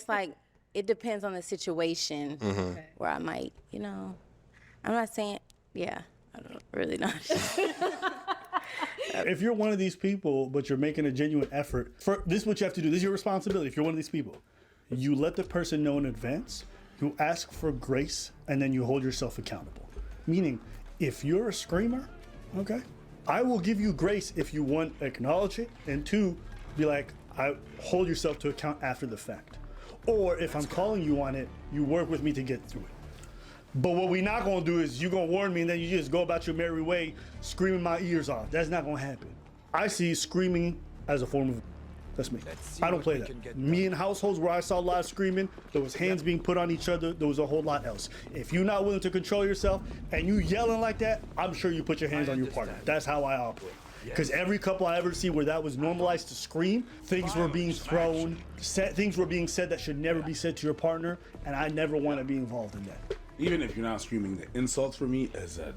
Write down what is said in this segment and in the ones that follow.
it's like it depends on the situation where I might, you know. I'm not saying, yeah, I don't really know. If you're one of these people, but you're making a genuine effort, this is what you have to do. This is your responsibility. If you're one of these people, you let the person know in advance, you ask for grace, and then you hold yourself accountable. Meaning, if you're a screamer, okay, I will give you grace if you, one, acknowledge it, and two, be like, I hold yourself to account after the fact. Or if I'm calling you on it, you work with me to get through it. But what we're not gonna do is you gonna warn me and then you just go about your merry way screaming my ears off. That's not gonna happen. I see screaming as a form of, that's me. I don't play that. Me in households where I saw a lot of screaming, there was hands being put on each other, there was a whole lot else. If you're not willing to control yourself and you yelling like that, I'm sure you put your hands on your partner. That's how I operate. Because every couple I ever see where that was normalized to scream, things were being thrown, things were being said that should never be said to your partner, and I never want to be involved in that. Even if you're not screaming, the insults for me is a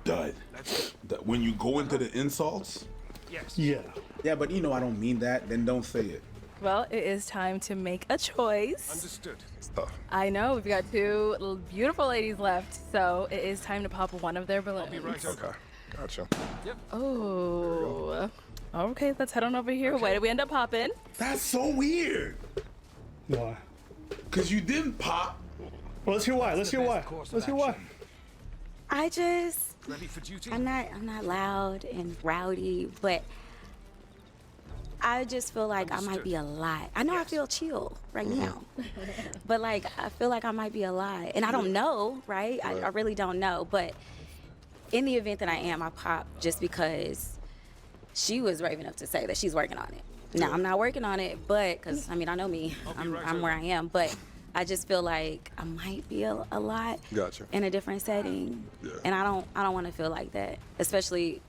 dud. When you go into the insults, Yeah. Yeah, but you know I don't mean that, then don't say it. Well, it is time to make a choice. Understood. It's tough. I know, we've got two beautiful ladies left, so it is time to pop one of their balloons. Be right over. Okay, gotcha. Oh. Okay, let's head on over here. Where did we end up popping? that's so weird. Why? Because you didn't pop. Well, let's hear why. Let's hear why. Let's hear why. I just, Ready for duty? I'm not loud and rowdy, but I just feel like I might be a lot. I know I feel chill right now, but like I feel like I might be a lot, and I don't know, right? I really don't know. But in the event that I am, I pop just because she was brave enough to say that she's working on it. Now I'm not working on it, but because I mean I know me, I'm where I am, but I just feel like I might be a lot Gotcha. in a different setting, Yeah. and I don't want to feel like that, especially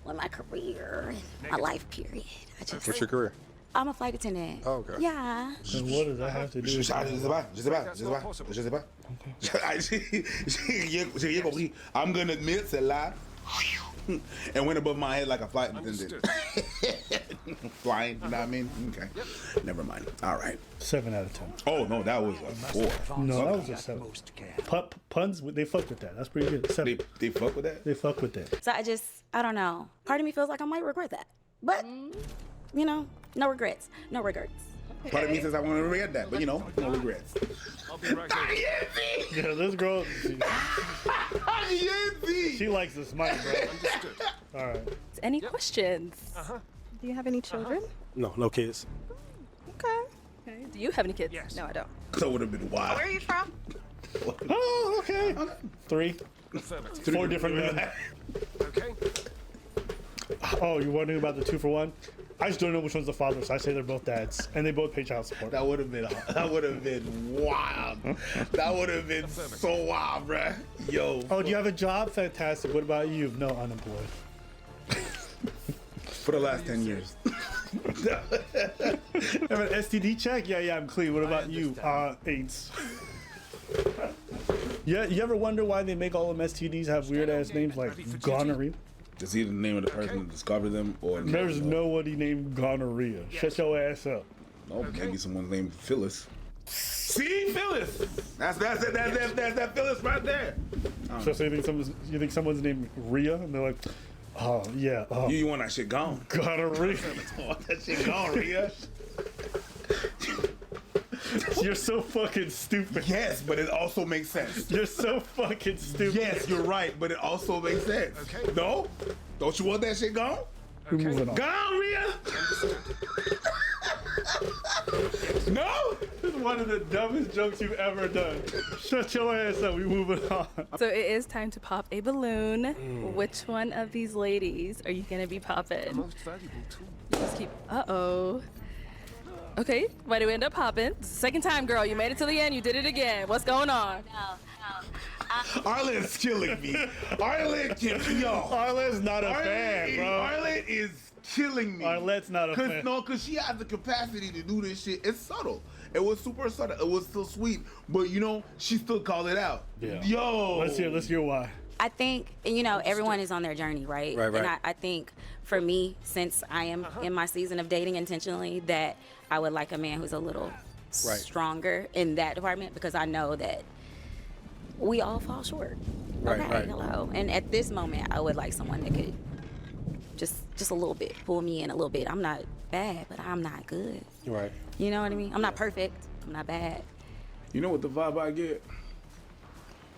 with my career and my life period. What's your career? I'm a flight attendant. Oh, okay. Yeah. And what does that have to do with J'ai compris. I'm gonna admit, c'est là. And went above my head like a flight attendant. Flying, you know what I mean? Okay. Never mind. All right. 7 out of 10. Oh, no, that was a 4. No, that was a 7. Puns, they fuck with that. That's pretty good. 7. They fuck with that? They fuck with that. So I don't know. Part of me feels like I might regret that, but you know, no regrets. No regrets. Part of me says I want to regret that, but you know, no regrets. I'll be right over. Yeah, this girl, she likes to smile, bro. Understood. All right. Any questions? Do you have any children? No, no kids. Okay. Do you have any kids? Yes. No, I don't. That would have been wild. Where are you from? Oh, okay. 3. Affirmative. 4 different men. Okay. Oh, you're wondering about the 2 for 1? I just don't know which one's the father, so I say they're both dads, and they both pay child support. That would have been wild. That would have been so wild, bruh. Yo. Oh, do you have a job? Fantastic. What about you? No, unemployed. For the last 10 years. Have an STD check? Yeah, I'm clean. What about you? AIDS. Yeah, you ever wonder why they make all them STDs have weird ass names like gonorrhea? Is he the name of the person that discovered them, or There's nobody named gonorrhea. Shut your ass up. No, maybe someone's named Phyllis. See, Phyllis. That's that Phyllis right there. So you think someone's named Rhea, and they're like, oh yeah, You want that shit gone? gonorrhea. Want that shit gone, Rhea? You're so fucking stupid. Yes, but it also makes sense. You're so fucking stupid. Yes, you're right, but it also makes sense. Okay. No? Don't you want that shit gone? We're moving on. Gone, Rhea? No? This is one of the dumbest jokes you've ever done. Shut your ass up. We moving on. So it is time to pop a balloon. Which one of these ladies are you gonna be popping? Most valuable tool. Just keep. Uh-oh. Okay, why do we end up popping? Second time, girl. You made it to the end. You did it again. What's going on? Arlen's killing me. Arlen Arlette's not a fan, bro. Arlen is killing me. Arlette's not a fan. No, because she has the capacity to do this shit. It's subtle. It was super subtle. It was still sweet. But, you know, she still called it out. Yeah. Yo. Let's hear why. I think, you know, everyone is on their journey, right? Right. And I think for me, since I am in my season of dating intentionally, that I would like a man who's a little stronger in that department because I know that we all fall short. Okay, hello. And at this moment, I would like someone that could just a little bit pull me in a little bit. I'm not bad, but I'm not good. Right. You know what I mean? I'm not perfect. I'm not bad. You know what the vibe I get?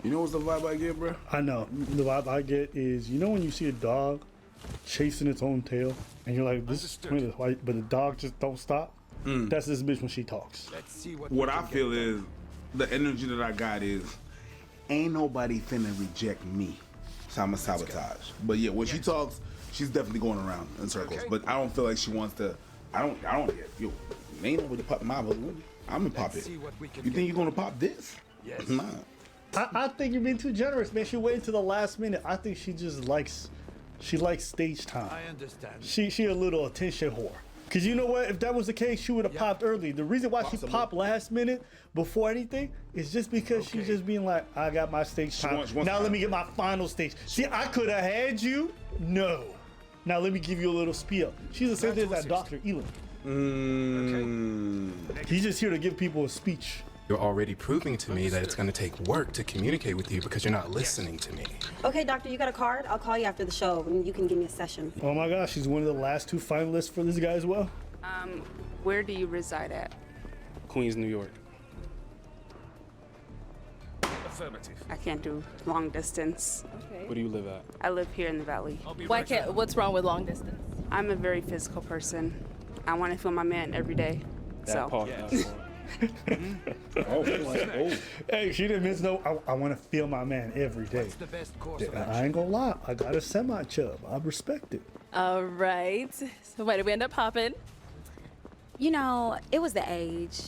You know what's the vibe I get, bro? I know. The vibe I get is, you know when you see a dog chasing its own tail, and you're like, this is why, but the dog just don't stop? That's this bitch when she talks. Let's see What I feel is, the energy that I got is, ain't nobody finna reject me. So I'ma sabotage. But yeah, when she talks, she's definitely going around in circles. Okay. But I don't feel like she wants to. I don't get. Yo, ain't nobody pop my balloon. I'm gonna pop it. see what we can You think get. you're gonna pop this? Yes. Nah. I think you're being too generous, man. She waited to the last minute. I think she just likes stage time. I understand. She a little attention whore. Cause you know what? If that was the case, she would have popped early. The reason why she Possible. popped last minute before anything is just because she's just being like, I got my stage time. wants- she wants Now time. let me get my final stage. See, I could have had you. No. Now let me give you a little spiel. She's the same thing as that Dr. Elon. He's just here to give people a speech. You're already proving to me that it's going to take work to communicate with you because you're not listening to me. Okay, doctor, you got a card? I'll call you after the show and you can give me a session. Oh my gosh, she's one of the last 2 finalists for this guy as well. Where do you reside at? Queens, New York. Affirmative. I can't do long distance. Okay. Where do you live at? I live here in the valley. I'll be Why right can't? What's wrong with long distance? I'm a very physical person. I want to feel my man every day. That So part. Yes. Hey, she didn't miss no. I want to feel my man every day. What's the best course of I action? ain't gonna lie, I got a semi-chub. I respect it. All right. So why did we end up popping? You know, it was the age.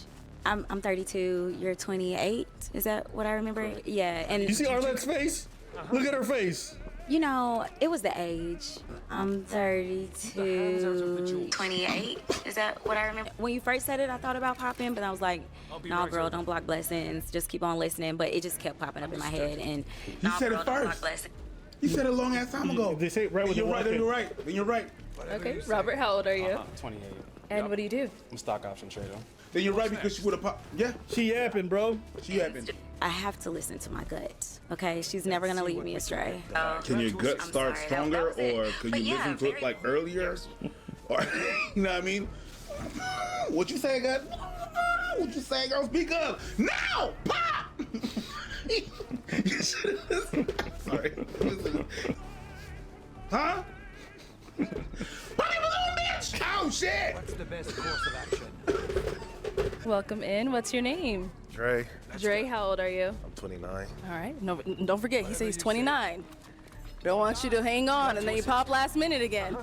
I'm 32. You're 28. Is that what I remember? Yeah. And You see Arlette's face? Look at her face. you know, it was the age. I'm 32. 28. Is that what I remember? When you first said it, I thought about popping, but I was like, no, right girl, over. don't block blessings. Just keep on listening. But it just kept popping up in my head. And You "Nah, said girl, it don't block first. blessings." You said it a long ass time ago. They say it right Then when you're they right. walk Then in. you're right. Then you're right. Okay. Robert, how old are you? 28. And what do you do? I'm a stock option trader. Then you're right because she would have popped. Yeah, She yapping, bro. she happened. I have to listen to my gut. Okay, she's never gonna lead me astray. Can your gut I'm start sorry, stronger, that was it. or could But you yeah, listen to it very like cool. earlier? Or you know what I mean? What you say, gut? What you say, girl? Speak up now! Pop! You should've- Sorry. Huh? Bobby balloon, bitch! Oh shit! What's the best course of action? Welcome in. What's your name? Dre, Dre, how old are you? I'm 29. All right. No, don't forget, he says he's 29. Don't want you to hang on and then you pop last minute again.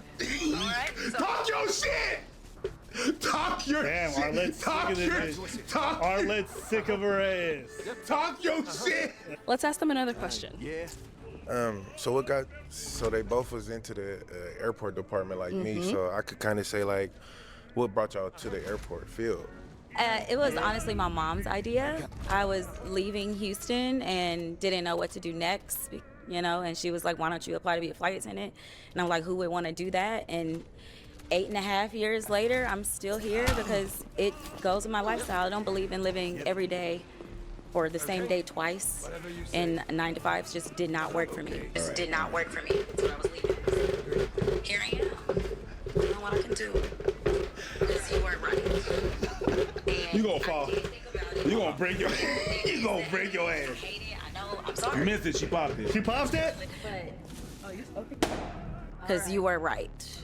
Talk your shit! Talk your Damn, shit! Arlette's Talk sick of your this. talk, Arlette's sick of her ass. talk your shit! Let's ask them another question. Yeah. So they both was into the airport department like me, so I could kind of say like, what brought y'all to the airport field? It was honestly my mom's idea. I was leaving Houston and didn't know what to do next, you know, and she was like, why don't you apply to be a flight attendant? And I'm like, who would want to do that? And 8.5 years later, I'm still here because it goes with my lifestyle. I don't believe in living every day or the same day twice. And 9 to 5s just did not work for me. Just did not work for me. That's what I was leaving. Here I am. I don't know what I can do. Because you weren't right. And You gonna fall. I did think about it. You gonna break your you gonna break your I ass. hate it. I know. I'm You sorry. missed it, she popped it. She pops it? Because you were right.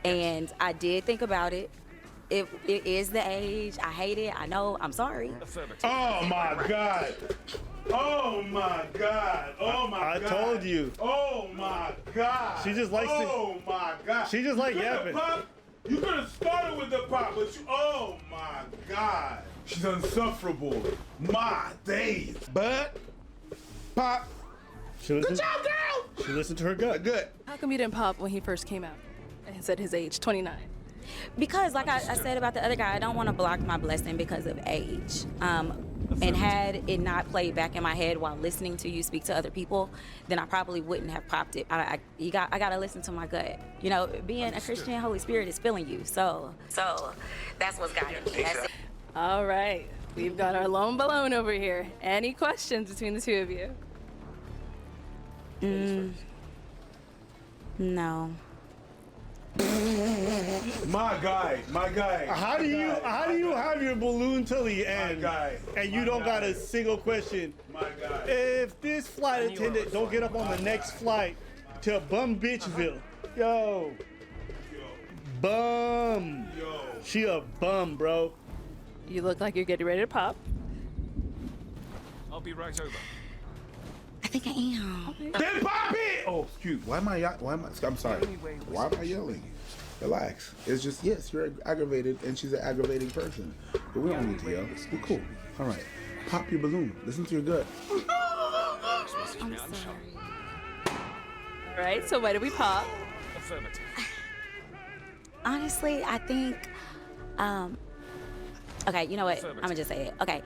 And I did think about it. It is the age. I hate it. I know. I'm sorry. Affirmative. Oh my god. Oh my god. Oh my I god. told you. Oh my god. She just likes to- Oh my god. She just like You coulda yapping. pop- You could have started with the pop, but you. Oh my god. She's insufferable. My days. But pop. She listened, Good job, girl. she listened to her gut. Good. How come you didn't pop when he first came out and said his age, 29? Because, like I said about the other guy, I don't want to block my blessing because of age. And had it not played back in my head while listening to you speak to other people, then I probably wouldn't have popped it. I got to listen to my gut. You know, being a Christian, Holy Spirit is filling you. So that's what's guiding me. That's it. All right. We've got our lone balloon over here. Any questions between the two of you? No. My guy. How do you have your balloon till the end, and you don't got a single question? My guy. If this flight attendant don't get up on the next flight to Bum Bitchville, yo, bum. She a bum, bro. You look like you're getting ready to pop. I'll be right over. I think I am. Then pop it! Oh, excuse. Why am I? I'm sorry. Why am I yelling? Relax. It's just, yes, you're aggravated, and she's an aggravating person. But we don't need to yell. We're cool. All right. Pop your balloon. Listen to your gut. I'm sorry. All right, so why do we pop? Affirmative. Honestly, I think, okay, you know what? I'm gonna just say it. Okay,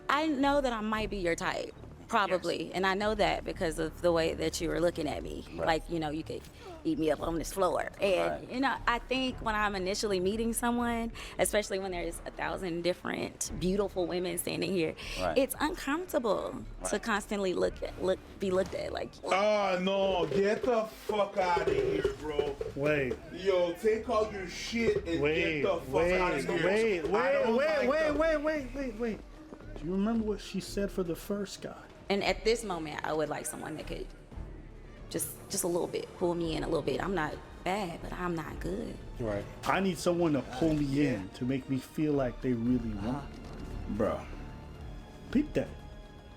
I know that I might be your type, probably, and I know that because of the way that you were looking at me. Like, you know, you could eat me up on this floor. And, you know, I think when I'm initially meeting someone, especially when there's 1,000 different beautiful women standing here, it's uncomfortable to constantly be looked at like. Oh, no. Get the fuck out of here, bro. Wait. Yo, take all your shit and get the fuck out of here. Wait. Do you remember what she said for the first guy? And at this moment, I would like someone that could just a little bit, pull me in a little bit. I'm not bad, but I'm not good. Right. I need someone to pull me in to make me feel like they really want me. Bro. Peep that.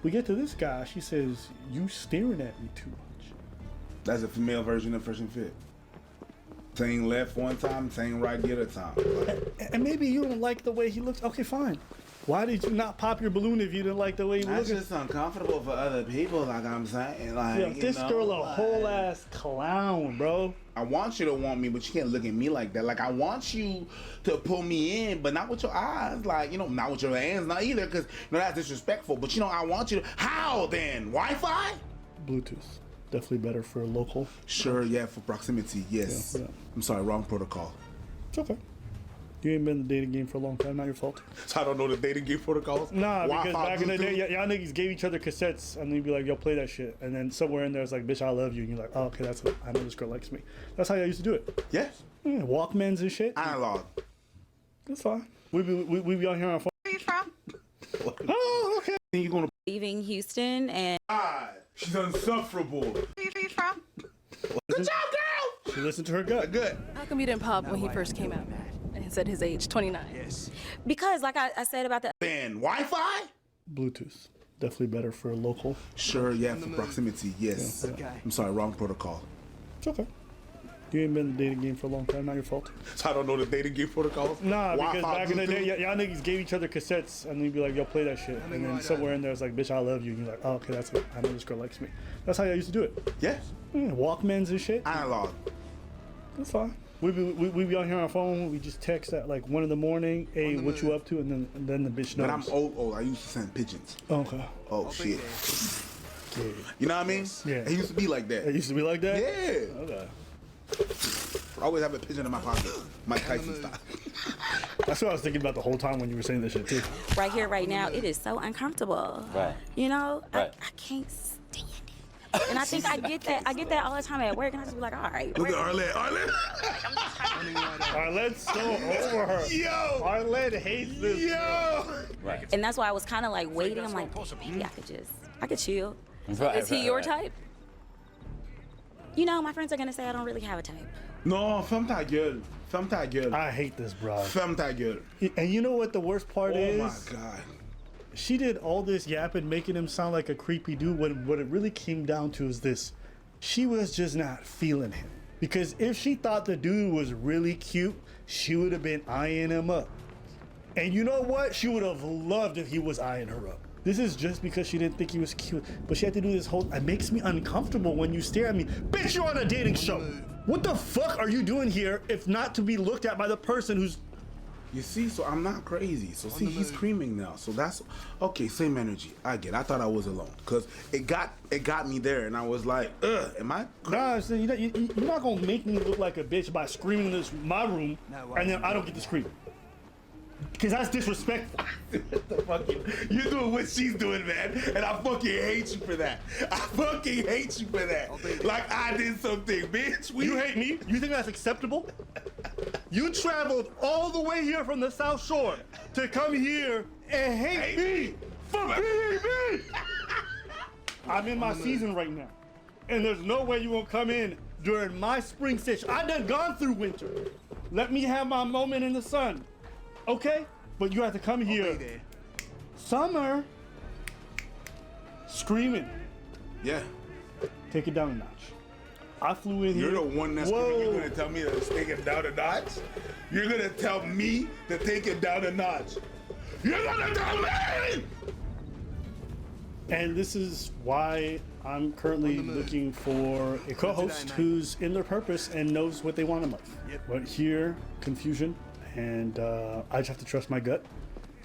We get to this guy, she says, you staring at me too much. That's a female version of Fresh and Fit. Saying left one time, saying right the other time. And maybe you don't like the way he looks. Okay, fine. Why did you not pop your balloon if you didn't like the way he was That's looking? just uncomfortable for other people, like I'm saying. Like, Yo, this girl a whole ass clown, bro. I want you to want me, but you can't look at me like that. Like, I want you to pull me in, but not with your eyes. Like, you know, not with your hands, not either, because, you know, that's disrespectful. But, you know, I want you to. How then? Wi-Fi? Bluetooth. Definitely better for local. Sure, yeah, for proximity, yes. Yeah. I'm sorry, wrong protocol. It's okay. You ain't been in the dating game for a long time, not your fault. So I don't know the dating game protocols? Nah, because Wi-Fi, back in the Bluetooth? day, y'all niggas gave each other cassettes, and then you'd be like, yo, play that shit. And then somewhere in there, it's like, bitch, I love you. And you're like, oh, okay, that's it. I know this girl likes me. That's how y'all used to do it. Yes. Yeah, Walkmans and shit. Analog. That's fine. We be on here on phone. Where are you from? Oh, okay. Then you're gonna. Leaving Houston and God, she's insufferable. Where are you from? Good job, girl. She listened to her gut. Good. How come you didn't pop when he first came out and said his age, 29? Yes. because like I said about the Then Wi-Fi? Bluetooth. Definitely better for local. Sure, yeah, for proximity, yes. Okay. I'm sorry, wrong protocol. It's okay. You ain't been in the dating game for a long time, not your fault. So I don't know the dating game protocols? Nah, because Wi-Fi, back in the day, Bluetooth? y'all niggas gave each other cassettes, and then you'd be like, yo, play that shit. And then somewhere in there, it's like, bitch, I love you. And you're like, oh, okay, that's it. I know this girl likes me. That's how y'all used to do it. Yes. Yeah, Walkmans and shit. Analog. That's fine. We be on here on our phone. We just text at like 1 in the morning. Hey, what you up to? And then the bitch knows. But I'm old. I used to send pigeons. Okay. Oh, shit. Yeah. You know what I mean? Yeah. It used to be like It that. used to be like that? Yeah. Okay. I always have a pigeon in my pocket. Mike Tyson style. That's what I was thinking about the whole time when you were saying this shit too. right here, right now, it is so uncomfortable. Right. You know, Right. I can't stand it. And I think I get that all the time at work, and I just be like, all right. Look at Arlette. Arlette. Arlette's so over her. Yo. Arlette hates this. Yo. Right. And that's why I was kind of like waiting. I'm like, maybe I could chill. Right, Is he your type? You know, my friends are gonna say I don't really have a type. No, femme ta gueule. Femme ta gueule. I hate this, bro. Femme ta gueule. And you know what the worst part Oh is? my God. She did all this yapping, making him sound like a creepy dude. What it really came down to is this. She was just not feeling him. Because if she thought the dude was really cute, she would have been eyeing him up. And you know what? She would have loved if he was eyeing her up. This is just because she didn't think he was cute. But she had to do this whole, it makes me uncomfortable when you stare at me. Bitch, you're on a dating show. What the fuck are you doing here if not to be looked at by the person who's... You see, so I'm not crazy. So see, he's screaming now. So that's okay. Same energy. I get. I thought I was alone because it got me there, and I was like, ugh, am I? Nah, so you're not gonna make me look like a bitch by screaming in my room, and then I don't get to scream. Because that's disrespectful. You're doing what she's doing, man, and I fucking hate you for that. I fucking hate you for that. Like I did something, bitch. You hate me? You think that's acceptable? You traveled all the way here from the South Shore to come here and hate me for being me. I'm in my season right now, and there's no way you won't come in during my spring session. I done gone through winter. Let me have my moment in the sun, okay? But you have to come here, summer, screaming. Yeah. Take it down a notch. I flew in here. You're the one that's you're gonna tell me to take it down a notch? You're gonna tell me to take it down a notch? You're gonna tell me! And this is why I'm currently looking for a co-host who's in their purpose and knows what they want in life. But here, confusion, and I just have to trust my gut.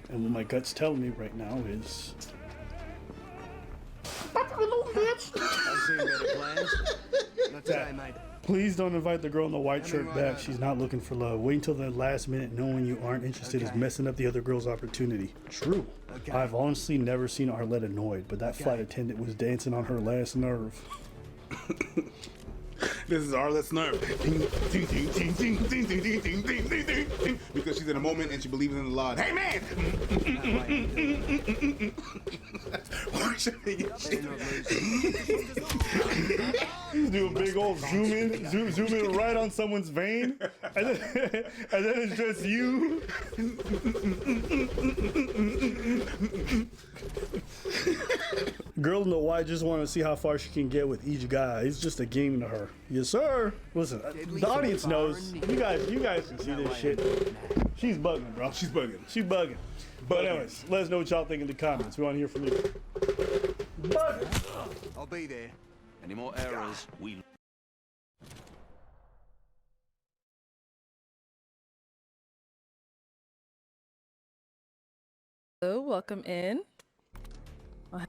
And what my gut's telling me right now is... Please don't invite the girl in the white shirt back. She's not looking for love. Wait until the last minute knowing you aren't interested is messing up the other girl's opportunity. True. I've honestly never seen Arlette annoyed, but that flight attendant was dancing on her last nerve. This is Arlette's nerve. Because she's in a moment and she believes in the Lord. Hey, man! Do a big old zoom in right on someone's vein, and then it's just you. Girl in the white just want to see how far she can get with each guy. It's just a game to her. Yes, sir. Listen, the audience knows. You guys can see this shit. She's bugging, bro. She's bugging. But anyways, let us know what y'all think in the comments. We want to hear from you. I'll be there. Any more errors, we... Hello, welcome in.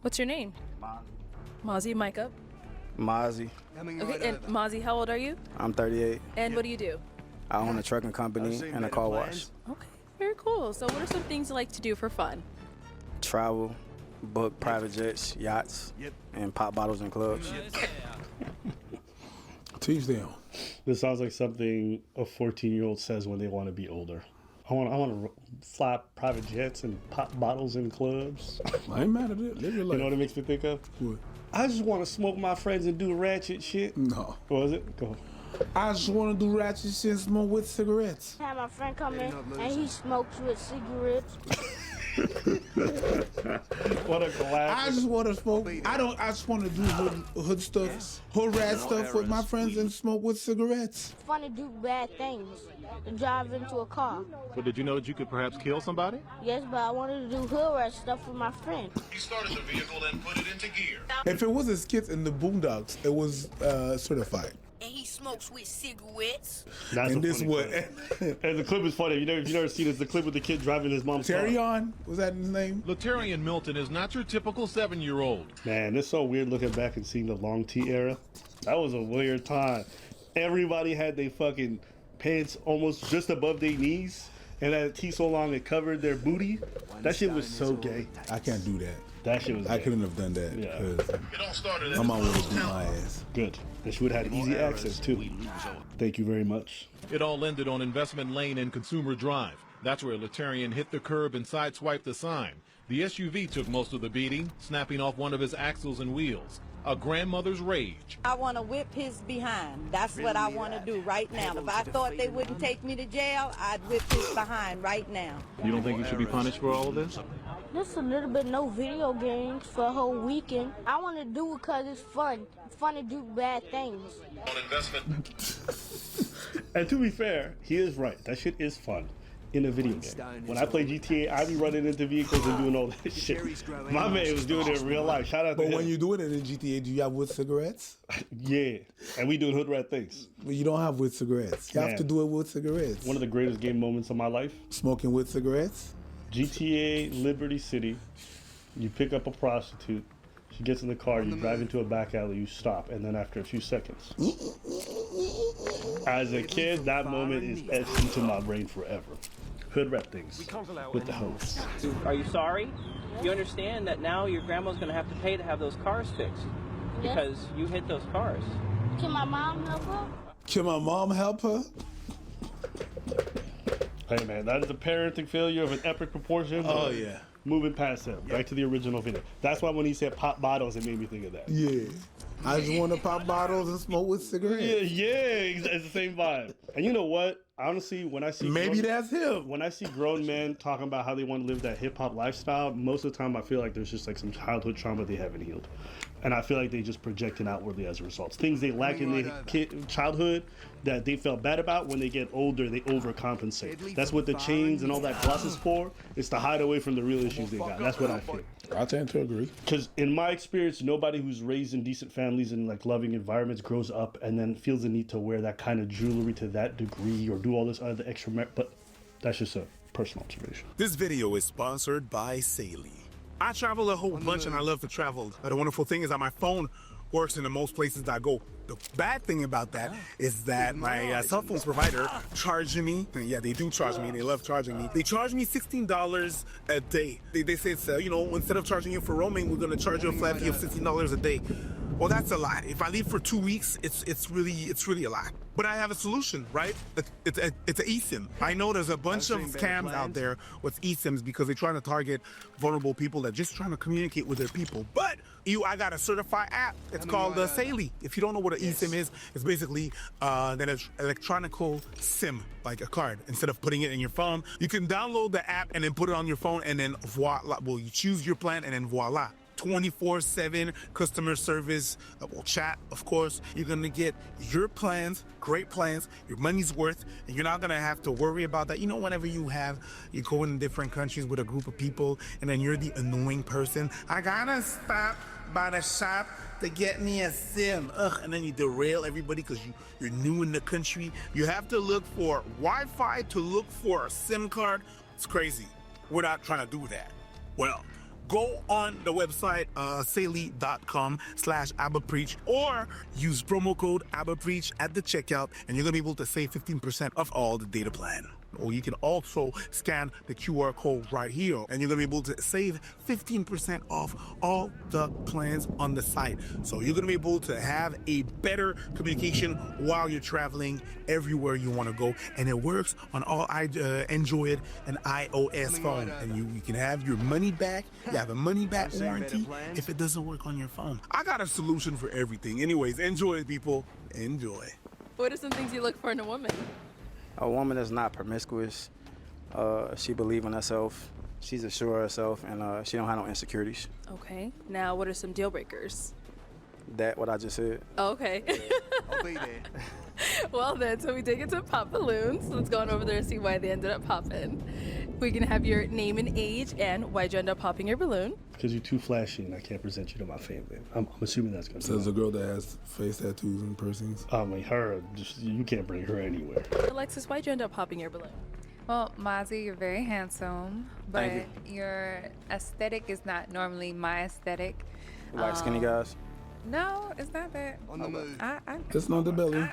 What's your name? Mozzie, mic up. Mozzie. Okay, and Mozzie, how old are you? I'm 38. And what do you do? I own a trucking company and a car wash. Okay, very cool. So what are some things you like to do for fun? Travel, book private jets, yachts, and pop bottles in clubs. Teach them. This sounds like something a 14-year-old says when they want to be older. I want to fly private jets and pop bottles in clubs. I ain't mad at it. Live your life. You know what it makes me think of? What? I just want to smoke my friends and do ratchet shit. No. What was it? Go. I just want to do ratchet shit and smoke with cigarettes. I had my friend come in and he smokes with cigarettes. What a classic. I just want to smoke. I just want to do hood stuff, hood rat stuff with my friends and smoke with cigarettes. It's fun to do bad things, to drive into a car. But did you know that you could perhaps kill somebody? Yes, but I wanted to do hood rat stuff with my friend. He started the vehicle and put it into gear. If it was a skit in the Boondocks, it was certified. And he smokes with cigarettes. That's and this what? And the clip is funny. If you never seen it, it's the clip with the kid driving his mom's car. Terry on? Was that his name? Latarian Milton is not your typical 7-year-old. Man, it's so weird looking back and seeing the long T era. That was a weird time. Everybody had their fucking pants almost just above their knees, and that T so long it covered their booty. That shit was so gay. I can't do that. That shit was I gay. couldn't have done that. Yeah. My mom would have beat my ass. Good. And she would have had easy access too. Thank you very much. It all ended on Investment Lane and Consumer Drive. That's where Latarian hit the curb and sideswiped the sign. The SUV took most of the beating, snapping off one of his axles and wheels. A grandmother's rage. I want to whip his behind. That's what I want to do right now. If I thought they wouldn't take me to jail, I'd whip his behind right now. You don't think you should be punished for all of this? Just a little bit, no video games for a whole weekend. I want to do it because it's fun. It's fun to do bad things. And to be fair, he is right. That shit is fun in a video game. When I play GTA, I be running into vehicles and doing all that shit. My man was doing it in real life. Shout out to him. But when you're doing it in GTA, do you have wood cigarettes? Yeah, and we doing hood rat things. But you don't have wood cigarettes. You have to do it with cigarettes. One of the greatest game moments of my life. Smoking wood cigarettes? GTA Liberty City. You pick up a prostitute. She gets in the car. You drive into a back alley. You stop, and then after a few seconds, as a kid, that moment is etched into my brain forever. hood rep things with the hoes. Are you sorry? You understand that now your grandma's going to have to pay to have those cars fixed because you hit those cars. Can my mom help her? Can my mom help her? Hey man, that is a parenting failure of an epic proportion. Oh yeah. Moving past that, back to the original video. That's why when he said pop bottles, it made me think of that. Yeah. I just want to pop bottles and smoke with cigarettes. Yeah, it's the same vibe. And you know what? Honestly, when I see that's him. When I see grown men talking about how they want to live that hip hop lifestyle, most of the time I feel like there's just like some childhood trauma they haven't healed, and I feel like they just project it outwardly as a result. Things they lack in their childhood that they felt bad about, when they get older, they overcompensate. That's what the chains and all that gloss is for. It's to hide away from the real issues they got. That's what I feel. I tend to agree. Because in my experience, nobody who's raised in decent families and like loving environments grows up and then feels the need to wear that kind of jewelry to that degree or do all this other extra. But that's just a personal observation. This video is sponsored by Saley. I travel a whole bunch and I love to travel. But the wonderful thing is that my phone works in the most places that I go. The bad thing about that is that my cell phone provider charged me. Yeah, they do charge me. They love charging me. They charge me $16 a day. They say it's, instead of charging you for roaming, we're going to charge you a flat fee of $16 a day. Well, that's a lot. If I leave for 2 weeks, it's really a lot. But I have a solution, right? It's an eSIM. I know there's a bunch of scams out there with eSIMs because they're trying to target vulnerable people that just trying to communicate with their people. But I got a certified app. It's called Saley. If you don't know what an eSIM is, it's basically an electronical SIM, like a card. Instead of putting it in your phone, you can download the app and then put it on your phone, and then voila. Well, you choose your plan, and then voila. 24/7 customer service, chat, of course. You're gonna get your plans, great plans, your money's worth, and you're not gonna have to worry about that. Whenever you go in different countries with a group of people, and then you're the annoying person. I gotta stop by the shop to get me a SIM. And then you derail everybody because you're new in the country. You have to look for Wi-Fi to look for a SIM card. It's crazy. We're not trying to do that. Well, go on the website, saley.com/AbbaPreach, or use promo code AbbaPreach at the checkout, and you're gonna be able to save 15% off all the data plan. Or you can also scan the QR code right here, and you're gonna be able to save 15% off all the plans on the site. So you're gonna be able to have a better communication while you're traveling everywhere you wanna go. And it works on all Android and iOS phone. And you can have your money back. You have a money back warranty if it doesn't work on your phone. I got a solution for everything. Anyways, enjoy it, people. Enjoy. What are some things you look for in a woman? A woman that's not promiscuous. She believes in herself. She's assured of herself, and she don't have no insecurities. Okay. Now, what are some deal breakers? That what I just said. Oh, okay. I'll be there. Well then, so we did get to pop balloons. Let's go on over there and see why they ended up popping. We can have your name and age, and why'd you end up popping your balloon? Because you're too flashy and I can't present you to my family. I'm assuming that's going to be. So there's a girl that has face tattoos and piercings. I mean, you can't bring her anywhere. Alexis, why'd you end up popping your balloon? Well, Mozzie, you're very handsome, but your aesthetic is not normally my aesthetic. You like skinny guys? No, it's not that. On the move. It's not the belly.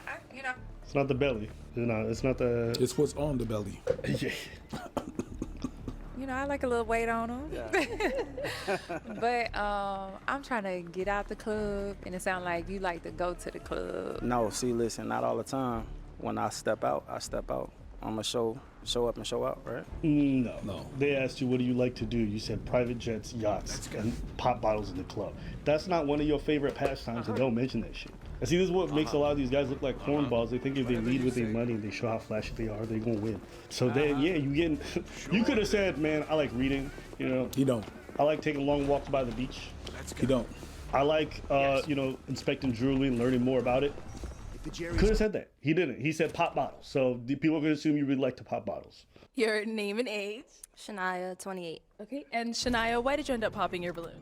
It's not the belly. It's not the. It's what's on the belly. Yeah. I like a little weight on them. Yeah. But I'm trying to get out the club, and it sounds like you like to go to the club. No, see, listen, not all the time. When I step out, I step out. I'm going to show up and show out, right? No. They asked you, what do you like to do? You said private jets, yachts, and pop bottles in the club. That's not one of your favorite pastimes, and don't mention that shit. And see, this is what makes a lot of these guys look like cornballs. They think if they lead with their money and they show how flashy they are, they're going to win. So then, you could have said, man, I like reading, You don't. I like taking long walks by the beach. You don't. I like, inspecting jewelry and learning more about it. Could have said that. He didn't. He said pop bottles. So people are going to assume you really like to pop bottles. Your name and age? Shania, 28. Okay. And Shania, why did you end up popping your balloon?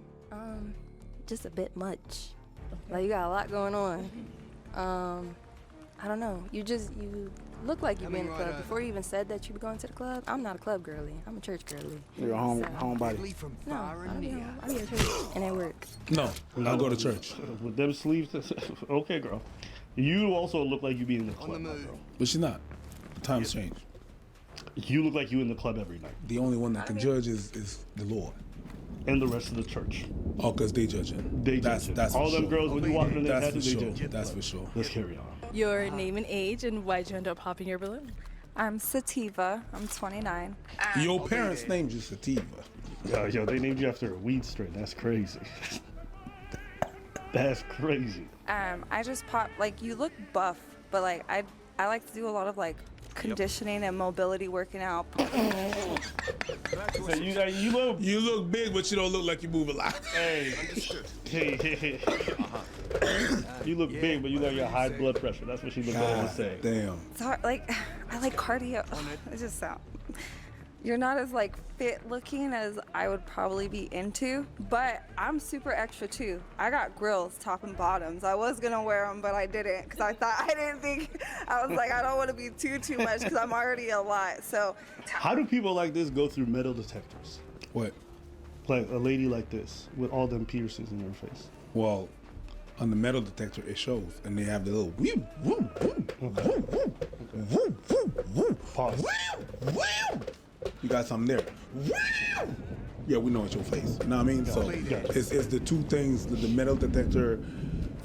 Just a bit much. Like, you got a lot going on. I don't know. You look like you've been in the club. Before you even said that you were going to the club, I'm not a club girly. I'm a church girly. You're a homebody. No, I be at church and at work. No, I'll go to church. With them sleeves, okay, girl. You also look like you be in the club, bro. But she's not. The times change. You look like you in the club every night. The only one that can judge is the Lord. And the rest of the church. Oh, because they judging. That's all for them sure. girls when you walk in their That's for tattoos, they sure. judge. That's for sure. Let's carry on. Your name and age, and why'd you end up popping your balloon? I'm Sativa. I'm 29. Your parents named you Sativa. Yo, they named you after a weed strain. That's crazy. That's crazy. I just pop, like, you look buff, but like I like to do a lot of like conditioning and mobility working out. So you look big, but you don't look like you move a lot. Hey, hey. You look big, but you got your high blood pressure. That's what she looked at to say. Damn. It's hard, like I like cardio. It just sounds. You're not as like fit looking as I would probably be into, but I'm super extra too. I got grills, top and bottoms. I was gonna wear them, but I didn't because I didn't think. I was like, I don't want to be too much because I'm already a lot. So. How do people like this go through metal detectors? What? Like a lady like this with all them piercings in her face. Well, on the metal detector it shows, and they have the little woo woo woo woo woo woo woo. Pause. You got something there. Yeah, we know it's your face. You know what I mean? So it's the two things. The metal detector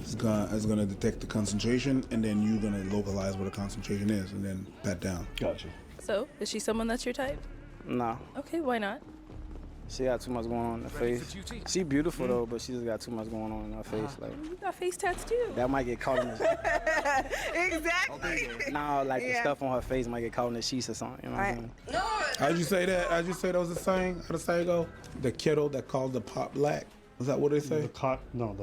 is gonna detect the concentration, and then you're gonna localize where the concentration is, and then pat down. Gotcha. So, is she someone that's your type? Nah. Okay, why not? She got too much going on in her face. She beautiful though, but she just got too much going on in her face. Like You got face tats too. that might get caught in the Exactly. Nah, like the stuff on her face might get caught in the sheets or something. You know what I'm saying? How'd you say that? How'd you say that was a saying? How'd the saying go? The kettle that called the pot black. Is that what they say? The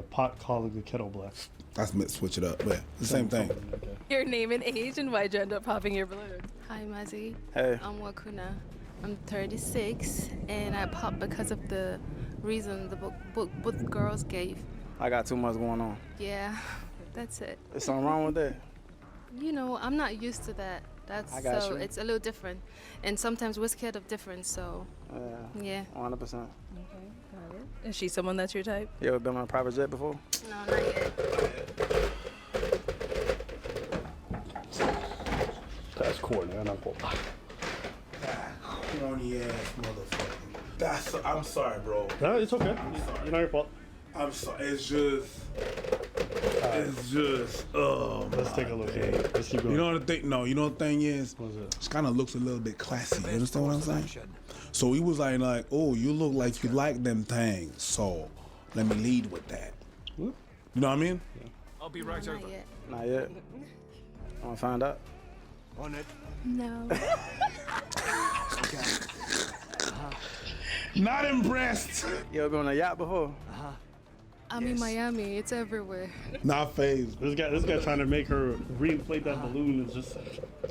pot calling the kettle black. That's meant to switch it up, but the same thing. Your name and age, and why'd you end up popping your balloon? Hi, Mazzy. Hey. I'm Wakuna. I'm 36, and I popped because of the reason the both girls gave. I got too much going on. Yeah, that's it. There's something wrong with that? You know, I'm not used to that. I got So you. it's a little different, and sometimes we're scared of difference. So yeah. 100%. Okay, got it. Is she someone that's your type? You ever been on a private jet before? No, not yet. That's corny. I'm not gonna lie. Corny ass motherfucker. I'm sorry, bro. No, it's okay. It's not your fault. I'm sorry. It's just. Oh, let's take a look at it. Let's keep going. You know what the thing? No, you know what the thing is? It kind of looks a little bit classy. You understand what I'm saying? So he was like, oh, you look like you like them things. So let me lead with that. You know what I mean? I'll be right over. Not yet. I want to find out. On it. No. Not impressed. You ever been on a yacht before? I'm in Miami. It's everywhere. Not phased. This guy trying to make her reinflate that balloon is just.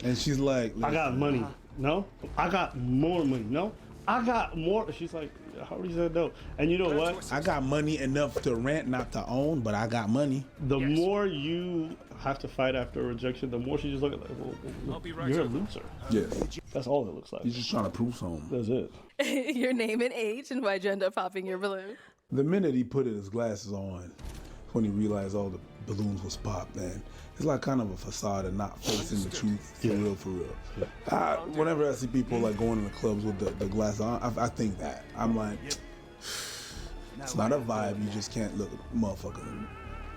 And she's like, I got money. No, I got more money. No, I got more. She's like, how do you say no? And you know what? I got money enough to rent, not to own, but I got money. The more you have to fight after a rejection, the more she just look at like, well, you're a loser. Yes. That's all it looks like. He's just trying to prove something. That's it. Your name and age, and why'd you end up popping your balloon? The minute he put his glasses on, when he realized all the balloons was popped, man, it's like kind of a facade and not facing the truth for real. Whenever I see people like going in the clubs with the glasses on, I think that. I'm like, it's not a vibe. You just can't look at a motherfucker.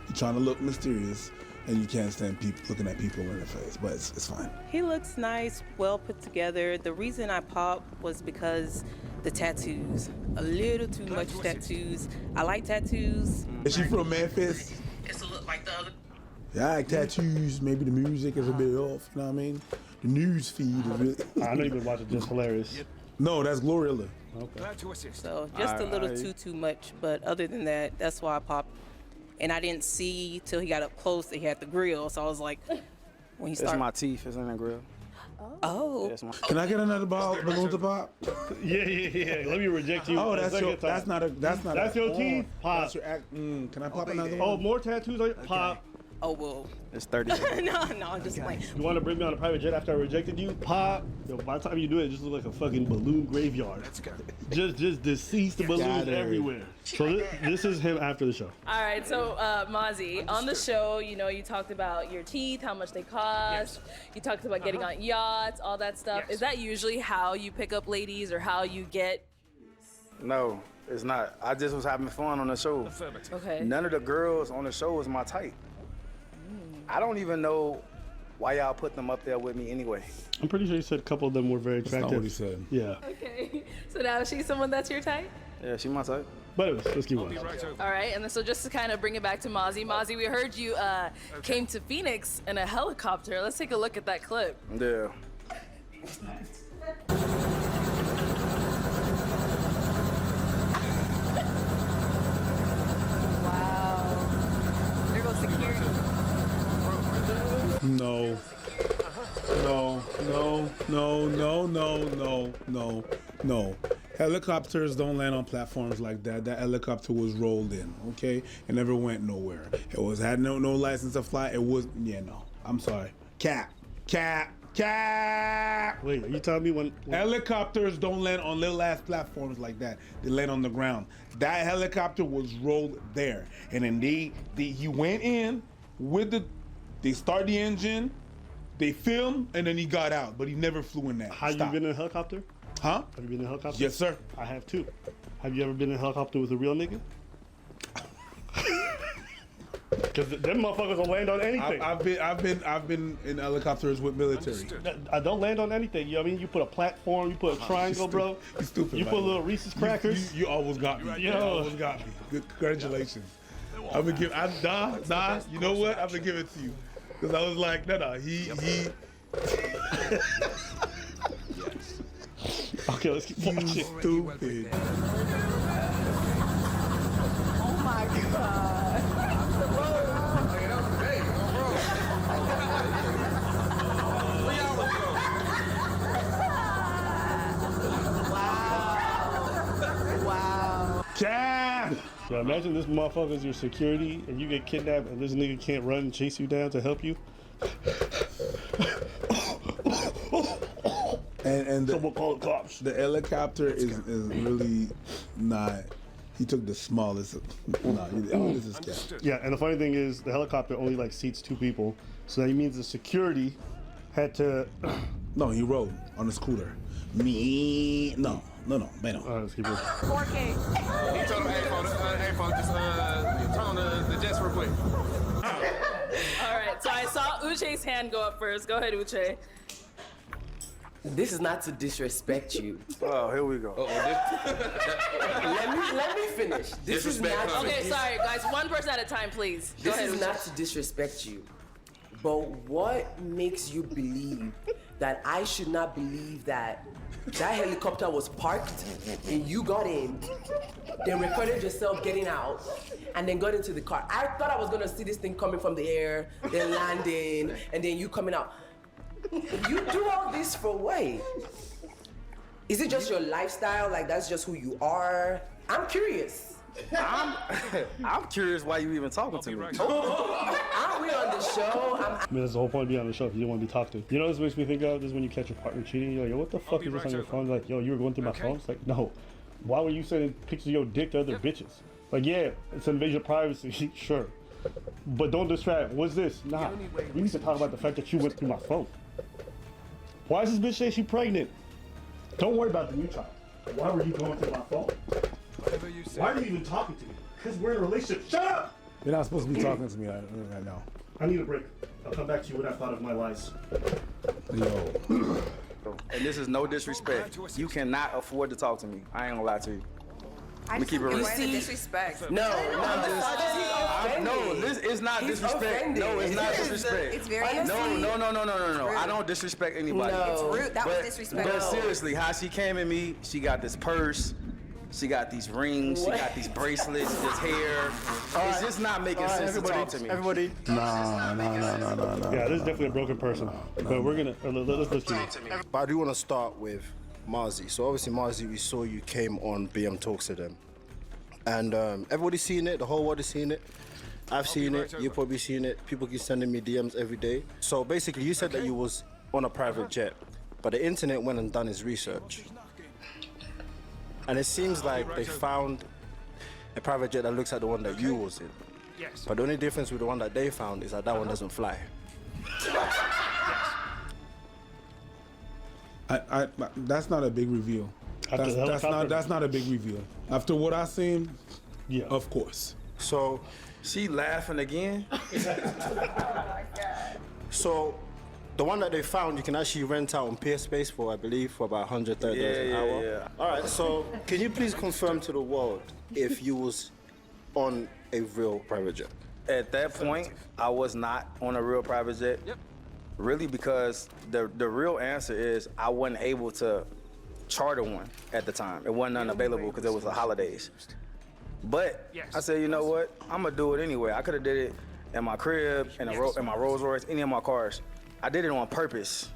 You're trying to look mysterious, and you can't stand people looking at people in the face, but it's fine. He looks nice, well put together. The reason I popped was because the tattoos. A little too much tattoos. I like tattoos. Is she from Memphis? It's a look like the other. Yeah, I like tattoos. Maybe the music is a bit off, you know what I mean? The news feed is really... I know you've been watching Just Hilarious. No, that's Glorilla. Okay. So just a little too much, but other than that, that's why I popped. And I didn't see till he got up close that he had the grill, so I was like, when he started. It's my teeth. It's in the grill. Oh. Can I get another balloon to pop? Yeah. Let me reject you. Oh, that's your teeth. Pop. That's your can I pop another one? Oh, more tattoos on your pop. Oh, well. It's 30 no, I'm just playing. You want to bring me on a private jet after I rejected you? Pop. Yo, by the time you do it, it just looks like a fucking balloon graveyard. Just deceased balloons everywhere. So this is him after the show. All right, so Mozzie, on the show, you know, you talked about your teeth, how much they cost. You talked about getting on yachts, all that stuff. Is that usually how you pick up ladies or how you get? No, it's not. I just was having fun on the show. Okay. None of the girls on the show was my type. I don't even know why y'all put them up there with me anyway. I'm pretty sure you said a couple of them were very attractive. That's not what he said. Yeah. Okay, so now is she someone that's your type? Yeah, she my type. But anyways, let's keep going. All right, and then so just to kind of bring it back to Mozzie. Mozzie, we heard you came to Phoenix in a helicopter. Let's take a look at that clip. Yeah. Wow. There goes security. No. No. Helicopters don't land on platforms like that. That helicopter was rolled in, okay? It never went nowhere. It had no license to fly. It was, no. I'm sorry. Cap. Wait, are you telling me when helicopters don't land on little ass platforms like that? They land on the ground. That helicopter was rolled there, and then he went in with they start the engine, they filmed, and then he got out, but he never flew in that. Have you been in a helicopter? Huh? Have you been in a helicopter? Yes, sir. I have too. Have you ever been in a helicopter with a real nigga? Because them motherfuckers don't land on anything. I've been in helicopters with military. I don't land on anything. You know what I mean? You put a platform, you put a triangle, bro. You stupid. You put a little Reese's crackers. You almost got me. Yo. You almost got me. Good, congratulations. I'm gonna give. Nah. You know what? I'm gonna give it to you. Because I was like, no. He. Okay, let's keep watching. Stupid. Oh my God. Wow. Cap! So imagine this motherfucker's your security and you get kidnapped and this nigga can't run and chase you down to help you. And someone call the cops. The helicopter is really not. He took the smallest. This is Cap. Yeah, and the funny thing is the helicopter only like seats 2 people, so that means the security had to. No, he rode on a scooter. Me, no, man. All right, let's keep it. 4K. He told him, hey, folks, just turn on the jets real quick. All right, so I saw Uche's hand go up first. Go ahead, Uche. This is not to disrespect you. Oh, here we go. Let me finish. This is not. Okay, sorry, guys. One person at a time, please. Go This ahead, is Uche. not to disrespect you, but what makes you believe that I should not believe that helicopter was parked and you got in, then recorded yourself getting out, and then got into the car? I thought I was gonna see this thing coming from the air, then landing, and then you coming out. You do all this for what? Is it just your lifestyle? Like that's just who you are? I'm curious. I'm curious why you even talking to me. Aren't we on the show? I mean, that's the whole point of being on the show. If you don't want to be talked to. You know what this makes me think of? This is when you catch your partner cheating. You're like, yo, what the fuck is this on your phone? Like, yo, you were going through my phone? It's like, no. Why were you sending pictures of your dick to other bitches? Like, yeah, it's an invasion of privacy, sure. But don't distract. What's this? Nah. We need to talk about the fact that you went through my phone. Why is this bitch saying she's pregnant? Don't worry about the new child. Why were you going through my phone? Why are you even talking to me? Because we're in a relationship. Shut up! You're not supposed to be talking to me right now. I need a break. I'll come back to you when I thought of my lies. Yo. And this is no disrespect. You cannot afford to talk to me. I ain't gonna lie to you. Let me keep it real. You see, disrespect. No, this is not disrespect. No, it's not disrespect. It's very No. I don't disrespect anybody. No. It's rude. That was disrespectful. But seriously, how she came at me, she got this purse, she got these rings, she got these bracelets, this hair. It's just not making sense to talk to me. Everybody. No. Yeah, this is definitely a broken person. But we're gonna let's listen. But I do want to start with Mozzie. So obviously Mozzie, we saw you came on BM Talks to them, and everybody's seen it. The whole world is seeing it. I've seen it. You've probably seen it. People keep sending me DMs every day. So basically, you said that you was on a private jet, but the internet went and done its research, and it seems like they found a private jet that looks like the one that you was in. But the only difference with the one that they found is that one doesn't fly. That's not a big reveal. That's not a big reveal. After what I seen, yeah, of course. So she laughing again. So the one that they found, you can actually rent out on Peerspace for, I believe, for about $130 an hour. Yeah. All right. So can you please confirm to the world if you was on a real private jet? At that point, I was not on a real private jet. Yep. Really, because the real answer is I wasn't able to charter one at the time. It wasn't unavailable because it was the holidays. But I said, you know what? I'm gonna do it anyway. I could have did it in my crib, in my Rolls Royce, any of my cars. I did it on purpose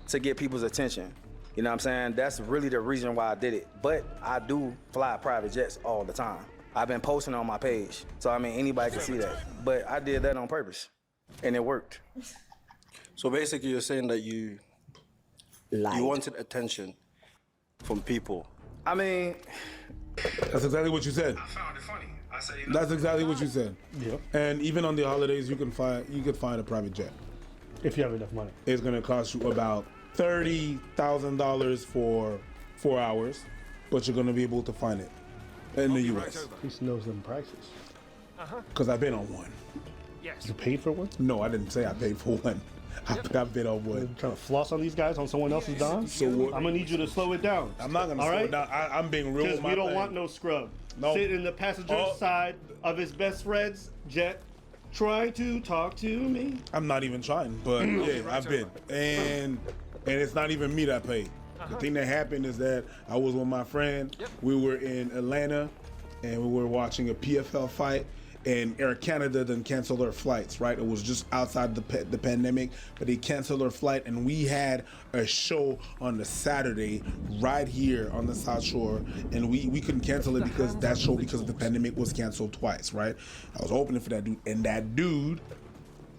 to get people's attention. You know what I'm saying? That's really the reason why I did it. But I do fly private jets all the time. I've been posting on my page, so I mean anybody can see that. But I did that on purpose, and it worked. So basically, you're saying that you wanted attention from people. I mean, that's exactly what you said. I found it funny. I said, you know, That's exactly what you said. Yeah. And even on the holidays, you could find a private jet if you have enough money. It's gonna cost you about $30,000 for 4 hours, but you're gonna be able to find it in the U.S. He knows them prices. Because I've been on one. You paid for one? No, I didn't say I paid for one. I've been on one. You're trying to floss on these guys on someone else's dime? So what? I'm gonna need you to slow it down. I'm not gonna All slow right? it down. I'm being real with Because my we don't thing. want no scrub. No. Sit in the passenger side of his best friend's jet, trying to talk to me. I'm not even trying, but yeah, I've been. And it's not even me that paid. The thing that happened is that I was with my friend. We were in Atlanta, and we were watching a PFL fight. And Air Canada then canceled their flights, right? It was just outside the pandemic, but they canceled their flight, and we had a show on the Saturday right here on the South Shore, and we couldn't cancel it because that show, because of the pandemic, was canceled twice, right? I was opening for that dude, and that dude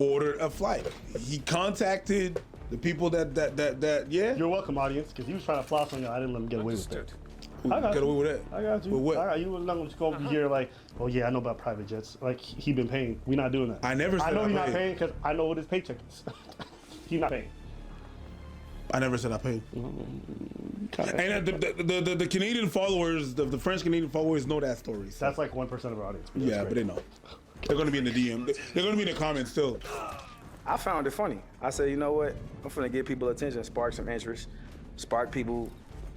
ordered a flight. He contacted the people that yeah. You're welcome, audience, because he was trying to floss on you. I didn't let him get away with it. I got away with that. I got you. With what? All right, you were not going to go over here like, oh yeah, I know about private jets. Like he been paying. We're not doing that. I never said I know I he's not paid. paying because I know what his paycheck is. He's not paying. I never said I paid. And the Canadian followers, the French Canadian followers know that story. So. That's like 1% of our audience. Yeah, but they know. They're going to be in the DM. They're going to be in the comments still. I found it funny. I said, you know what? I'm finna get people attention, spark some interest, spark people,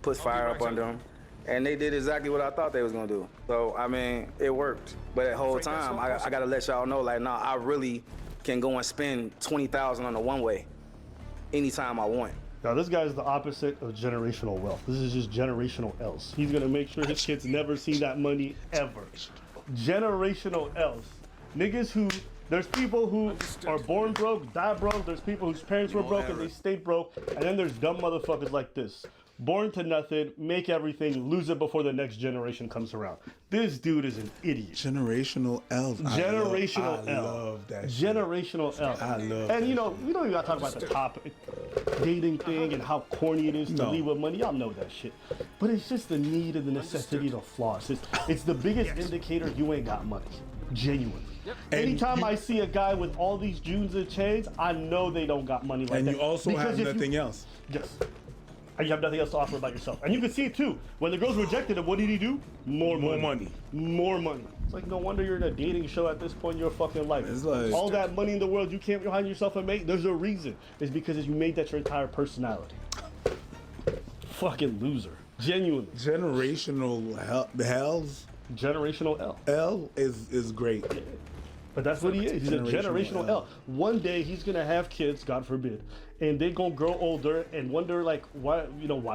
put fire up under them. And they did exactly what I thought they was gonna do. So, I mean, it worked. But the whole time, I gotta let y'all know, like, nah, I really can go and spend $20,000 on a one-way anytime I want. Now, this guy's the opposite of generational wealth. This is just generational else. He's gonna make sure his kids never see that money ever. Generational else. Niggas who, there's people who are born broke, die broke. There's people whose parents were broke and they stayed broke. And then there's dumb motherfuckers like this. Born to nothing, make everything, lose it before the next generation comes around. This dude is an idiot. Generational L. Generational I L. love that. Generational L. I love And you know, we don't even gotta talk about the topic, dating thing and how corny it is to leave with money. Y'all know that shit. But it's just the need and the necessity to floss. It's the biggest indicator you ain't got money. Genuine. Anytime I see a guy with all these Junes and chains, I know they don't got money like that. And you also Because have if nothing else. Yes. And you have nothing else to offer about yourself. And you can see it too. When the girls rejected him, what did he do? More money. More money. It's like, no wonder you're in a dating show at this point in your fucking life. It's like, all that money in the world you can't behind yourself and make, there's a reason. It's because you made that your entire personality. Fucking loser. Genuinely. Generational hells. Generational L. L is great. Yeah. But that's what he is. He's a generational L. One day he's gonna have kids, God forbid, and they gonna grow older and wonder like why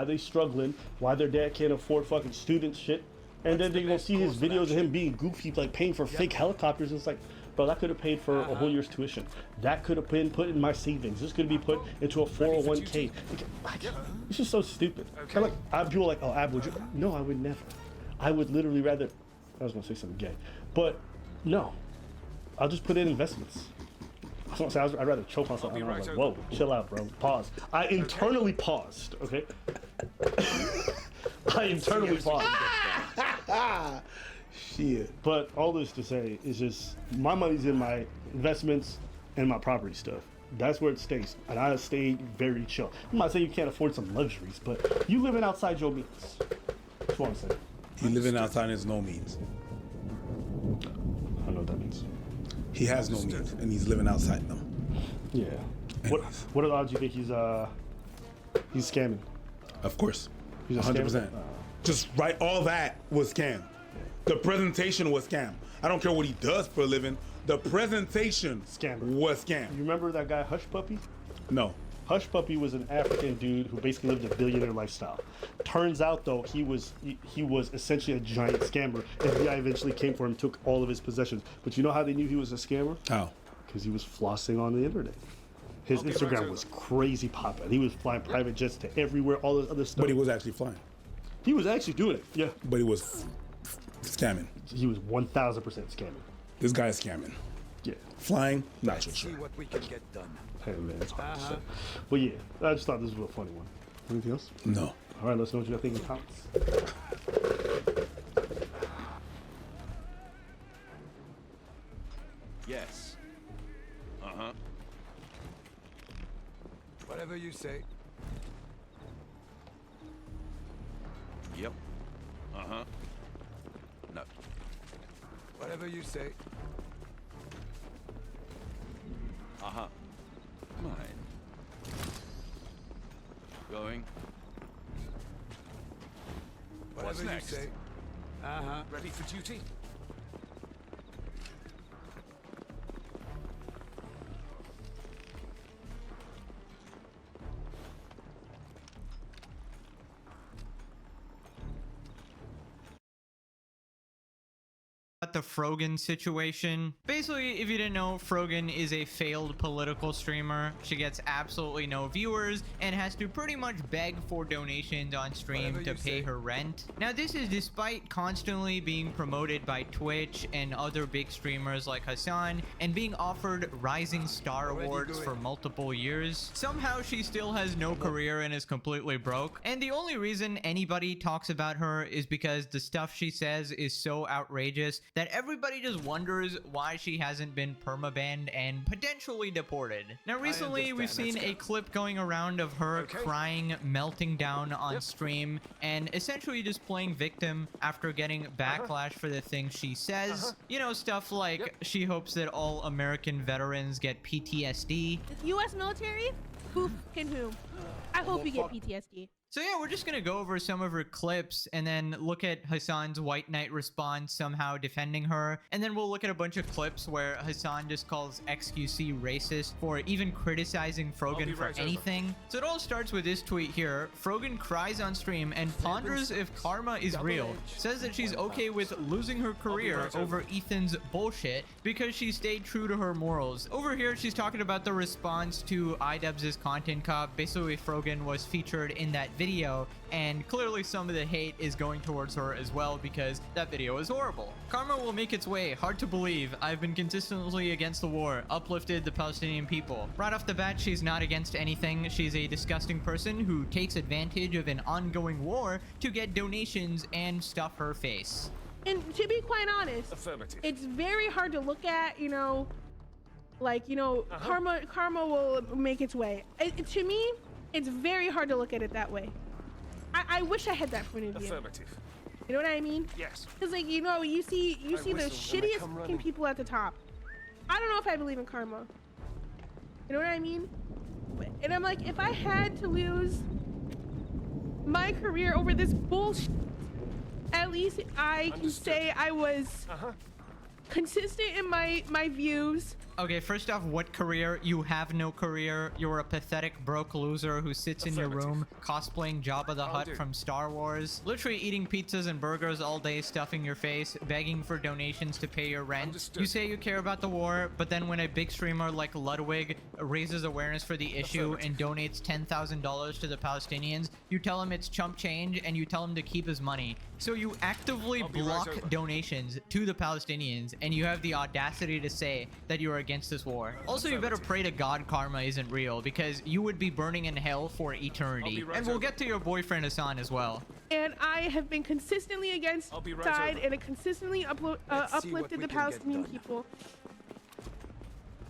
they struggling, why their dad can't afford fucking student shit, and then they gonna see his videos of him being goofy, like paying for fake helicopters. And it's like, bro, that could have paid for a whole year's tuition. That could have been put in my savings. This could be put into a 401k. It's just so stupid. Kind of like Abdul, like, oh, Ab, would you? No, I would never. I would literally rather. I was gonna say something gay, but no. I'll just put in investments. I was gonna say I'd rather choke on something. I was like, whoa, chill out, bro. Pause. I internally paused. Okay. I internally paused. Shit. But all this to say is just my money's in my investments and my property stuff. That's where it stays, and I stay very chill. I'm not saying you can't afford some luxuries, but you living outside your means. That's what I'm saying. He living outside his no means. I know what that means. He has no means, and he's living outside them. Yeah. What are the odds you think he's scamming? Of course. He's a 100%. Just right, all that was scam. The presentation was scam. I don't care what he does for a living. The presentation was scam. You remember that guy Hush Puppy? No. Hush Puppy was an African dude who basically lived a billionaire lifestyle. Turns out though, he was essentially a giant scammer. FBI eventually came for him, took all of his possessions. But you know how they knew he was a scammer? How? Because he was flossing on the internet. His Instagram was crazy popping. He was flying private jets to everywhere, all this other stuff. But he was actually flying. He was actually doing it, yeah. But he was scamming. He was 1,000% scamming. This guy is scamming. Yeah. Flying, not so sure. See what we can get done. Hey man, it's hard to say. But yeah, I just thought this was a funny one. Anything else? No. All right, let's know what you think in the comments. Yes. Uh-huh. Whatever you say. Yep. Uh-huh. No. Whatever you say. Uh-huh. Mine. Going. Whatever What's next? you say. Uh-huh. Ready for duty? The Frogan situation. Basically, if you didn't know, Frogan is a failed political streamer. She gets absolutely no viewers and has to pretty much beg for donations on stream to pay her rent. Now, this is despite constantly being promoted by Twitch and other big streamers like Hassan and being offered Rising Star Awards for multiple years. Somehow, she still has no career and is completely broke. And the only reason anybody talks about her is because the stuff she says is so outrageous that everybody just wonders why she hasn't been permabanned and potentially deported. Now recently we've seen a clip going around of her crying, melting down on stream, and essentially just playing victim after getting backlash for the things she says. You know, stuff like she hopes that all American veterans get PTSD. U.S. military? Who can who? I hope you get PTSD. So yeah, we're just gonna go over some of her clips and then look at Hassan's White Knight response somehow defending her. And then we'll look at a bunch of clips where Hassan just calls XQC racist for even criticizing Frogan for anything. So it all starts with this tweet here. Frogan cries on stream and ponders if karma is real. Says that she's okay with losing her career over Ethan's bullshit because she stayed true to her morals. Over here, she's talking about the response to iDubbbz's Content Cop. Basically, Frogan was featured in that video, and clearly some of the hate is going towards her as well because that video is horrible. Karma will make its way. Hard to believe. I've been consistently against the war, uplifted the Palestinian people. Right off the bat, she's not against anything. She's a disgusting person who takes advantage of an ongoing war to get donations and stuff her face. And to be quite honest, it's very hard to look at, you know, like, you know, karma will make its way. To me, it's very hard to look at it that way. I wish I had that point of view. You know what I mean? Yes. Because, like, you know, you see the shittiest fucking people at the top. I don't know if I believe in karma. You know what I mean? And I'm like, if I had to lose my career over this bullshit, at least I can say I was consistent in my views. Okay, first off, what career? You have no career. You're a pathetic broke loser who sits in your room cosplaying Jabba the Hutt from Star Wars, literally eating pizzas and burgers all day, stuffing your face, begging for donations to pay your rent. Understood. You say you care about the war, but then when a big streamer like Ludwig raises awareness for the issue and donates $10,000 to the Palestinians, you tell him it's chump change and you tell him to keep his money. So you actively block donations to the Palestinians, and you have the audacity to say that you are against this war. Also, you better pray to God karma isn't real, because you would be burning in hell for eternity. And we'll get to your boyfriend Hassan as well. And I have been consistently against side and consistently uplifted the Palestinian people.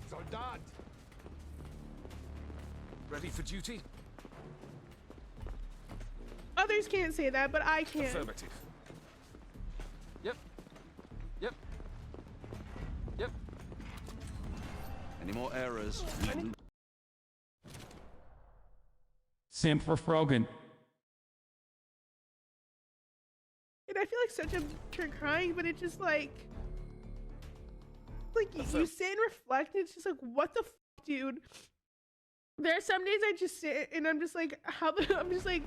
Soldat. Ready for duty? Others can't say that, but I can. Affirmative. Yep. Yep. Yep. Any more errors? Simp for Frogan. And I feel like such a turn crying, but it's just like you sit and reflect, and it's just like, what the f, dude? There are some days I just sit and I'm just like, I'm just like,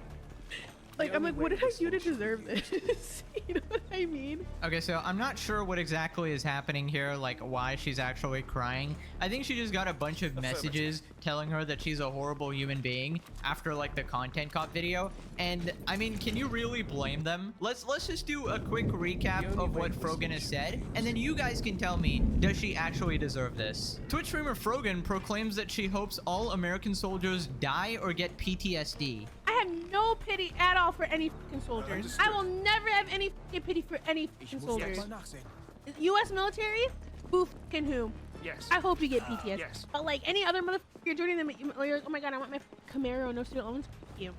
I'm like, what did I do to deserve this? You know what I mean? Okay, so I'm not sure what exactly is happening here, like why she's actually crying. I think she just got a bunch of messages telling her that she's a horrible human being after like the content cop video. And I mean, can you really blame them? Let's just do a quick recap of what Frogan has said, and then you guys can tell me, does she actually deserve this? Twitch streamer Frogan proclaims that she hopes all American soldiers die or get PTSD. I have no pity at all for any fucking soldiers. I will never have any fucking pity for any fucking soldiers. U.S. military? Who fucking who? Yes. I hope you get PTSD. Yes. But like any other motherfucker, you're joining them, you're like, oh my god, I want my Camaro, no student loans. Fuck you.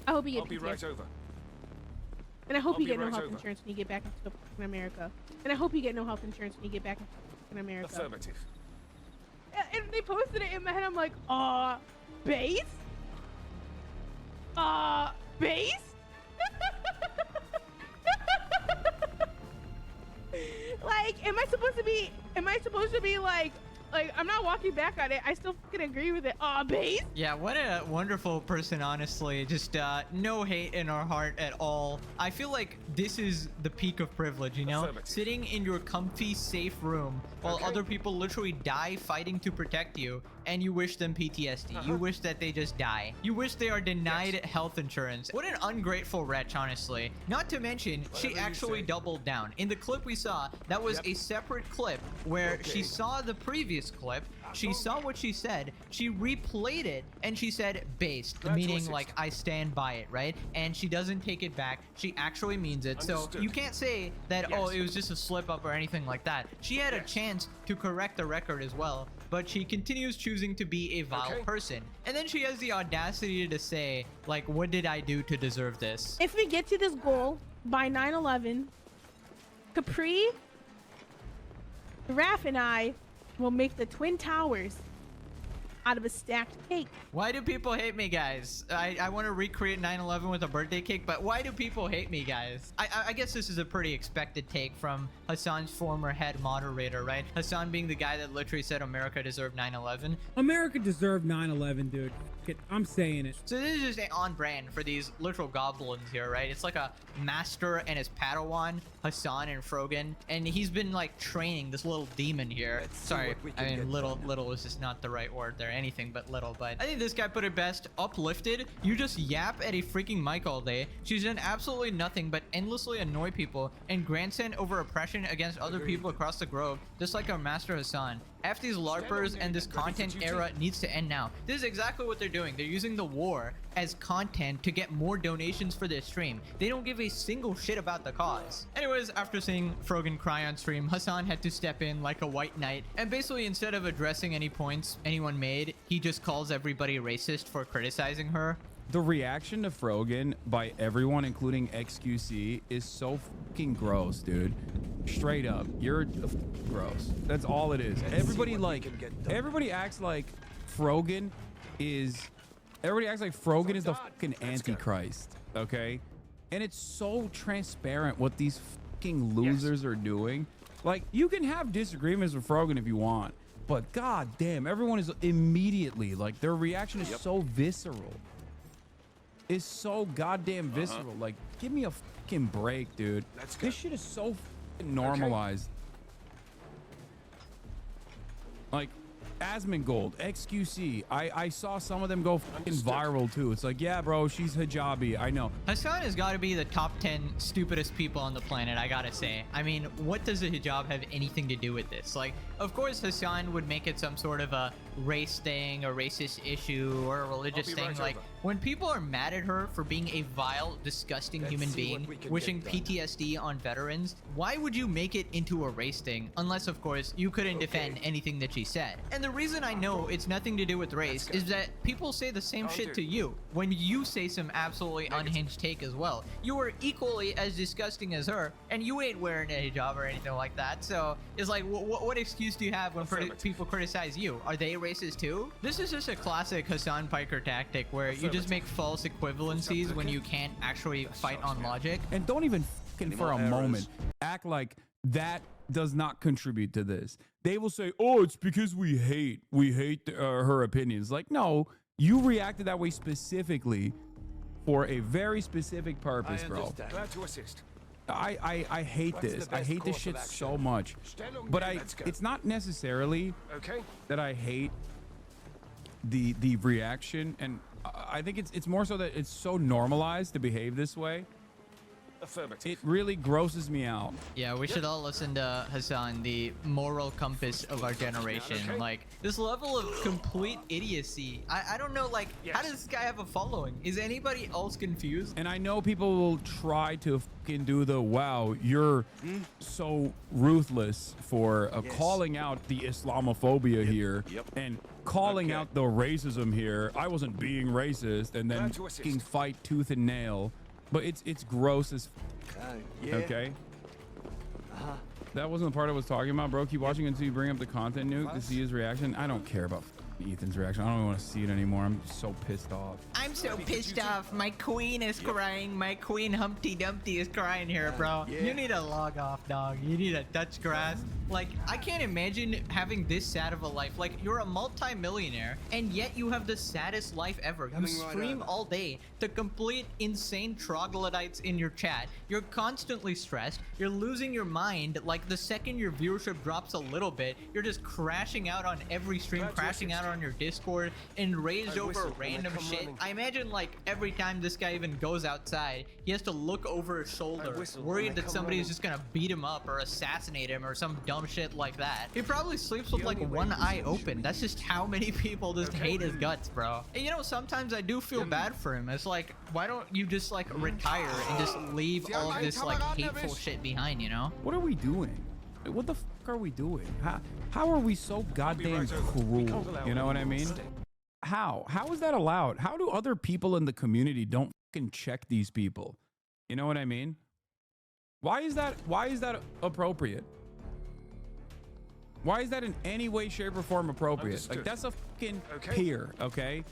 I hope you get I'll PTSD. be right over. And I hope I'll you be get no right health over. insurance when you get back into fucking America. And I hope you get no health insurance when you get back into America. Affirmative. And they posted it in my head, I'm like, base? Base? Like, am I supposed to be like, I'm not walking back on it. I still fucking agree with it. Base? Yeah, what a wonderful person, honestly. Just no hate in our heart at all. I feel like this is the peak of privilege, you know? Sitting in your comfy, safe room while other people literally die fighting to protect you, and you wish them PTSD. You wish that they just die. You wish they are denied health insurance. What an ungrateful wretch, honestly. Not to mention, she actually doubled down. In the clip we saw, that was a separate clip where she saw the previous clip, she saw what she said, she replayed it, and she said based, meaning like I stand by it, right? And she doesn't take it back. She actually means it. So you can't say that, oh, it was just a slip up or anything like that. She had a chance to correct the record as well, but she continues choosing to be a vile person. And then she has the audacity to say, like, what did I do to deserve this? If we get to this goal by 9/11, Capri, Raph, and I will make the Twin Towers out of a stacked cake. Why do people hate me, guys? I want to recreate 9/11 with a birthday cake, but why do people hate me, guys? I guess this is a pretty expected take from Hassan's former head moderator, right? Hassan being the guy that literally said America deserved 9/11. America deserved 9/11, dude. I'm saying it. So this is just on brand for these literal goblins here, right? It's like a master and his Padawan, Hassan and Frogan, and he's been like training this little demon here. Sorry, I mean little is just not the right word there. Anything but little, but I think this guy put it best. Uplifted. You just yap at a freaking mic all day. She's done absolutely nothing but endlessly annoy people and grandstand over oppression against other people across the globe, just like our master Hassan. F these LARPers, and this content era needs to end now. This is exactly what they're doing. They're using the war as content to get more donations for their stream. They don't give a single shit about the cause. Anyways, after seeing Frogan cry on stream, Hassan had to step in like a white knight, and basically instead of addressing any points anyone made, he just calls everybody racist for criticizing her. The reaction to Frogan by everyone, including XQC, is so fucking gross, dude. Straight up, you're gross. That's all it is. Everybody acts like Frogan is the fucking Antichrist, okay? And it's so transparent what these fucking losers are doing. Like, you can have disagreements with Frogan if you want, but god damn, everyone is immediately like, their reaction is so visceral. It's so goddamn visceral. Like, give me a fucking break, dude. This shit is so fucking normalized. Like, Asmongold, XQC, I saw some of them go fucking viral too. It's like, yeah, bro, she's hijabi. I know. Hassan has got to be the top 10 stupidest people on the planet, I gotta say. I mean, what does a hijab have anything to do with this? Like, of course, Hassan would make it some sort of a race thing, a racist issue, or a religious thing. Like, when people are mad at her for being a vile, disgusting human being, wishing PTSD on veterans, why would you make it into a race thing? Unless, of course, you couldn't defend anything that she said. And the reason I know it's nothing to do with race is that people say the same shit to you when you say some absolutely unhinged take as well. You are equally as disgusting as her, and you ain't wearing a hijab or anything like that. So it's like, what excuse do you have when people criticize you? Are they racist too? This is just a classic Hassan Piker tactic where you just make false equivalencies when you can't actually fight on logic. And don't even fucking for a moment act like that does not contribute to this. They will say, oh, it's because we hate her opinions. Like, no, you reacted that way specifically for a very specific purpose, bro. Glad to assist. I hate this. I hate this shit so much. But it's not necessarily that I hate the reaction, and I think it's more so that it's so normalized to behave this way. It really grosses me out. Yeah, we should all listen to Hassan, the moral compass of our generation. Like, this level of complete idiocy. I don't know, like, how does this guy have a following? Is anybody else confused? And I know people will try to fucking do the, wow, you're so ruthless for calling out the Islamophobia here and calling out the racism here. I wasn't being racist, and then fucking fight tooth and nail. But it's gross as okay. That wasn't the part I was talking about, bro. Keep watching until you bring up the content nuke to see his reaction. I don't care about Ethan's reaction. I don't even want to see it anymore. I'm so pissed off. I'm so pissed off. My queen is crying. My queen Humpty Dumpty is crying here, bro. You need to log off, dog. You need to touch grass. Like, I can't imagine having this sad of a life. Like, you're a multi-millionaire, and yet you have the saddest life ever. You stream all day to complete insane troglodytes in your chat. You're constantly stressed. You're losing your mind. Like, the second your viewership drops a little bit, you're just crashing out on every stream, crashing out on your Discord, enraged over random shit. I imagine, like, every time this guy even goes outside, he has to look over his shoulder, worried that somebody's just gonna beat him up or assassinate him or some dumb shit like that. He probably sleeps with like one eye open. That's just how many people just hate his guts, bro. And you know, sometimes I do feel bad for him. It's like, why don't you just like retire and just leave all of this like hateful shit behind, you know? What are we doing? What the fuck are we doing? How are we so goddamn cruel? You know what I mean? How is that allowed? How do other people in the community don't fucking check these people? You know what I mean? Why is that appropriate? Why is that in any way, shape, or form appropriate? Understood. Like, that's a fucking peer, okay?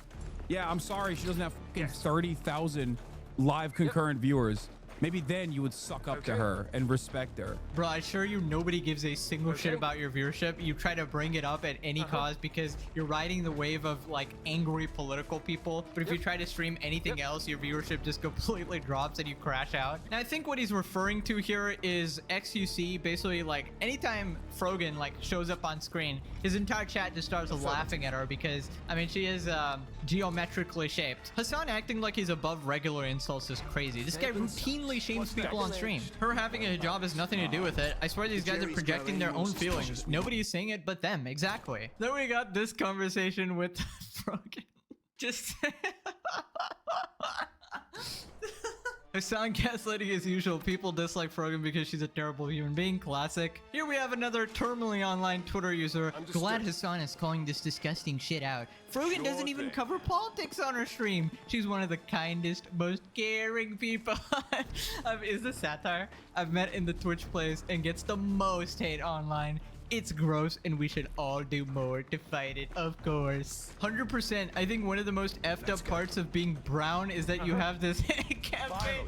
Yeah, I'm sorry she doesn't have fucking 30,000 live concurrent viewers. Maybe then you would suck up to her and respect her. Bro, I assure you nobody gives a single shit about your viewership. You try to bring it up at any cause because you're riding the wave of like angry political people. But if you try to stream anything else, your viewership just completely drops and you crash out. And I think what he's referring to here is XQC. Basically, like, anytime Frogan like shows up on screen, his entire chat just starts laughing at her because, I mean, she is geometrically shaped. Hassan acting like he's above regular insults is crazy. This guy routinely shames people on stream. Her having a hijab has nothing to do with it. I swear these guys are projecting their own feelings. Nobody's saying it but them. Exactly. Then we got this conversation with Frogan. Just Hassan gaslighting as usual. People dislike Frogan because she's a terrible human being. Classic. Here we have another terminally online Twitter user. Glad Hassan is calling this disgusting shit out. Frogan doesn't even cover politics on her stream. She's one of the kindest, most caring people is this satire I've met in the Twitch plays and gets the most hate online. It's gross, and we should all do more to fight it, of course. 100%. I think one of the most effed up parts of being brown is that you have this campaign.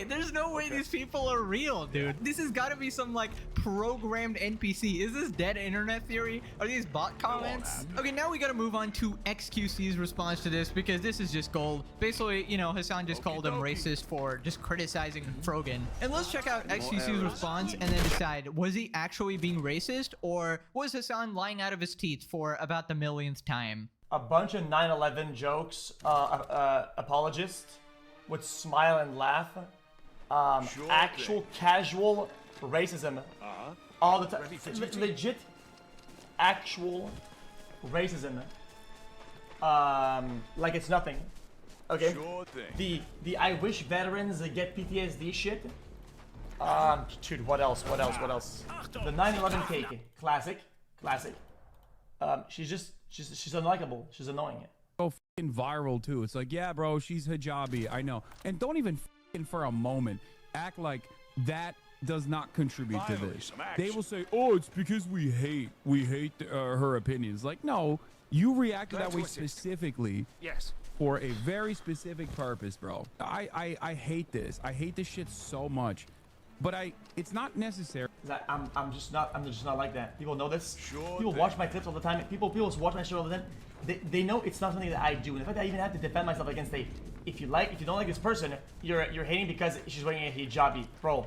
There's no way these people are real, dude. This has got to be some like programmed NPC. Is this dead internet theory? Are these bot comments? Okay, now we got to move on to XQC's response to this, because this is just gold. Basically, you know, Hassan just called him racist for just criticizing Frogan. And let's check out XQC's response and then decide, was he actually being racist, or was Hassan lying out of his teeth for about the millionth time? A bunch of 9/11 jokes, apologists would smile and laugh. Actual casual racism all the time. Legit actual racism. Like it's nothing. Okay. The I wish veterans get PTSD shit. Dude, what else? The 9/11 cake, classic. She's unlikable. She's annoying. Go fucking viral too. It's like, yeah, bro, she's hijabi. I know. And don't even fucking for a moment act like that does not contribute to this. They will say, oh, it's because we hate her opinions. Like, no, you reacted that way specifically. Yes. For a very specific purpose, bro. I hate this. I hate this shit so much. But it's not necessary. I'm just not like that. People know this. People watch my clips all the time. People watch my show all the time. They know it's not something that I do. And in fact, I even have to defend myself against if you don't like this person, you're hating because she's wearing a hijabi, bro.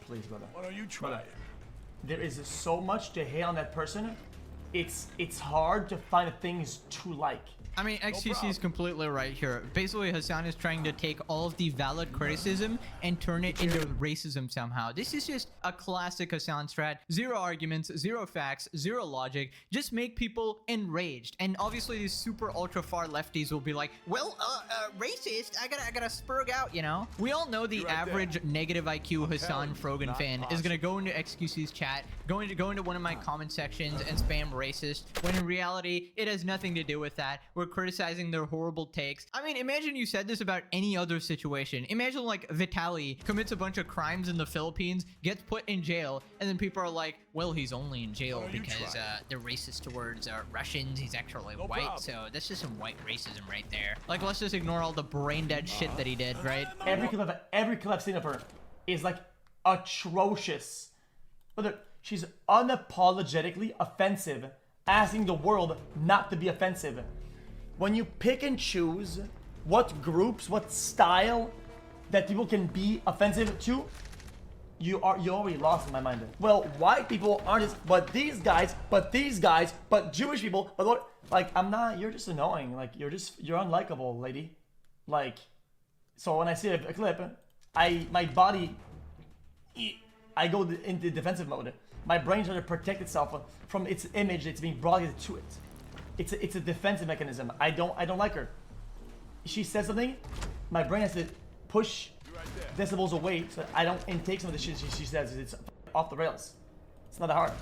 Please, brother. Why don't you try it? There is so much to hate on that person. It's hard to find things to like. I mean, XQC is completely right here. Basically, Hassan is trying to take all of the valid criticism and turn it into racism somehow. This is just a classic Hassan strat. Zero arguments, zero facts, zero logic. Just make people enraged. And obviously, these super ultra far lefties will be like, well, racist, I gotta spurg out, you know? We all know the average negative IQ Hassan Frogan fan is gonna go into XQC's chat, go into one of my comment sections and spam racist, when in reality, it has nothing to do with that. We're criticizing their horrible takes. I mean, imagine you said this about any other situation. Imagine like Vitaly commits a bunch of crimes in the Philippines, gets put in jail, and then people are like, well, he's only in jail because they're racist towards Russians. He's actually white, so that's just some white racism right there. Like, let's just ignore all the brain dead shit that he did, right? Every clip I've seen of her is like atrocious. But she's unapologetically offensive, asking the world not to be offensive. When you pick and choose what groups, what style that people can be offensive to, you already lost in my mind. Well, white people aren't just, but these guys, but Jewish people, but what? Like, I'm not. You're just annoying. Like, you're unlikable, lady. Like, so when I see a clip, my body, I go into defensive mode. My brain tries to protect itself from its image that's being brought to it. It's a defensive mechanism. I don't like her. She says something, my brain has to push decibels away so I don't intake some of the shit she says. It's off the rails. It's not that hard.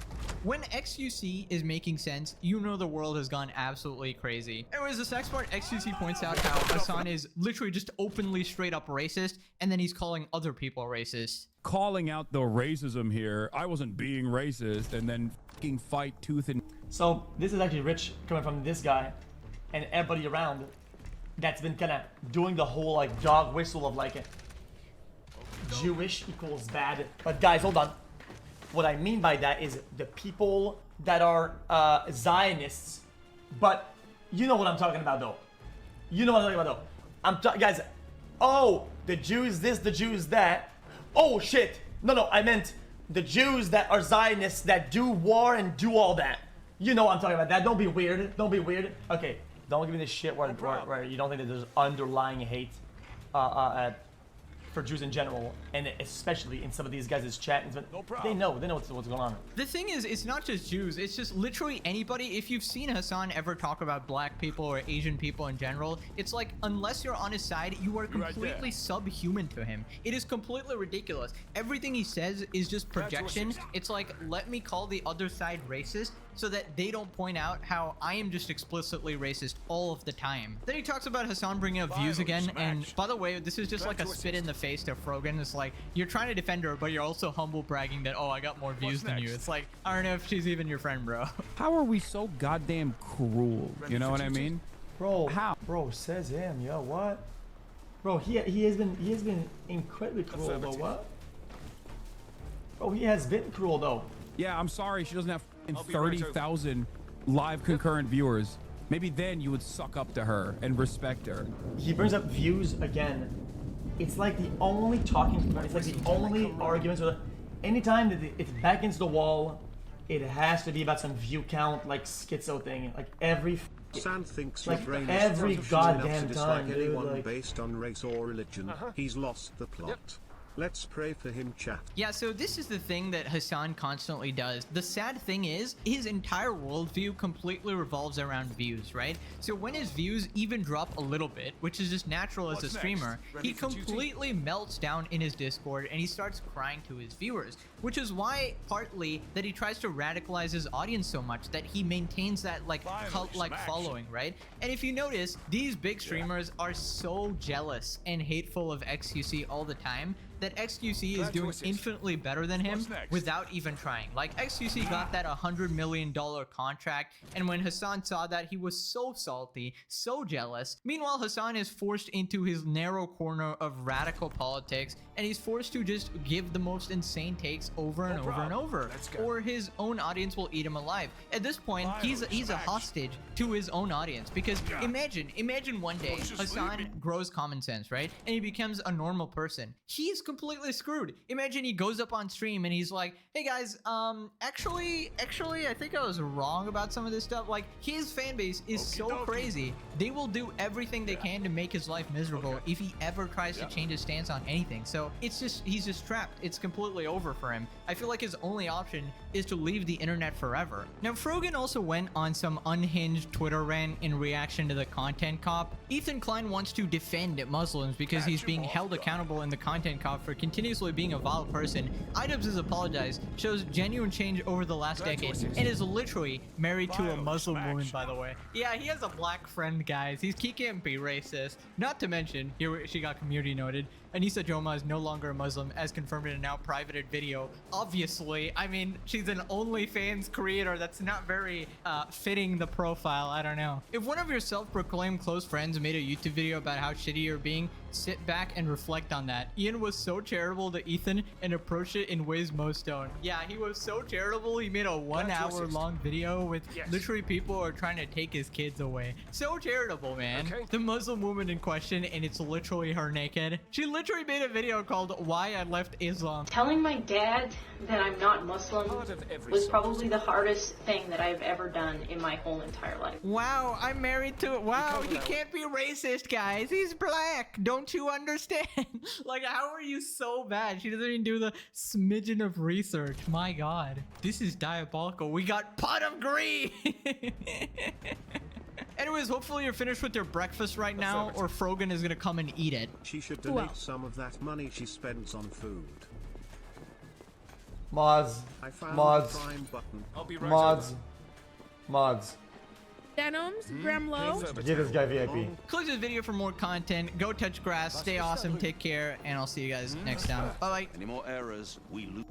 When XQC is making sense, you know the world has gone absolutely crazy. Anyways, this next part, XQC points out how Hassan is literally just openly straight up racist, and then he's calling other people racist. Calling out the racism here. I wasn't being racist, and then fucking fight tooth and... So this is actually rich coming from this guy and everybody around that's been kind of doing the whole like dog whistle of like Jewish equals bad. But guys, hold on. What I mean by that is the people that are Zionists, but you know what I'm talking about though. You know what I'm talking about though. Guys, oh, the Jews this, the Jews that. Oh shit. No, I meant the Jews that are Zionists that do war and do all that. You know what I'm talking about. That. Don't be weird. Don't be weird. Okay. Don't give me this shit where you don't think that there's underlying hate for Jews in general, and especially in some of these guys' chat. They know what's going on. The thing is, it's not just Jews. It's just literally anybody. If you've seen Hassan ever talk about black people or Asian people in general, it's like, unless you're on his side, you are completely subhuman to him. It is completely ridiculous. Everything he says is just projection. It's like, let me call the other side racist so that they don't point out how I am just explicitly racist all of the time. Then he talks about Hassan bringing up views again, and by the way, this is just like a spit in the face to Frogan. It's like, you're trying to defend her, but you're also humble bragging that, oh, I got more views than you. It's like, I don't know if she's even your friend, bro. How are we so goddamn cruel? You know what I mean? Bro, how? Bro, says him, yo, what? Bro, he has been incredibly cruel, though. What? Bro, he has been cruel, though. Yeah, I'm sorry she doesn't have 30,000 live concurrent viewers. Maybe then you would suck up to her and respect her. He brings up views again. It's like the only talking point. It's like the only arguments. Anytime that it's back against the wall, it has to be about some view count, like schizo thing. Like every. Sam thinks like your brain every is goddamn to time, dislike dude. anyone Like, based on race or religion. He's lost the plot. Let's pray for him, chat. Yeah, so this is the thing that Hassan constantly does. The sad thing is, his entire worldview completely revolves around views, right? So when his views even drop a little bit, which is just natural as a streamer, he completely melts down in his Discord and he starts crying to his viewers, which is why, partly, that he tries to radicalize his audience so much that he maintains that, like, cult-like following, right? And if you notice, these big streamers are so jealous and hateful of XQC all the time that XQC is doing infinitely better than him without even trying. Like, XQC got that $100 million contract, and when Hassan saw that, he was so salty, so jealous. Meanwhile, Hassan is forced into his narrow corner of radical politics, and he's forced to just give the most insane takes over and over and over, or his own audience will eat him alive. At this point, he's a hostage to his own audience, because imagine one day Hassan grows common sense, right? And he becomes a normal person. He's completely screwed. Imagine he goes up on stream and he's like, hey guys, actually, I think I was wrong about some of this stuff. Like, his fan base is so crazy. They will do everything they can to make his life miserable if he ever tries to change his stance on anything. So it's just, he's just trapped. It's completely over for him. I feel like his only option is to leave the internet forever. Now, Frogan also went on some unhinged Twitter rant in reaction to the content cop. Ethan Klein wants to defend Muslims because he's being held accountable in the content cop for continuously being a vile person. iDubbbz has apologized, shows genuine change over the last decade, and is literally married to a Muslim woman, by the way. Yeah, he has a black friend, guys. He can't be racist. Not to mention, here she got community noted, Anissa Joma is no longer a Muslim, as confirmed in a now privated video. Obviously, I mean, she's an OnlyFans creator. That's not very fitting the profile. I don't know. If one of your self-proclaimed close friends made a YouTube video about how shitty you're being, sit back and reflect on that. Ian was so charitable to Ethan and approached it in ways most don't. Yeah, he was so charitable. He made a 1 hour long video with literally people are trying to take his kids away. So charitable, man. The Muslim woman in question, and it's literally her naked. She literally made a video called Why I Left Islam. Telling my dad that I'm not Muslim was probably the hardest thing that I've ever done in my whole entire life. Wow, I'm married to it. Wow, he can't be racist, guys. He's black. Don't you understand? Like, how are you so bad? She doesn't even do the smidgen of research. My God, this is diabolical. We got pot of green. Anyways, hopefully you're finished with your breakfast right now, or Frogan is gonna come and eat it. She should donate some of that money she spends on food. Mods. I found Mods. the Prime button. I'll be right Mods. Mods. Denims, Gremlo. Give this guy VIP. Click this video for more content. Go touch grass. Stay awesome. Take care. And I'll see you guys next time. Bye-bye. Any more errors, we lose.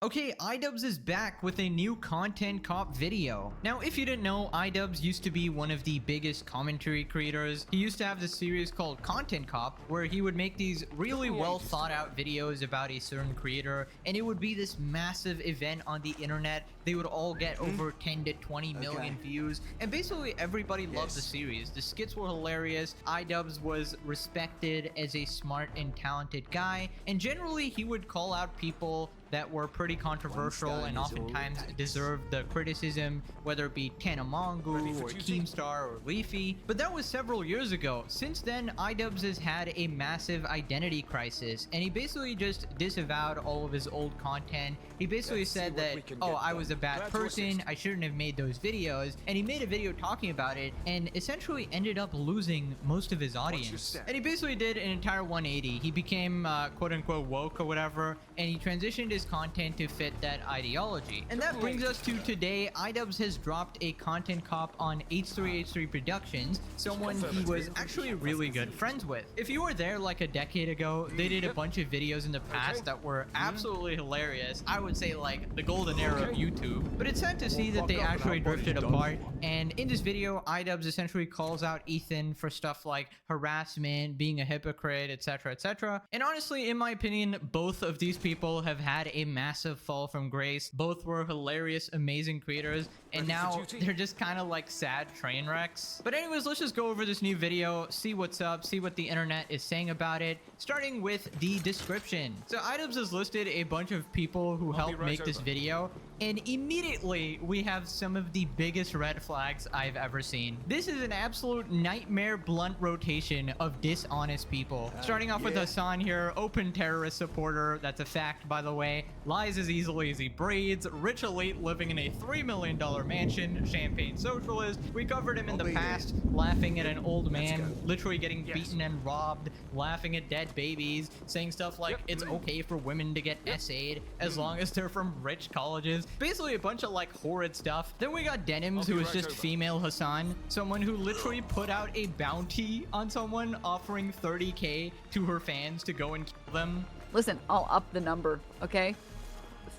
Okay, iDubbbz is back with a new content cop video. Now, if you didn't know, iDubbbz used to be one of the biggest commentary creators. He used to have this series called Content Cop, where he would make these really well thought out videos about a certain creator, and it would be this massive event on the internet. They would all get over 10 to 20 million views, and basically everybody loved the series. The skits were hilarious. iDubbbz was respected as a smart and talented guy, and generally he would call out people that were pretty controversial and oftentimes deserved the criticism, whether it be Tanamongu or Keemstar or Leafy. But that was several years ago. Since then, iDubbbz has had a massive identity crisis, and he basically just disavowed all of his old content. He basically said that, oh, I was a bad person, I shouldn't have made those videos, and he made a video talking about it and essentially ended up losing most of his audience. And he basically did an entire 180. He became quote-unquote woke or whatever, and he transitioned his content to fit that ideology. And that brings us to today. iDubbbz has dropped a content cop on H3H3 Productions, someone he was actually really good friends with. If you were there like a decade ago, they did a bunch of videos in the past that were absolutely hilarious. I would say like the golden era of YouTube. But it's sad to see that they actually drifted apart. And in this video, iDubbbz essentially calls out Ethan for stuff like harassment, being a hypocrite, etc, etc. And honestly, in my opinion, both of these people have had a massive fall from grace. Both were hilarious, amazing creators, and now they're just kind of like sad train wrecks. But anyways, let's just go over this new video, see what's up, see what the internet is saying about it, starting with the description. So iDubbbz has listed a bunch of people who helped make this video, and immediately we have some of the biggest red flags I've ever seen. This is an absolute nightmare blunt rotation of dishonest people. Starting off with Hassan here, open terrorist supporter, that's a fact by the way, lies as easily as he breathes, rich elite living in a $3 million mansion, champagne socialist. We covered him in the past, laughing at an old man, literally getting beaten and robbed, laughing at dead babies, saying stuff like it's okay for women to get essayed as long as they're from rich colleges. Basically a bunch of like horrid stuff. Then we got Denims, who is just female Hassan, someone who literally put out a bounty on someone, offering 30K to her fans to go and kill them. Listen, I'll up the number, okay?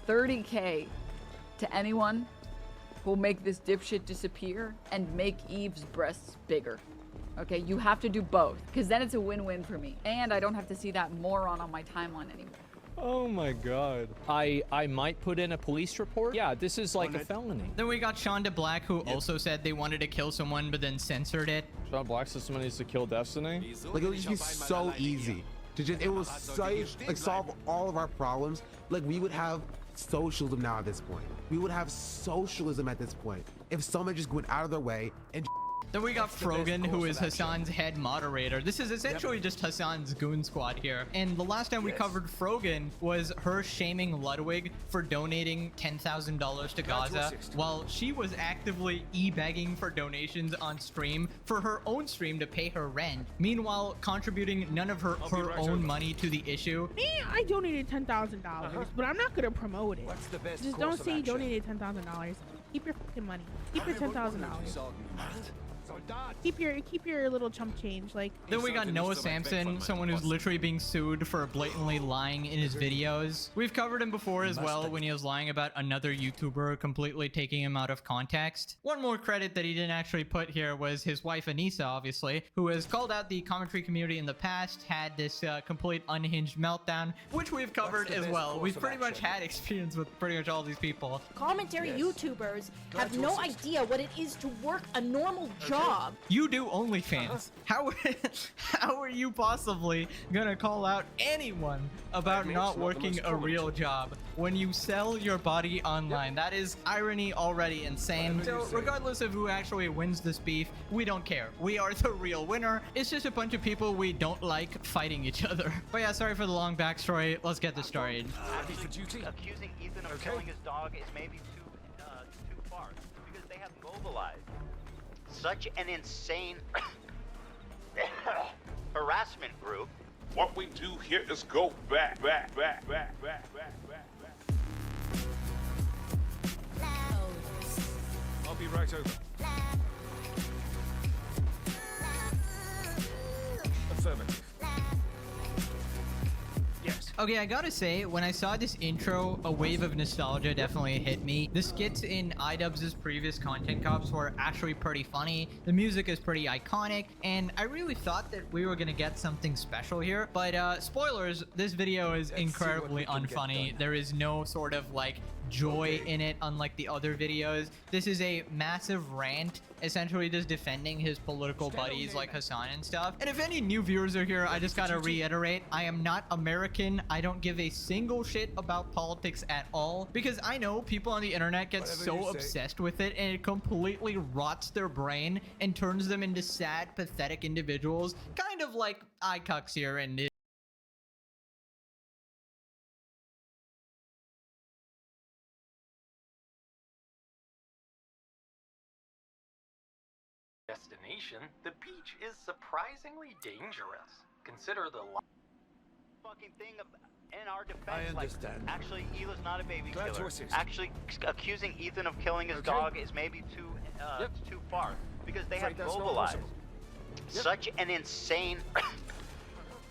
30K to anyone who'll make this dipshit disappear and make Eve's breasts bigger. Okay, you have to do both, because then it's a win-win for me. And I don't have to see that moron on my timeline anymore. Oh my god. I might put in a police report. Yeah, this is like a felony. Then we got Shonda Black, who also said they wanted to kill someone but then censored it. Shonda Black says someone needs to kill Destiny. Like, it would just be so easy to just, it will like solve all of our problems. Like, we would have socialism now at this point. We would have socialism at this point if someone just went out of their way and Then we got Frogan, who is Hassan's head moderator. This is essentially just Hassan's goon squad here. And the last time we covered Frogan was her shaming Ludwig for donating $10,000 to Gaza, while she was actively e-begging for donations on stream for her own stream to pay her rent. Meanwhile, contributing none of her own money to the issue. Me, I donated $10,000, but I'm not gonna promote it. Just don't say you donated $10,000. Keep your fucking money. Keep your $10,000. Keep your little chump change. Like. Then we got Noah Samson, someone who's literally being sued for blatantly lying in his videos. We've covered him before as well when he was lying about another YouTuber, completely taking him out of context. One more credit that he didn't actually put here was his wife Anissa, obviously, who has called out the commentary community in the past, had this complete unhinged meltdown, which we've covered as well. We've pretty much had experience with pretty much all these people. Commentary YouTubers have no idea what it is to work a normal job. You do OnlyFans. How are you possibly gonna call out anyone about not working a real job when you sell your body online? That is irony already insane. So regardless of who actually wins this beef, we don't care. We are the real winner. It's just a bunch of people we don't like fighting each other. But yeah, sorry for the long backstory. Let's get this started. Accusing Ethan of killing his dog is maybe too far, because they have mobilized such an insane harassment group. What we do here is go back. I'll be right over. Affirmative. Yes. Okay, I gotta say, when I saw this intro, a wave of nostalgia definitely hit me. The skits in iDubbbz's previous content cops were actually pretty funny. The music is pretty iconic, and I really thought that we were gonna get something special here. But spoilers, this video is incredibly unfunny. There is no sort of like joy in it, unlike the other videos. This is a massive rant, essentially just defending his political buddies like Hassan and stuff. And if any new viewers are here, I just gotta reiterate, I am not American. I don't give a single shit about politics at all, because I know people on the internet get so obsessed with it, and it completely rots their brain and turns them into sad, pathetic individuals, kind of like iCucks here and destination, the beach is surprisingly dangerous. Consider the fucking thing in our defense. I understand. Like, actually, Hila's not a baby Glad to killer. assist. Actually, accusing Ethan of killing his dog is maybe too far because they have Afraid that's not mobilized possible. such an insane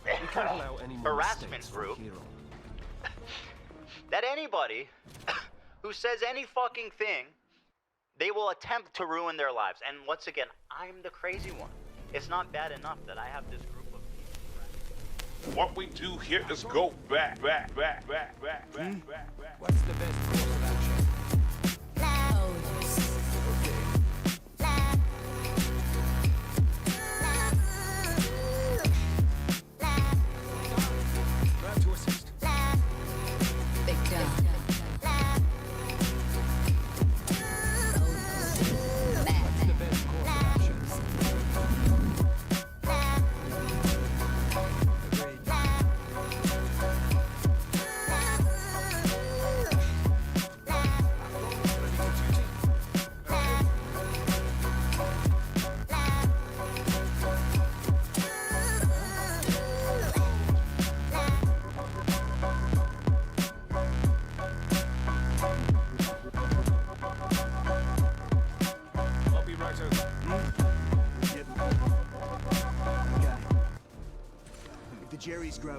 We can't allow any more harassment mistakes from group here on. that anybody who says any fucking thing, they will attempt to ruin their lives. And once again, I'm the crazy one. It's not bad enough that I have this group of people. What we do here is go back. What's the best course of action? Glad to assist. What's the best course of action? Agreed. I'll be right over.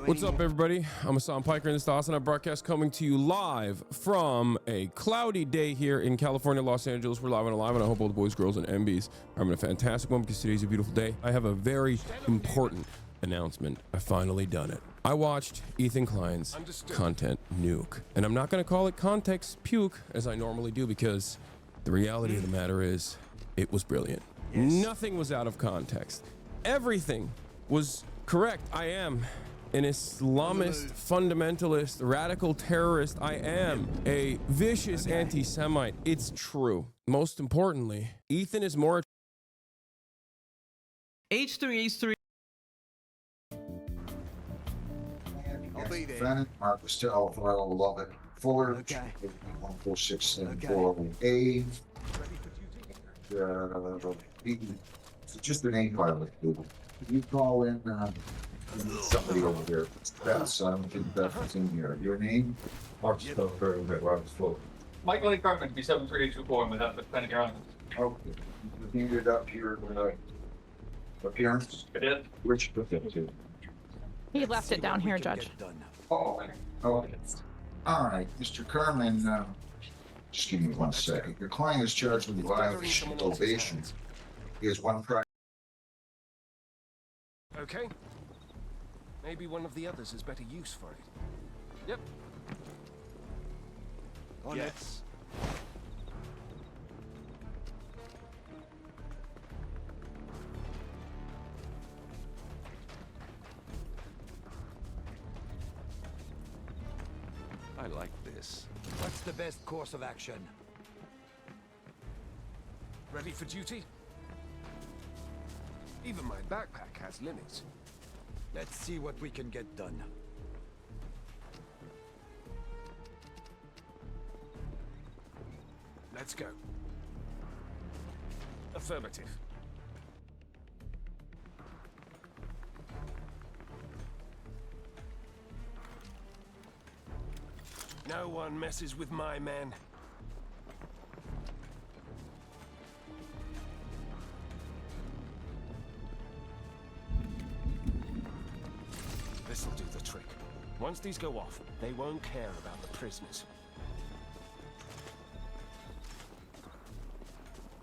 What's up, everybody? I'm Hassan Piker, and this is the Awesome Night Broadcast coming to you live from a cloudy day here in California, Los Angeles. We're live and alive, and I hope all the boys, girls, and MBs are having a fantastic one because today's a beautiful day. I have a very important announcement. I finally done it. I watched Ethan Klein's content nuke, and I'm not going to call it context puke as I normally do because the reality of the matter is it was brilliant. Nothing was out of context. Everything was correct. I am an Islamist, fundamentalist, radical terrorist. I am a vicious anti-Semite. It's true. Most importantly, Ethan is more H3H3. I'll be there. Fannin, Marcus to Alpha 11 Fuller, 14674A. It's just an name pilot. You call in somebody over there. That's I don't think that's in here. Your name? Marcus Fuller. Michael A. Cartman, to be 73824 without the Pentagon Island. Okay. You needed up your appearance? I did. Which took it to? He left it down here, Judge. Oh, okay. All right, Mr. Kerman, just give me 1 second. Your client is charged with violation of probation. He has one prior. Okay. Maybe one of the others has better use for it. Yep. On Yes. I like this. What's the best course of action? Ready for duty? Even my backpack has limits. Let's see what we can get done. Let's go. Affirmative. No one messes with my men. This'll do the trick. Once these go off, they won't care about the prisoners.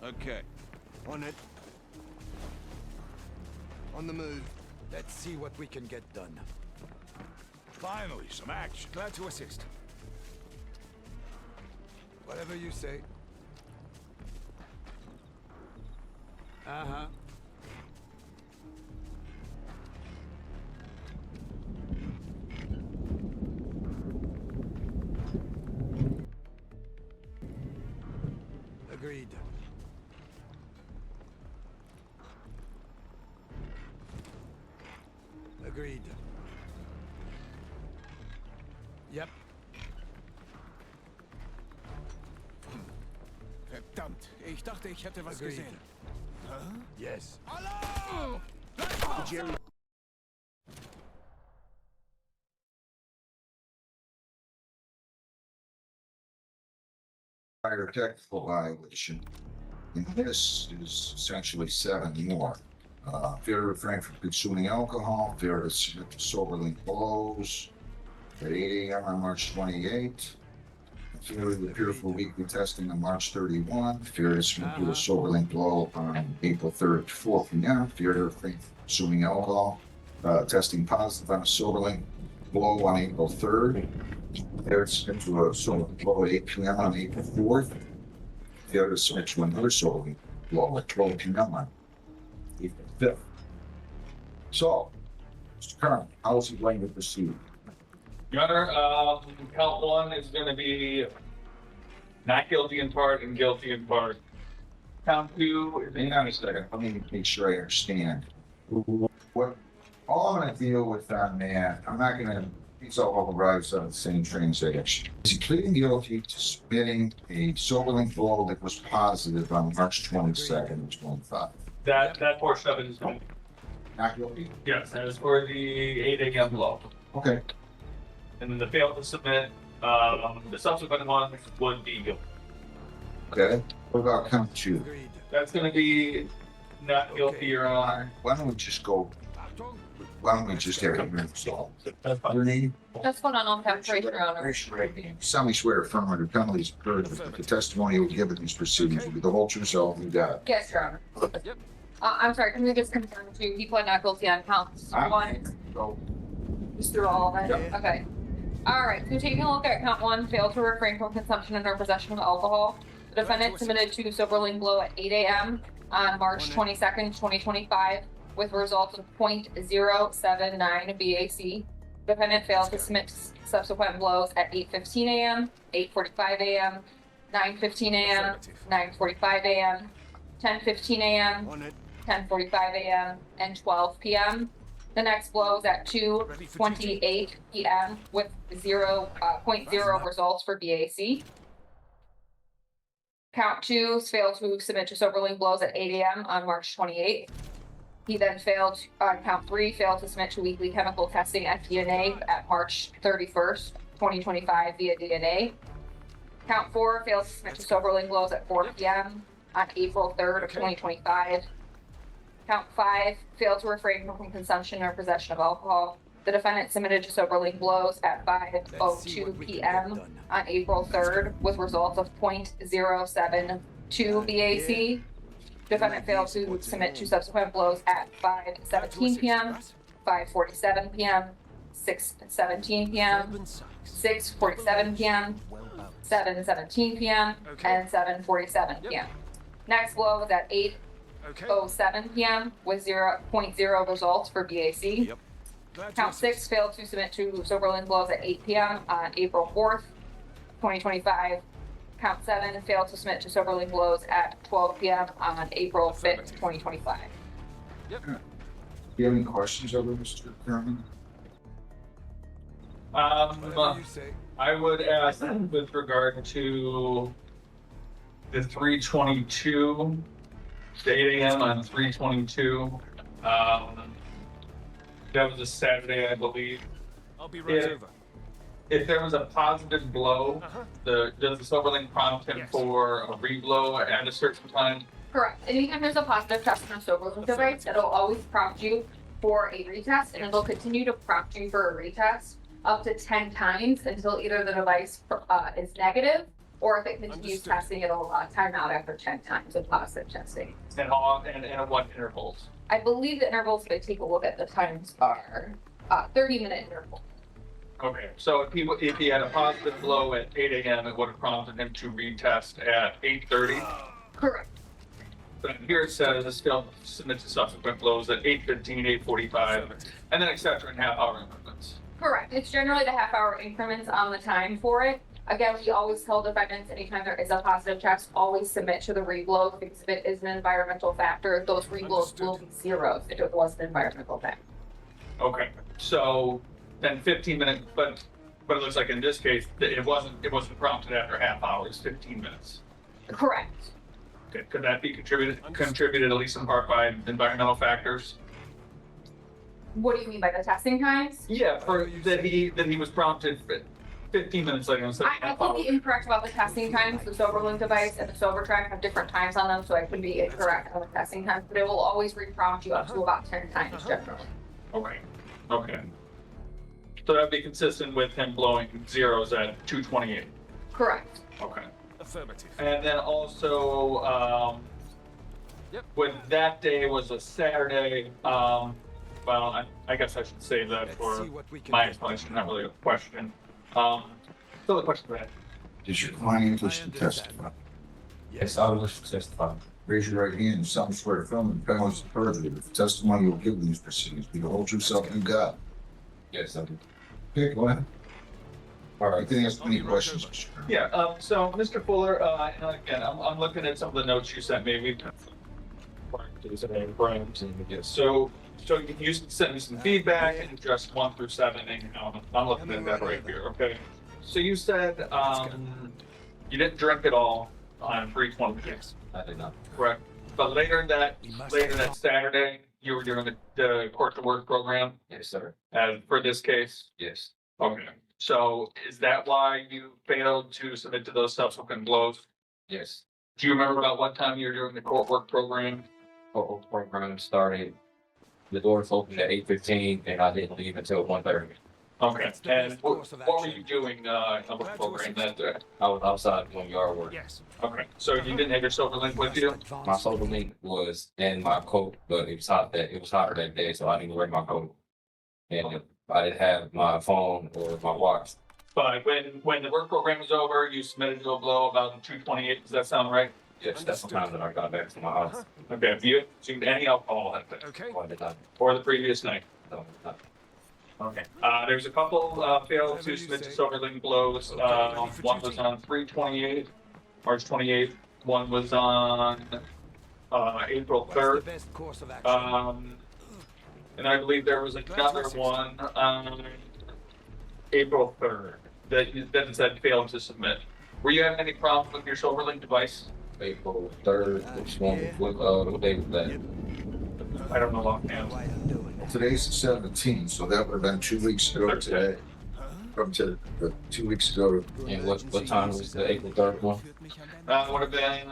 Okay. On it. On the move. Let's see what we can get done. Finally, some action. Glad to assist. Whatever you say. Uh-huh. Agreed. Agreed. Yep. Verdammt, ich dachte, ich hätte was Agreed. gesehen. Yes. Alarm! Jerry. Prior technical violation. And this is essentially 7 more. Failure to refrain from consuming alcohol, failure to submit to sober-link blows at 8 a.m. on March 28. Failure to appear for weekly testing on March 31. Failure to submit to a sober-link blow on April 3rd at 4 p.m. Failure to refrain from consuming alcohol, testing positive on a sober-link blow on April 3rd. Failure to submit to a sober-link blow at 8 p.m. on April 4th. Failure to submit to another sober-link blow at 12 p.m. on April 5th. So, Mr. Kern, how is he going to proceed? Your Honor, count one is going to be not guilty in part and guilty in part. Count two is... Hang on a second. Let me make sure I understand. What all I'm going to deal with on that, I'm not going to, these all arrives on the same transaction. Is he pleading guilty to submitting a sober-link blow that was positive on March 22nd and 25? That portion of it is not guilty? Yes, that is for the 8 a.m. blow. Okay. And then the fail to submit, the subsequent one would be guilty. Okay. What about count two? That's going to be not guilty, Your Honor. Why don't we just go? Why don't we just have it resolved? Your name? That's going on all caps, right, Your Honor. Solemnly swear affirmative penalties occurred that the testimony will give in these proceedings will be the whole truth, so you got it. Yes, Your Honor. I'm sorry, can we just confirm two people are not guilty on counts one? Go. Just through all of it? Yep. Okay. Alright, so taking a look at count one, failed to refrain from consumption and or possession of alcohol. The defendant submitted to sober-link blow at 8 a.m. on March 22nd, 2025, with results of 0.079 BAC. Defendant failed to submit subsequent blows at 8:15 a.m., 8:45 a.m., 9:15 a.m., 9:45 a.m., 10:15 a.m., 10:45 a.m., and 12 p.m. The next blow is at 2:28 p.m. with 0.0 results for BAC. Count two failed to submit to sober-link blows at 8 a.m. on March 28th. He then failed, count three, failed to submit to weekly chemical testing at DNA at March 31st, 2025 via DNA. Count four failed to submit to sober-link blows at 4 p.m. on April 3rd of 2025. Count five, failed to refrain from consumption or possession of alcohol. The defendant submitted to sober-link blows at 5:02 p.m. on April 3rd with results of 0.072 BAC. Defendant failed to submit to subsequent blows at 5:17 p.m., 5:47 p.m., 6:17 p.m., 6:47 p.m., 7:17 p.m., and 7:47 p.m. Next blow was at 8:07 p.m. with 0.0 results for BAC. Count six failed to submit to sober-link blows at 8 p.m. on April 4th, 2025. Count seven failed to submit to sober-link blows at 12 p.m. on April 5th, 2025. Do you have any questions over Mr. Kerman? I would ask with regard to the 322, the 8 a.m. on 322. That was a Saturday, I believe. I'll be right over. If there was a positive blow, does the sober-link prompt him for a reblow at a certain time? Correct. Anytime there's a positive test on a sober-link device, it'll always prompt you for a retest, and it'll continue to prompt you for a retest up to 10 times until either the device is negative, or if it continues testing, it'll time out after 10 times of positive testing. And how and at what intervals? I believe the intervals, if I take a look at the times, are 30-minute intervals. Okay, so if he had a positive blow at 8 a.m., it would have prompted him to retest at 8:30. Correct. But here it says still submit to subsequent blows at 8:15, 8:45, and then etc. in half-hour increments. Correct. It's generally the half-hour increments on the time for it. Again, we always tell defendants anytime there is a positive test, always submit to the reblows because if it is an environmental factor, those reblows will be zeros if it was an environmental factor. Okay, so then 15 minutes, but it looks like in this case it wasn't prompted after half hour. It's 15 minutes. Correct. Okay, could that be contributed at least in part by environmental factors? What do you mean by the testing times? Yeah, for that he was prompted 15 minutes later instead of I half could hour. be incorrect about the testing times. The SoberLink device and the SoberTrack have different times on them, so I could be incorrect on the testing times, but it will always reprompt you up to about 10 times generally. Okay. Okay. So that'd be consistent with him blowing zeros at 2:28. Correct. Okay. Affirmative. And then also, when that day was a Saturday, well, I guess I should say that for my explanation, not really a question. Still a question for that. Does your client wish to testify? Yes, I wish to testify. Raise your right hand and solemnly swear to affirm and balance further the testimony you'll give in these proceedings. Be the whole true self you got. Yes, I do. Okay, go ahead. All right. You can ask any questions, Mr. Colonel. Yeah, so Mr. Fuller, and again, I'm looking at some of the notes you sent me. So you sent me some feedback and just 1 through 7, and I'm looking at that right here, okay? So you said you didn't drink at all on 3/20. Yes, I did not. Correct. But later that Saturday, you were doing the court to work program? Yes, sir. And for this case? Yes. Okay. So is that why you failed to submit to those subsequent blows? Yes. Do you remember about what time you were doing the court work program? Court work program started. The doors opened at 8:15, and I didn't leave until 1:30. Okay. And what were you doing in the work program that day? I was outside doing yard work. Yes. Okay. So you didn't have your SoberLink with you? My SoberLink was in my coat, but it was hotter that day, so I didn't wear my coat. And I didn't have my phone or my watch. But when the work program was over, you submitted to a blow about 2:28. Does that sound right? Yes, that's the time that I got back to my house. Okay. Have you consumed any alcohol that day? Okay. Oh, I did not. Or the previous night? No, not. Okay. There's a couple failed to submit to SoberLink blows. One was on 3/28, March 28th. One was on April 3rd. And I believe there was another one on April 3rd that said failed to submit. Were you having any problem with your SoberLink device? April 3rd, which one? What day was that? I don't know offhand. Today's the 17th, so that would have been 2 weeks ago today. From to 2 weeks ago. And what time was the April 3rd one? Would have been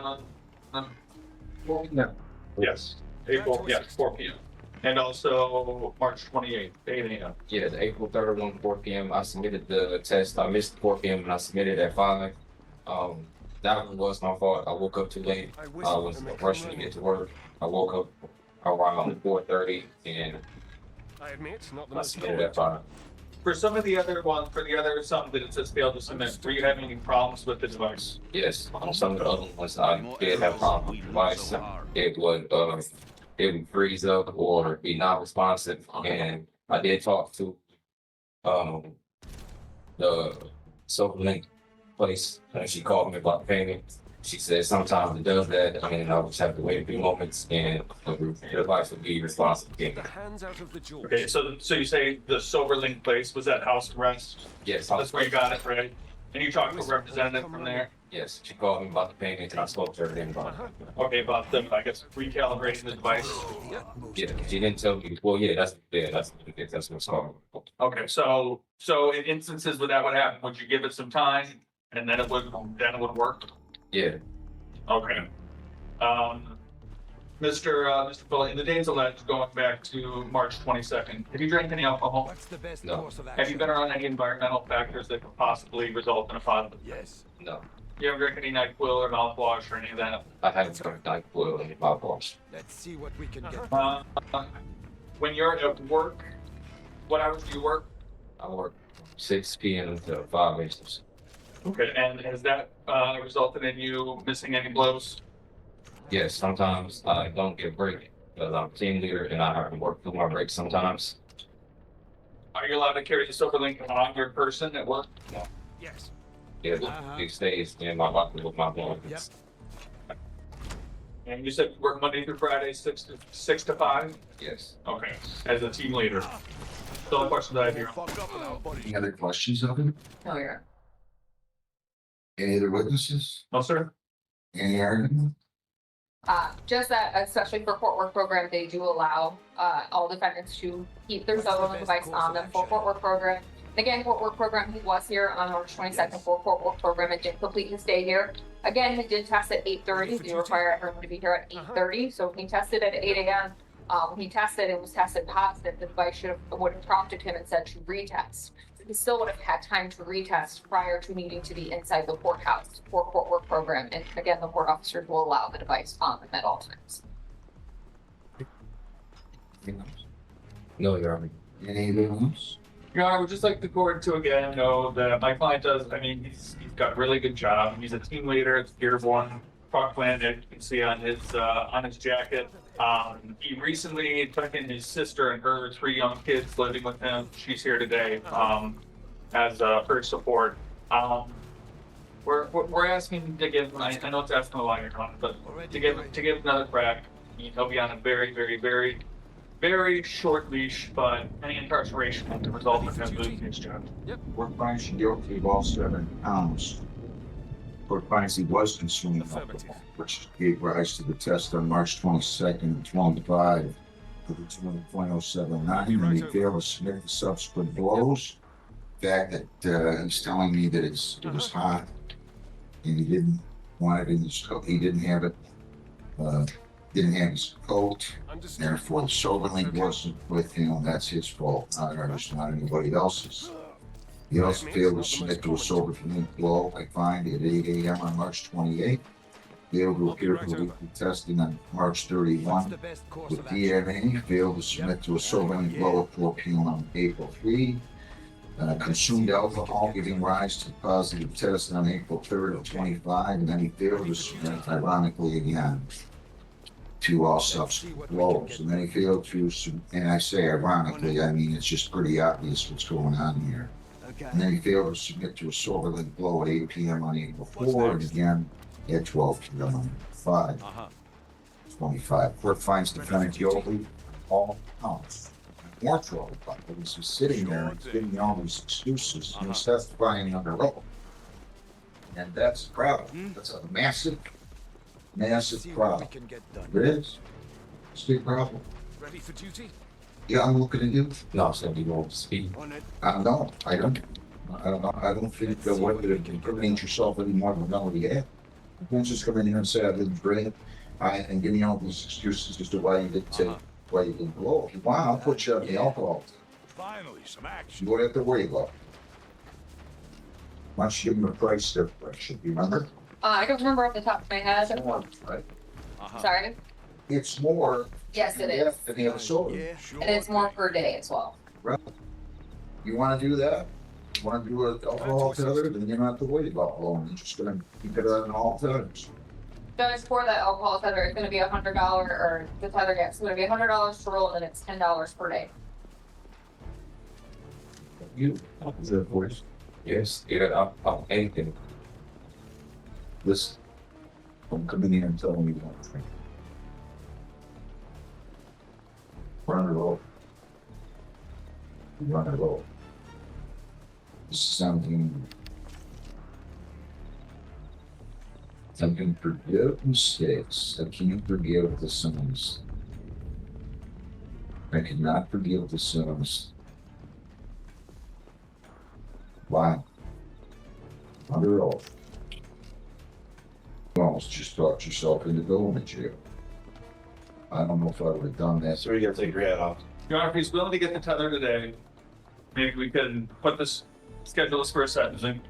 4 p.m. Yes, April. Yes, 4 p.m. And also March 28th, 8 a.m. Yeah, the April 3rd one, 4 p.m. I submitted the test. I missed 4 p.m. and I submitted at 5. That one was my fault. I woke up too late. I was rushing to get to work. I woke up around 4:30 and I admit, not the I most submitted at 5. For some of the other ones, for the other something that it says failed to submit, were you having any problems with the device? Yes, on some of the other ones I did have problems with the device. It would freeze up or be non-responsive, and I did talk to the SoberLink place, and she called me about the payment. She said sometimes it does that, and I would just have to wait a few moments, and the device would be responsive again. Hands out of the jaw. Okay, so you say the SoberLink place was at house arrest? Yes. That's where you got it, right? And you talked to a representative from there? Yes, she called me about the payment, and I spoke to her then about it. Okay, about the, I guess, recalibrating the device? Yeah, she didn't tell me. Well, that's what it's called. Okay, so in instances where that would happen, would you give it some time and then it would work? Yeah. Okay. Mr. Fuller, in the days alleged going back to March 22nd, have you drank any alcohol? No. Have you been around any environmental factors that could possibly result in a positive? Yes. No. You ever drink any NyQuil or mouthwash or any of that? I haven't drank NyQuil or any mouthwash. Let's see what we can get. When you're at work, what hours do you work? I work 6 p.m. to 5 a.m. Okay, and has that resulted in you missing any blows? Yes, sometimes I don't get a break because I'm team leader and I have to work through my break sometimes. Are you allowed to carry the silver link on your person at work? No. Yes. Yeah, it stays in my locker with my belongings. And you said you work Monday through Friday, 6 to 5? Yes. Okay, as a team leader. That's the only questions I have here. Any other questions of him? No, you're. Any other witnesses? No, sir. Any argument? Just that, especially for court work program, they do allow all defendants to keep their cell phone device on them for court work program. Again, court work program, he was here on March 22nd for court work program and did complete his day here. Again, he did test at 8:30. We require everyone to be here at 8:30. So he tested at 8 a.m. He tested and was tested positive. The device would have prompted him and said to retest. He still would have had time to retest prior to needing to be inside the courthouse for court work program. And again, the court officers will allow the device on them at all times. No, Your Honor. Anything else? Your Honor, I would just like the court to again know that my client does, I mean, he's got a really good job. He's a team leader. It's Dearborn Parkland, as you can see on his jacket. He recently took in his sister and her 3 young kids living with him. She's here today as her support. We're asking to give, I know it's asking a lot, Your Honor, but to give another crack. He'll be on a very, very, very, very short leash, but any incarceration will result in him losing his job. Court finds you guilty of all 7 counts. Court finds he was consuming alcohol, which gave rise to the test on March 22nd, 25 for the 20.079, and he failed to submit the subsequent blows. The fact that he's telling me that it was hot and he didn't want it in his coat, he didn't have it, didn't have his coat, therefore the sober link wasn't with him. That's his fault, not ours, not anybody else's. He also failed to submit to a sober link blow, I find, at 8 a.m. on March 28th. Failed to appear for the weekly testing on March 31 with DNA. Failed to submit to a sober link blow at 4 p.m. on April 3. Consumed alcohol, giving rise to a positive test on April 3rd of 25, and then he failed to submit, ironically again, to all subsequent blows. And then he failed to, and I say ironically, I mean it's just pretty obvious what's going on here. And then he failed to submit to a sober link blow at 8 p.m. on April 4, and again at 12 p.m. on 25. Court finds defendant guilty all counts. More trouble, but he's just sitting there and giving me all these excuses, and he's testifying under oath. And that's a problem. That's a massive problem. It is. It's a big problem. Ready for duty? Yeah, I'm looking at you. No, so you won't speak. I don't know. I don't think the way to incriminate yourself any more than what you have. You can't just come in here and say I didn't drink, and give me all these excuses as to why you didn't take, why you didn't blow. If you want, I'll put you on the alcohol. Finally, some action. You don't have to worry about it. Why don't you give him a price differential? You remember? I don't remember off the top of my head. Right? Sorry. It's more. Yes, it is. Than the other soda. And it's more per day as well. Right. You want to do that? You want to do an alcohol tether? Then you don't have to worry about blowing. You're just going to keep it on all tethers. Just for that alcohol tether, it's going to be $100, or the tether gets going to be $100 to roll, and it's $10 per day. You, is that voice? Yes, yeah, I'm anything. Listen, don't come in here and tell me you want to drink. Run it over. Run it over. This is something forgive mistakes. I can't forgive the sins. I cannot forgive the sins. Why? Under oath. You almost just talked yourself into going to jail. I don't know if I would have done that. So you gotta take your hat off. Your Honor, if he's willing to get the tether today, maybe we can schedule this for a sentencing,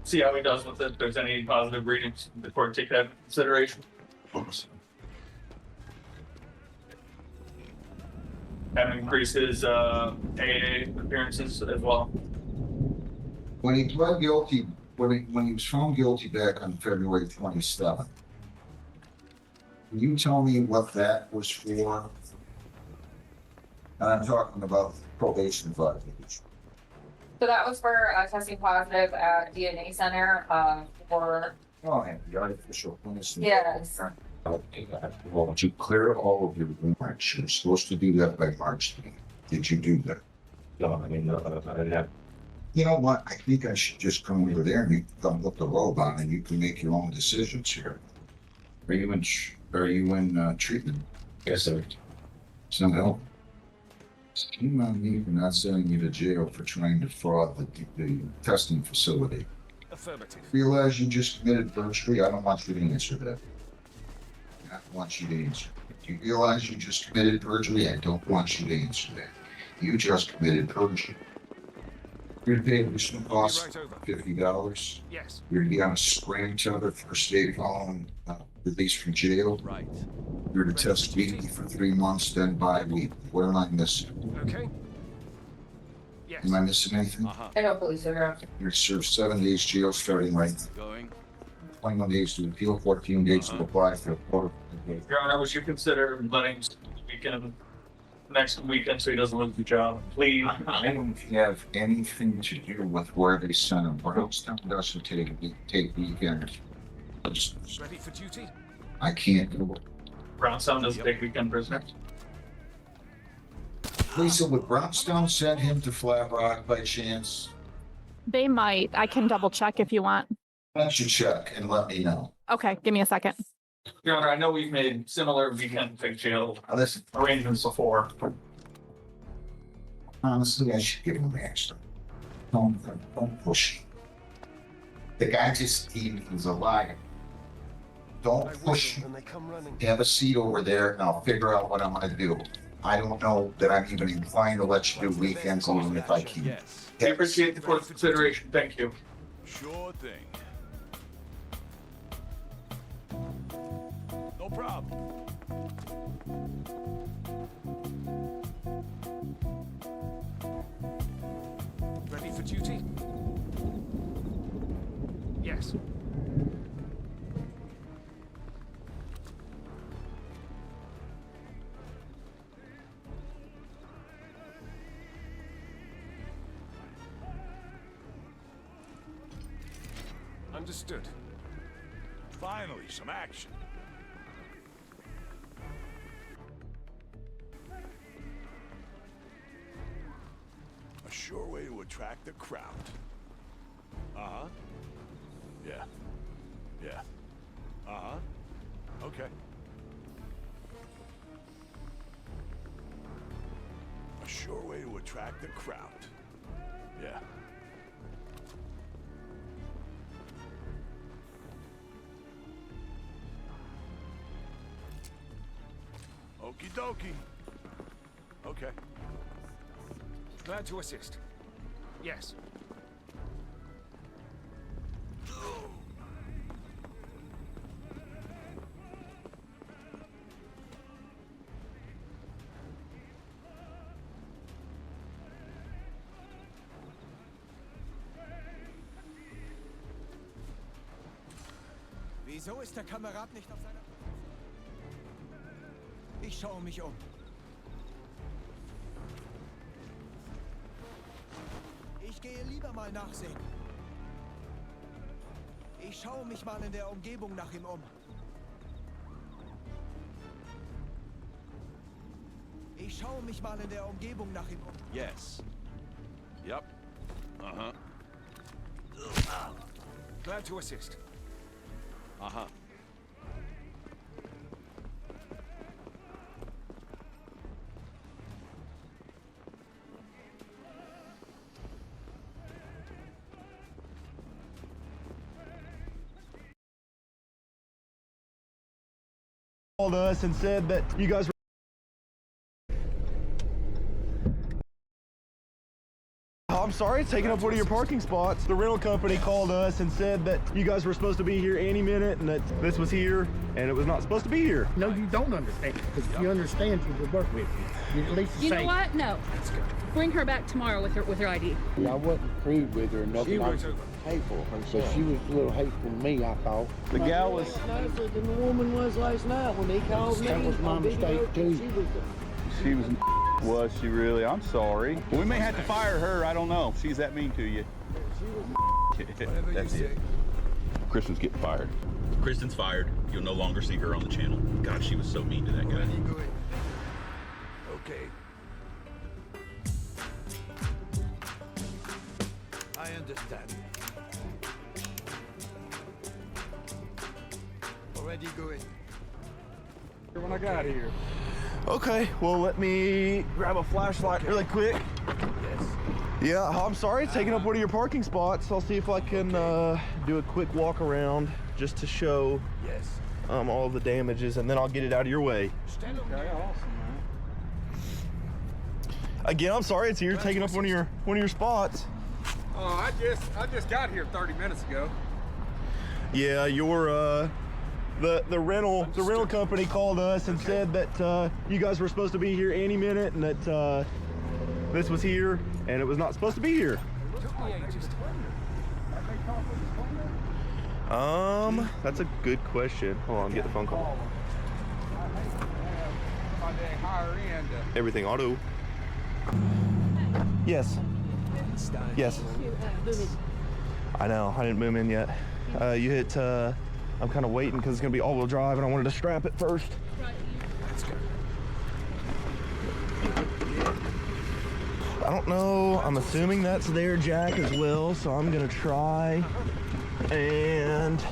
see how he does with it. If there's any positive readings, the court take that into consideration. Have him increase his AA appearances as well. When he pled guilty, when he was found guilty back on February 27th, can you tell me what that was for? And I'm talking about probation violation. So that was for testing positive at DNA center for. Oh, yeah, the artificial innocence. Yes. Okay, well, you clear all of your warrants. You're supposed to do that by March 10th. Did you do that? No, I mean, I didn't have. You know what? I think I should just come over there and you can come with the robe on and you can make your own decisions here. Are you in treatment? Yes, sir. It's not helping. Shame on me for not sending you to jail for trying to fraud the testing facility. Affirmative. Realize you just committed perjury? I don't want you to answer that. I don't want you to answer. Do you realize you just committed perjury? I don't want you to answer that. You just committed perjury. You're to pay additional costs, $50. Yes. You're to be on a screen tether for state following release from jail. Right. You're to test weekly for 3 months, then bi-weekly. What am I missing? Okay. Yes. Am I missing anything? I don't believe so. You're to serve 7 days jail starting right now. Going. 21 days to appeal, 14 days to apply for a court. Your Honor, would you consider letting the weekend next weekend so he doesn't lose the job? Please. I don't have anything to do with where they sent him. Brownstown doesn't take weekends. Ready for duty? I can't do it. Brownstown doesn't take weekend prisoners. Lisa, would Brownstown send him to Flat Rock by chance? They might. I can double check if you want. Why don't you check and let me know? Okay, give me a second. Your Honor, I know we've made similar weekend fake jail Listen, arrangements before. honestly, I should give him extra. Don't push. The guy he's a liar. Don't push. Have a seat over there and I'll figure out what I'm gonna do. I don't know that I'm even inclined to let you do weekends even if I can. We appreciate the court's consideration. Thank you. Sure thing. No problem. Ready for duty? Yes. Understood. Finally, some action. A sure way to attract the crowd. Uh-huh. Yeah. Yeah. Uh-huh. Okay. A sure way to attract the crowd. Yeah. Okie dokie. Okay. Glad to assist. Yes. Wieso ist der Kamerad nicht auf seiner... Ich schaue mich um. Ich gehe lieber mal nachsehen. Ich schaue mich mal in der Umgebung nach ihm um. Ich schaue mich mal in der Umgebung nach ihm um. Yes. Yep. Uh-huh. Glad to assist. Uh-huh. Called us and said that you guys were I'm sorry, it's taking up one of your parking spots. The rental company called us and said that you guys were supposed to be here any minute and that this was here and it was not supposed to be here. No, you don't understand. Because if you understand, you would work with you. You at least You say, know what? No. Bring her back tomorrow with her ID. I wasn't crude with her or nothing. She was hateful herself. But she was a little hateful to me, I thought. The gal was nicer than the woman was last night when he called me. That was my mistake too. She was she really? I'm sorry. We may have to fire her. I don't know. She's that mean to you. That's it. Kristen's getting fired. Kristen's fired. You'll no longer see her on the channel. God, she was so mean to that guy. Okay. I understand. Already going. When I got here. Okay, well, let me grab a flashlight really quick. Yes. Yeah, I'm sorry, it's taking up one of your parking spots. I'll see if I can do a quick walk around just to show all of the damages, and then I'll get it out of your way. Okay, awesome, man. Again, I'm sorry, it's here taking up one of your spots. Oh, I just got here 30 minutes ago. Yeah, your the rental company called us and said that you guys were supposed to be here any minute and that this was here and it was not supposed to be here. That's a good question. Hold on, get the phone call. Everything auto. Yes. Yes. I know, I didn't boom in yet. You hit, I'm kind of waiting because it's going to be all-wheel drive and I wanted to strap it first. Let's go. I don't know, I'm assuming that's their jack as well, so I'm going to try and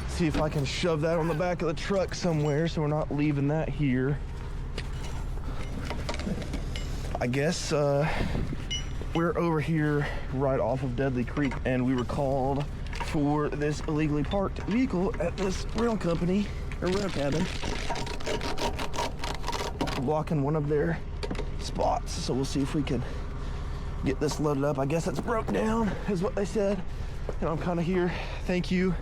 see if I can shove that on the back of the truck somewhere so we're not leaving that here. I guess we're over here right off of Deadly Creek and we were called for this illegally parked vehicle at this rental company or rental cabin, blocking one of their spots. So we'll see if we can get this loaded up. I guess it's broke down is what they said, and I'm kind of here. Thank you,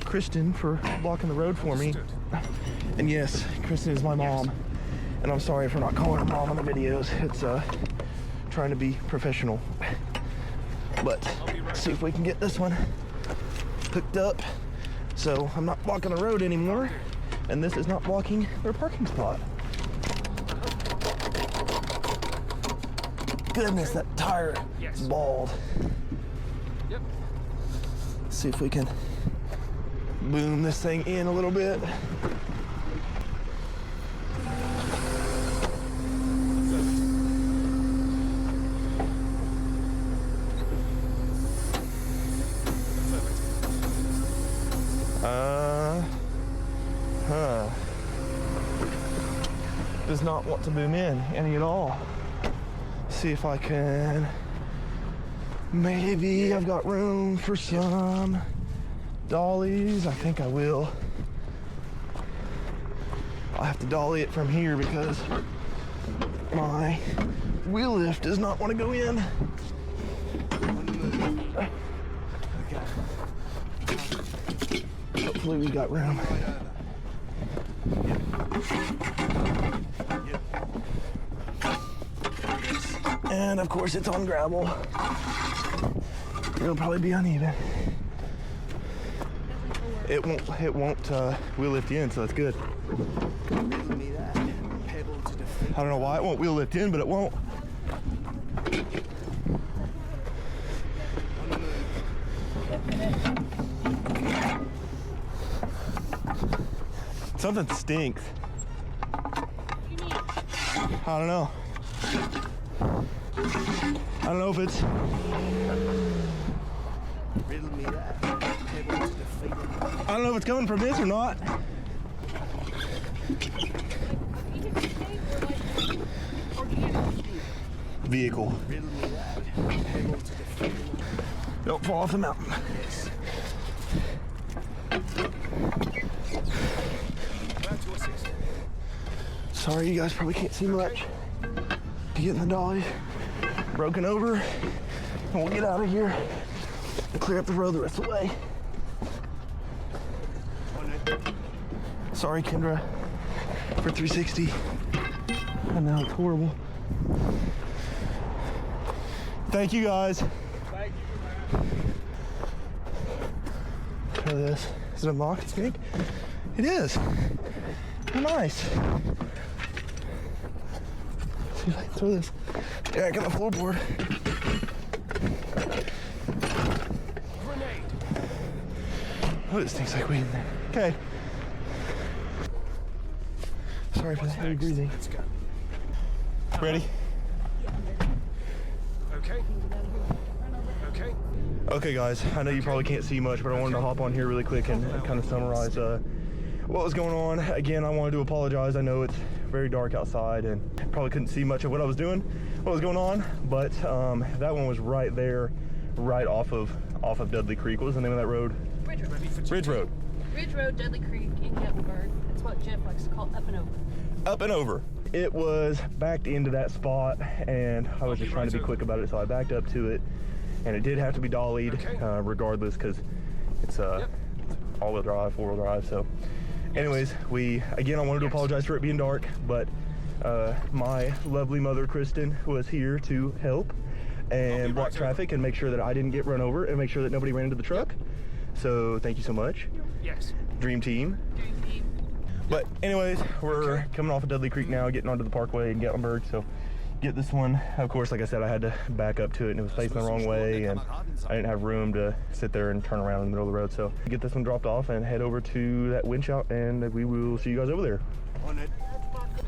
Kristen, for blocking the road for me. And yes, Kristen is my mom, and I'm sorry for not calling her mom on the videos. It's trying to be professional. But let's see if we can get this one hooked up so I'm not blocking the road anymore and this is not blocking their parking spot. Goodness, that tire is bald. Yep. Let's see if we can boom this thing in a little bit. Does not want to boom in any at all. See if I can, maybe I've got room for some dollies. I think I will. I'll have to dolly it from here because my wheel lift does not want to go in. Hopefully we got room. And of course it's on gravel. It'll probably be uneven. It won't wheel lift in, so that's good. I don't know why it won't wheel lift in, but it won't. Something stinks. I don't know. I don't know if it's... I don't know if it's coming from this or not. Vehicle. Don't fall off the mountain. Sorry, you guys probably can't see much. Getting the dolly broken over, and we'll get out of here and clear up the road the rest of the way. Sorry, Kendra, for 360. I know, it's horrible. Thank you, guys. Thank you, man. Try this. Is it unlocked, you think? It is. Oh, nice. See if I can throw this. Yeah, I got the floorboard. Grenade. Oh, this stinks like weed in there. Okay. Sorry for the heavy breathing. Let's go. Ready? Okay. Okay. Okay, guys. I know you probably can't see much, but I wanted to hop on here really quick and kind of summarize what was going on. Again, I wanted to apologize. I know it's very dark outside and probably couldn't see much of what I was doing, what was going on, but that one was right there, right off of Dudley Creek. What was the name of that road? Ridge Road. Ridge Road. Ridge Road, Dudley Creek in Gatlinburg. That's what Jeff likes to call up and over. Up and over. It was backed into that spot, and I was just trying to be quick about it, so I backed up to it, and it did have to be dollied, regardless, because it's all-wheel drive, four-wheel drive. So anyways, again, I wanted to apologize for it being dark, but my lovely mother, Kristen, was here to help and block traffic and make sure that I didn't get run over and make sure that nobody ran into the truck. So thank you so much. Yes. Dream team. Dream team. But anyways, we're coming off of Dudley Creek now, getting onto the parkway in Gatlinburg. So get this one. Of course, like I said, I had to back up to it and it was facing the wrong way and I didn't have room to sit there and turn around in the middle of the road. So get this one dropped off and head over to that winch out and we will see you guys over there. On it.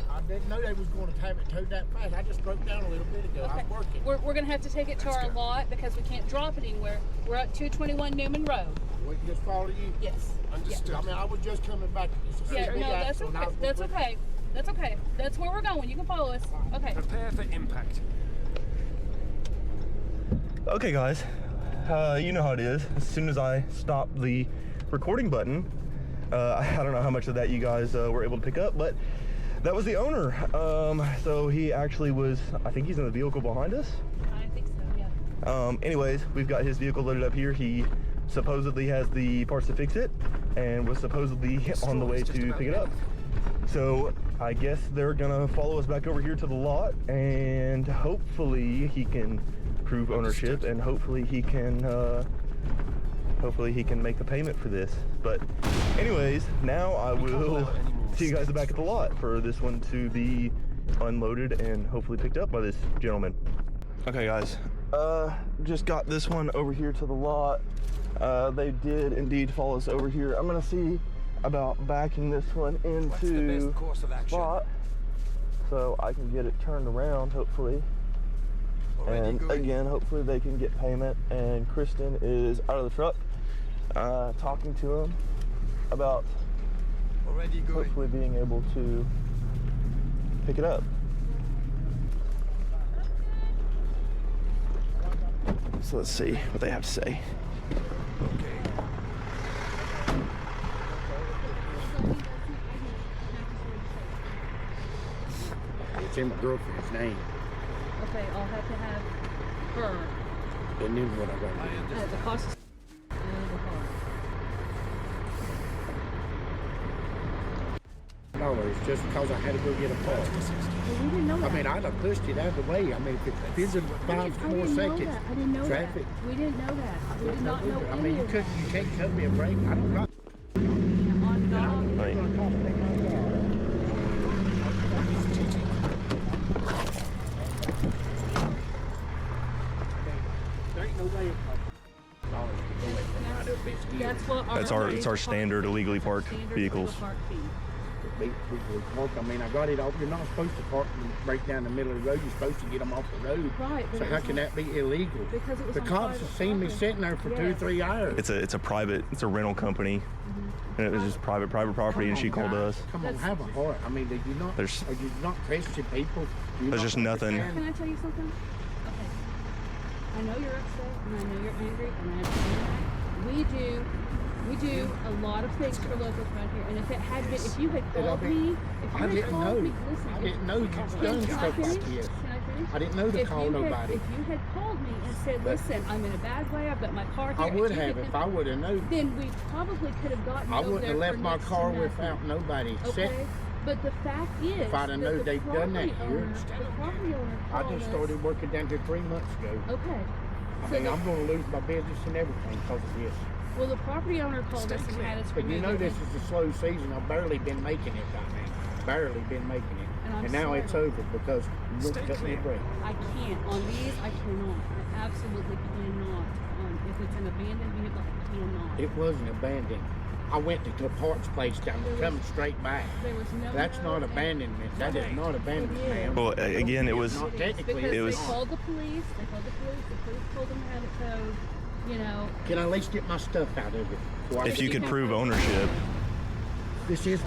I didn't know they was going to have it towed that fast. I just broke down a little bit ago. Okay. I'm working. We're going to have to take it to our lot because we can't drop it anywhere. We're at 221 Newman Road. We can just follow you? Yes. Understood. I mean, I was just coming back. Yeah, no, that's okay. That's okay. That's okay. That's where we're going. You can follow us. Okay. Prepare for impact. Okay, guys. You know how it is. As soon as I stop the recording button, I don't know how much of that you guys were able to pick up, but that was the owner. So he actually was, I think he's in the vehicle behind us. I think so, yeah. Anyways, we've got his vehicle loaded up here. He supposedly has the parts to fix it and was supposedly on the way to pick it up. So I guess they're gonna follow us back over here to the lot and hopefully he can prove ownership and hopefully he can make the payment for this. But anyways, now I will see you guys back at the lot for this one to be unloaded and hopefully picked up by this gentleman. Okay, guys, just got this one over here to the lot. They did indeed follow us over here. I'm gonna see about backing this one into spot so I can get it turned around, hopefully. And again, hopefully they can get payment. And Kristen is out of the truck, talking to him about hopefully being able to pick it up. So let's see what they have to say. It's in my girlfriend's name. Okay, I'll have to have her. And then what I got to do. The cost is $1 just because I had to go get a part. Well, we didn't know that. I mean, I'd have pushed it out of the way. I mean, if it's been 5 more seconds, I didn't know traffic. that. We didn't know that. We did not know I mean, you can't cut me a break. I don't got. On God. There ain't no way. It's our standard illegally parked vehicles. I mean, I got it off. You're not supposed to park and break down the middle of the road. You're supposed to get them off the road. Right. So how can that be illegal? Because it was the cops have seen me sitting there for 2 or 3 hours. It's a rental company, and it was just private property, and she called us. Come on, have a heart. I mean, are you not Christian people? There's just nothing. Can I tell you something? Okay. I know you're upset, and I know you're angry, and I understand that. We do a lot of things for locals around here, and if it had been, if you had called me, if you had called me, listen. I didn't know you done stuff like this. Can I finish? I didn't know to call nobody. If you had called me and said, listen, I'm in a bad way, I've got my car here. I would have if I would have known. Then we probably could have gotten I over wouldn't have there left for my next to car nothing. without nobody. Okay, but the fact is, if I'd have known the they'd done that property here, owner, the property owner I called just us. started working down here 3 months ago. Okay. I So mean, the- I'm going to lose my business and everything because of this. Well, the property owner called us and had us But you remove know it. this is a slow season. I've barely been making it right now. Barely been making it. And I'm now sorry. it's over because you won't cut me a break. I can't. On these, I cannot. I absolutely cannot. If it's an abandoned vehicle, I cannot. It wasn't abandoned. I went to a parts place down there, coming straight back. There was no That's note not abandonment. That is not abandonment, ma'am. Well, again, it was. Not technically. Because It was. they called the police. They called the police. The police told them to have it towed. You know. Can I at least get my stuff out of it? If you could prove ownership. This is,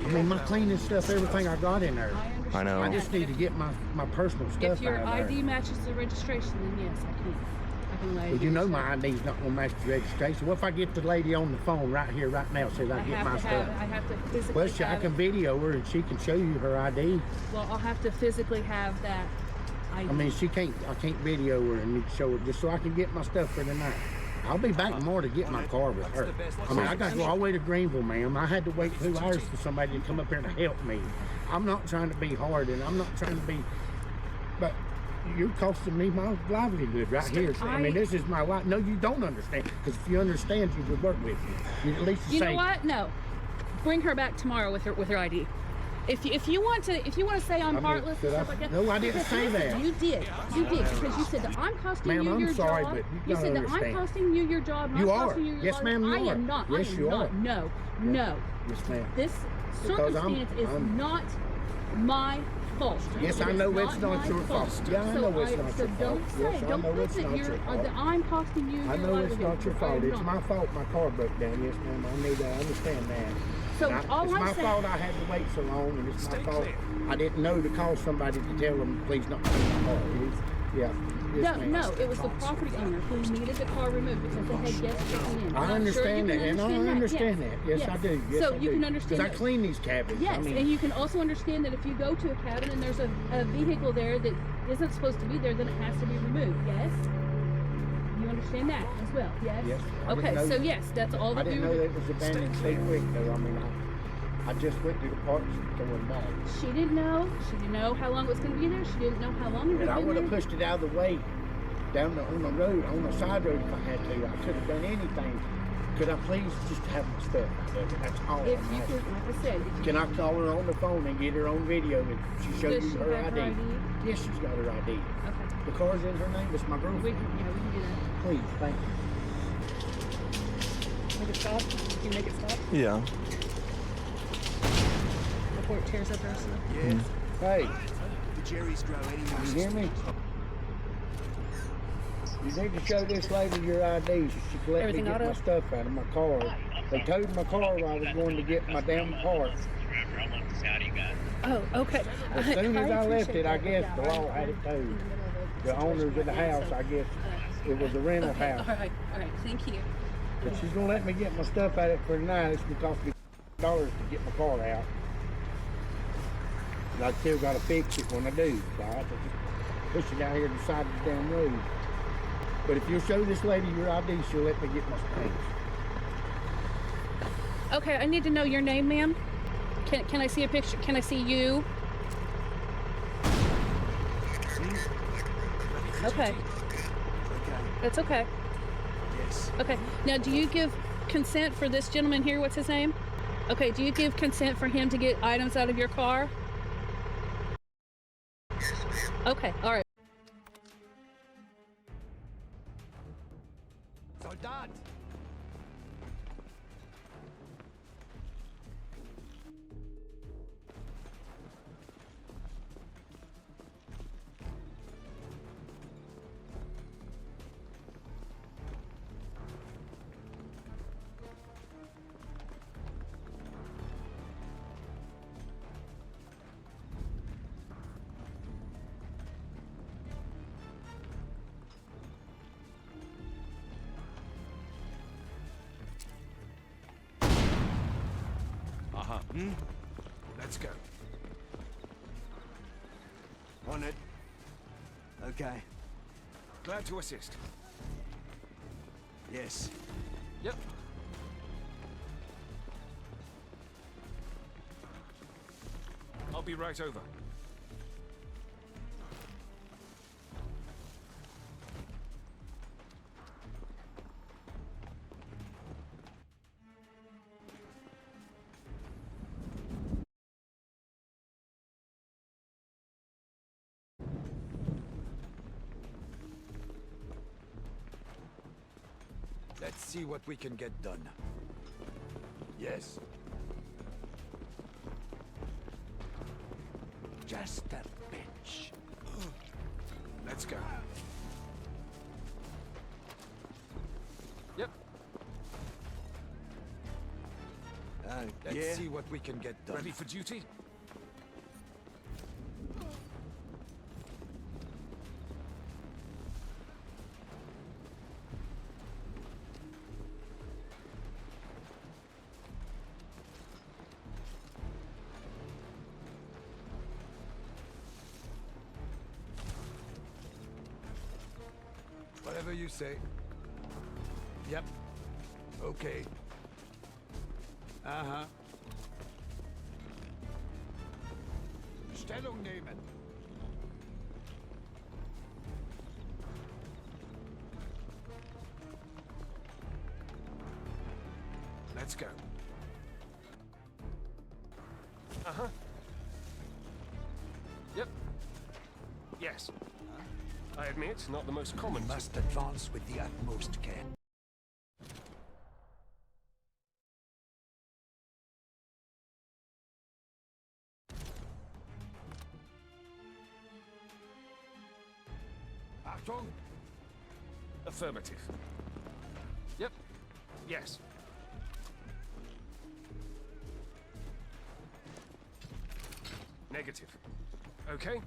I mean, my cleaning stuff, everything I got in there. I know. I just need to get my personal stuff If your out of there. ID matches the registration, then yes, I can. I can allow you Well, to you do know so. my ID's not gonna match the registration. What if I get the lady on the phone right here, right now, says I get my stuff? I have to physically Well, I have can it. video her and she can show you her ID. Well, I'll have to physically have that ID. I mean, I can't video her and show her just so I can get my stuff for the night. I'll be back tomorrow to get my car with her. I mean, I got to go all the way to Greenville, ma'am. I had to wait 2 hours for somebody to come up here to help me. I'm not trying to be hard, and I'm not trying to be, but you're costing me my livelihood right here. I mean, this is my life. No, you don't understand, because if you understand, you would work with me. You at least You say, know what? No, bring her back tomorrow with her ID. If you want to say I'm heartless and stuff like that. No, I didn't because say listen, that. You did because you said that I'm costing Ma'am, you I'm your sorry, job. but you said don't that I'm understand. costing you your job. And You I'm are. costing you your Yes, life. ma'am, you I are. am not. Yes, I am you not. are. No. Yes, ma'am. This Because circumstance is not my fault. Yes, I know it's not my your fault. Yeah, I So know it's not so your fault. don't say, Yes, I don't know put it's that not you're your fault. that I'm costing you. I your know it's livelihood. not your I fault. am It's not. my fault my car broke down. Yes, ma'am. I need to understand that. So And all it's I'm my saying- fault I had to wait so long, and it's my fault I didn't know to call somebody to tell them, please not take my car. Yeah. Yes, ma'am. No, it was the property owner who needed the car removed because they had guests checking in. I And I'm sure understand you that, can and I understand yes. that. Yes, I do. Yes, so I you do. can understand Because I clean these cabins. Yes, I mean, and you can also understand that if you go to a cabin and there's a vehicle there that isn't supposed to be there, then it has to be removed. Yes. You understand that as well. Yes. Yes. I didn't Okay. know- So yes, that's all I that didn't we know were. that it was abandoned so quick, though. I mean, I just went to the parks going back. She didn't know. She didn't know how long it was going to be there. She didn't know how long it And I had would been have there. pushed it out of the way, on the road, on the side road if I had to. I could have done anything. Could I please just have my stuff? That's all. If I'm you asking. could, like I said, if you Can I call her on the phone and get her on video and she show Does you she her have her ID? ID? Yes, she's got her ID. Okay. The car's in her name. It's my girlfriend. We can do that. Please, thank you. Make it stop. Can you make it stop Yeah. before it tears up our stuff? Yes. Hey, The Jerry's grow anymore. you hear me? You need to show this lady your ID so she can let Everything me get auto? my stuff out of my car. They towed my car while I was going to get my damn part. Oh, okay. As soon as I left appreciate it, I that. guess Yeah, the law had it towed. The owners of the house, I guess, it was a rental Okay, house. all right, thank you. But she's gonna let me get my stuff out of it for tonight. It's gonna cost me $dollars to get my car out. But I still gotta fix it when I do. So I have to just push it out here to the side of the damn road. But if you'll show this lady your ID, she'll let me get my things. Okay, I need to know your name, ma'am. Can I see a picture? Can I see you? Okay. That's okay. Yes. Okay. Now, do you give consent for this gentleman here? What's his name? Okay. Do you give consent for him to get items out of your car? Okay. All right. Soldat! Let's go. On it. okay? Glad to assist. Yes. Yep. I'll be right over. Let's see what we can get done. Yes. Just a bitch. Let's go. Yep. Let's see what we can get done. Ready for duty? Whatever you say. Yep. Okay. Uh-huh. Stellung nehmen. Let's go. Uh-huh. Yep. Yes. I admit, not the most common. Must advance with the utmost care. Achtung! Affirmative. Yep. Yes. Negative. Okay.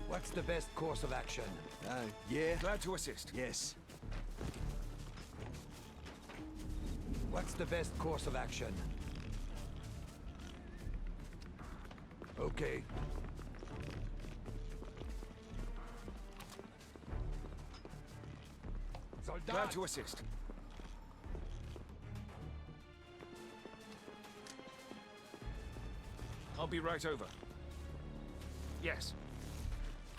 What's the best course of action? Yeah? Glad to assist. Yes. What's the best course of action? Okay. Glad to assist. I'll be right over. Yes.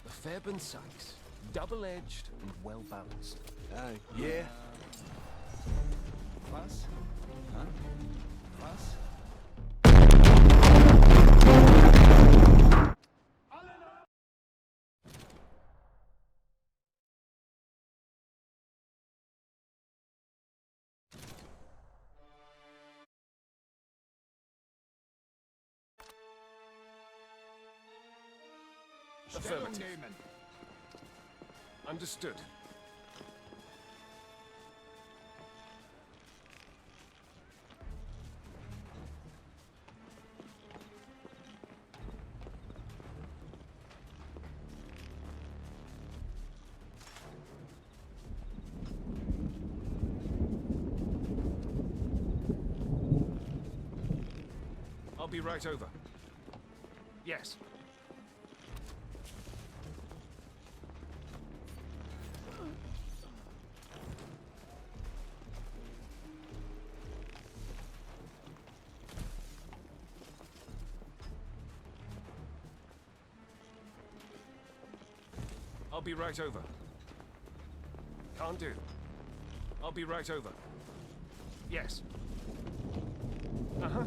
The Fairbairn sights. Double-edged and well-balanced. Yeah? Was? Huh? Was? Affirmative. Understood. I'll be right over. Yes. I'll be right over. Can't do. I'll be right over. Yes. Uh-huh.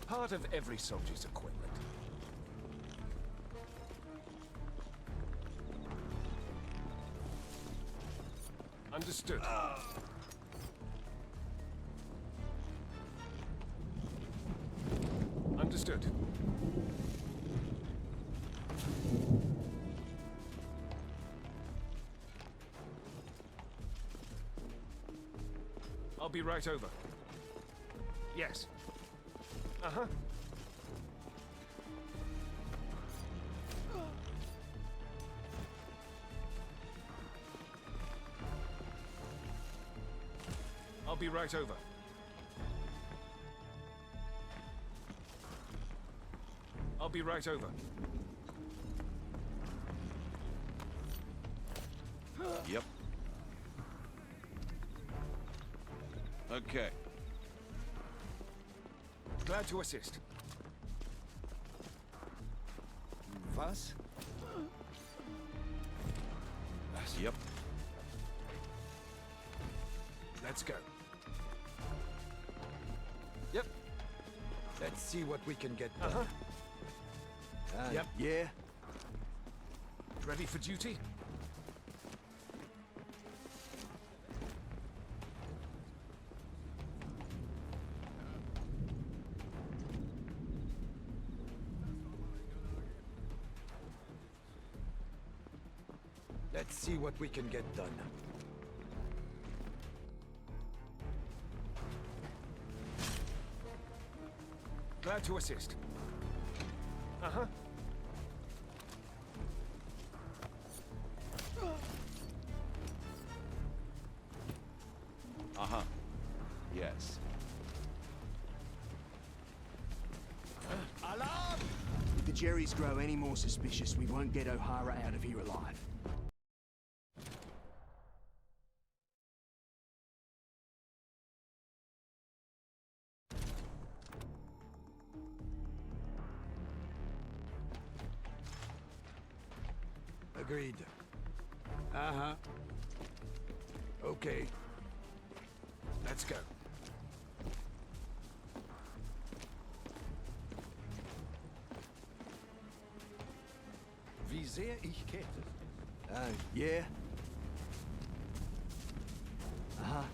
Part of every soldier's equipment. Understood. Understood. I'll be right over. Yes. Uh-huh. I'll be right over. I'll be right over. Yep. Okay. Glad to assist. Was? Yep. Let's go. Yep. Let's see what we can get done. Uh-huh. Yep. Yeah. Ready for duty? Let's see what we can get done. Glad to assist. Uh-huh. Uh-huh. Yes. Alarm! If the Jerrys grow any more suspicious, we won't get O'Hara out of here alive. Agreed. Uh-huh. Okay. Let's go. Wie sehr ich kette. Yeah. Aha.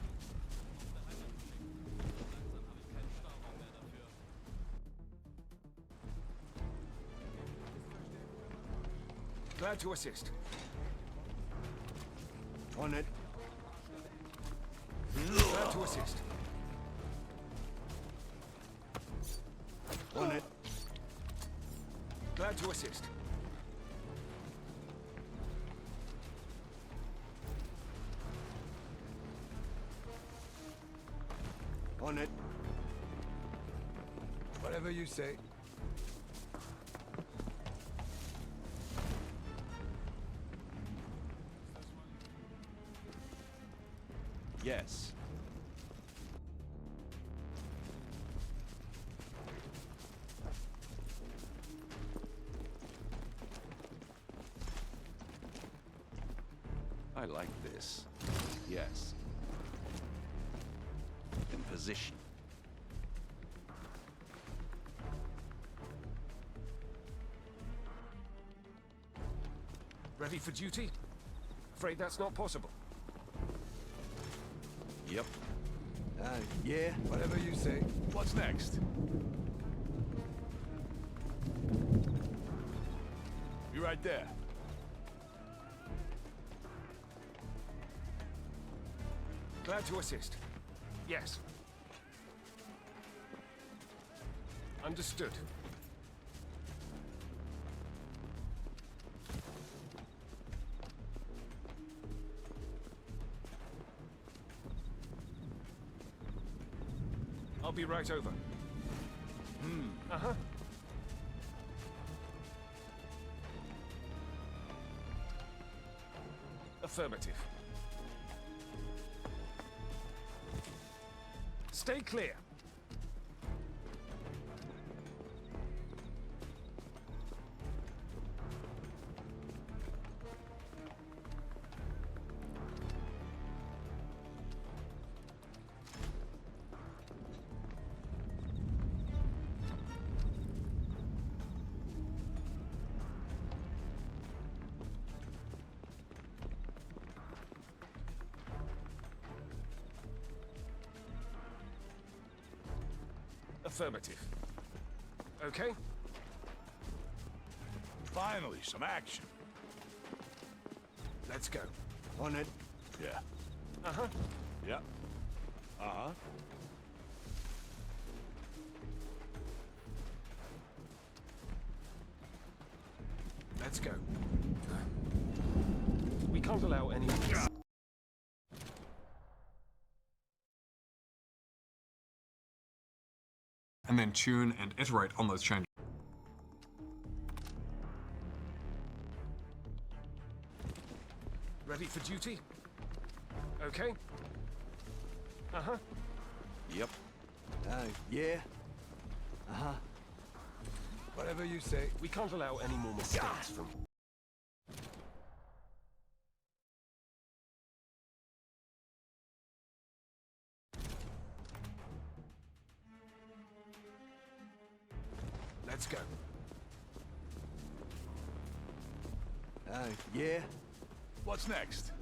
Glad to assist. On it. Glad to assist. On it. Glad to assist. On it. Whatever you say. Yes. I like this. Yes. In position. Ready for duty? Afraid that's not possible. Yep. Yeah, whatever you say. What's next? Be right there. Glad to assist. Yes. Understood. I'll be right over. Uh-huh. Affirmative. Stay clear. Affirmative. Okay. Finally, some action. Let's go. On it. Yeah. Uh-huh. Yeah. Uh-huh. Let's go. We can't allow any... And then tune and iterate on those changes. Ready for duty? Okay. Uh-huh. Yep. Yeah. Uh-huh. Whatever you say. We can't allow any more mistakes from... Let's go. Yeah. What's next?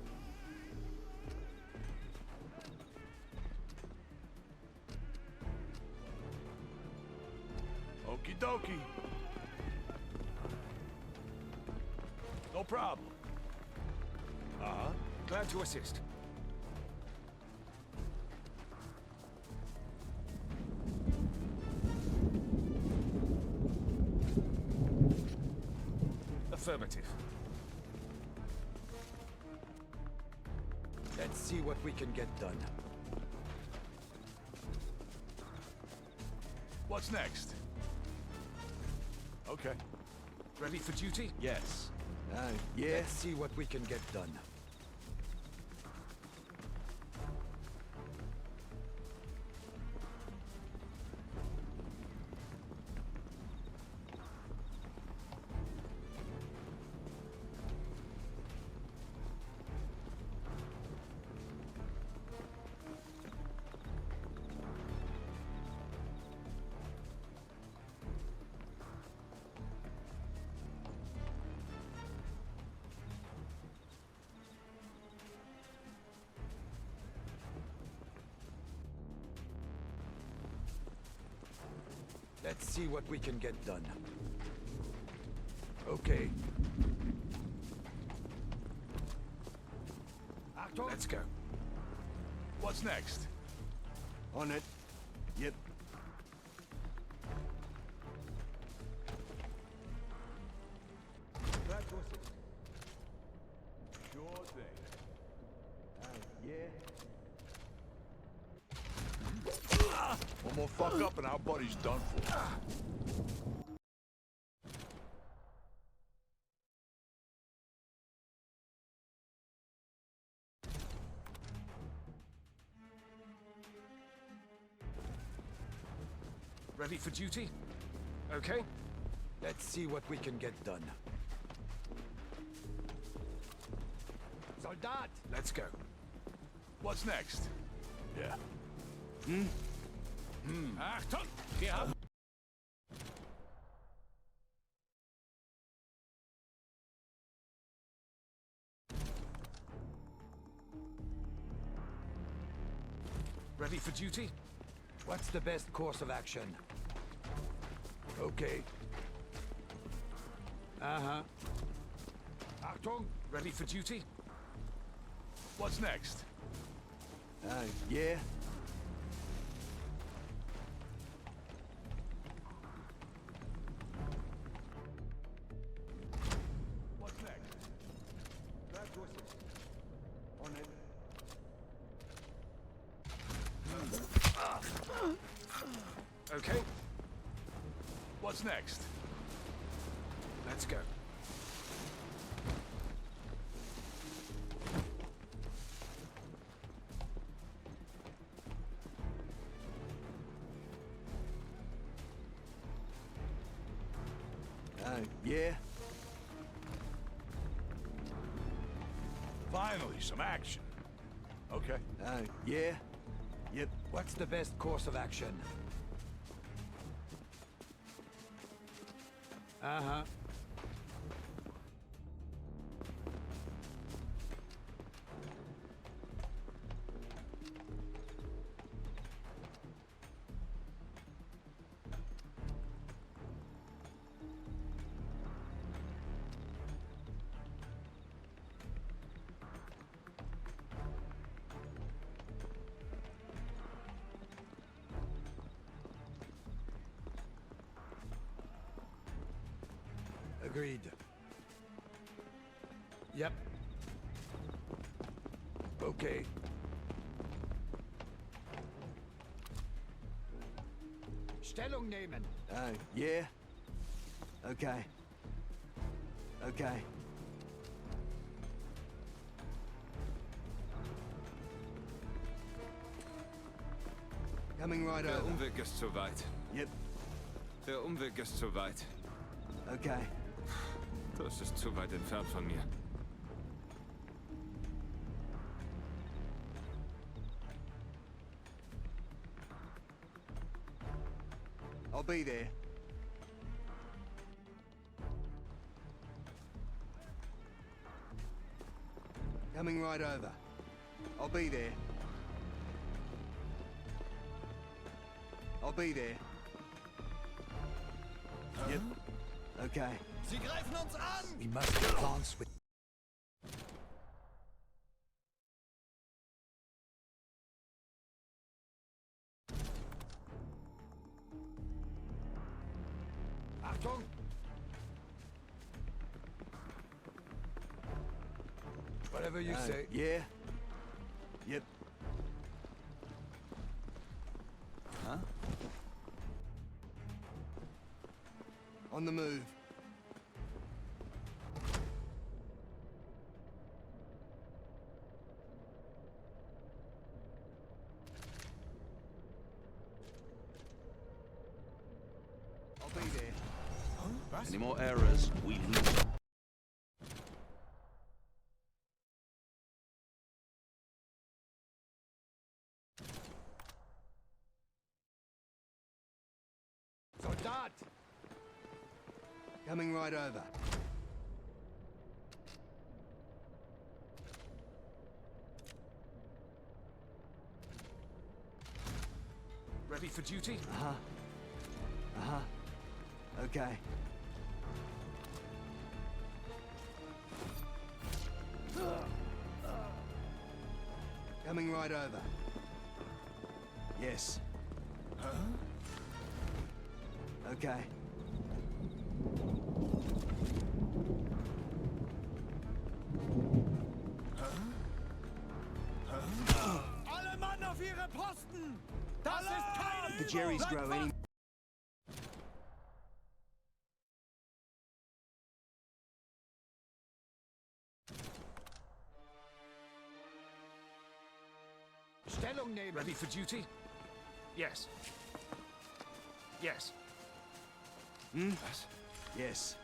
Okie dokie. No problem. Uh-huh. Glad to assist. Affirmative. Let's see what we can get done. What's next? Okay. Ready for duty? Yes. Yeah. Let's see what we can get done. Let's see what we can get done. Okay. Let's go. What's next? On it. Yep. Sure thing. Yeah. One more fuck up and our buddy's done for. Ready for duty? Okay. Let's see what we can get done. Soldat! Let's go. What's next? Yeah. Achtung! Yeah. Ready for duty? What's the best course of action? Okay. Uh-huh. Achtung! Ready for duty? What's next? Yeah. What's next? On it. Okay. What's next? Let's go. Yeah. Finally, some action. Okay. Yeah. Yep. What's the best course of action? Uh-huh. Agreed. Yep. Okay. Stellung nehmen. Yeah? Okay. Okay. Coming right Der over. Umweg ist zu weit. Yep. Der Umweg ist zu weit. Okay. Das ist zu weit entfernt von mir. I'll be there. Coming right over. I'll be there. I'll be there. Yep. Okay. Sie greifen uns an! We must advance with... Achtung! Whatever you say. Yeah? Yep. Huh? On the move. I'll be there. Any more errors, we lose. Soldat! Coming right over. Ready for duty? Uh-huh. Uh-huh. Okay. Coming right over. Yes. Huh? Okay. Alle Mann auf ihre Posten! Das ist keine The Jerry's grow any... Stellung nehmen. Ready for duty? Yes. Yes. Hmm? Was? Yes.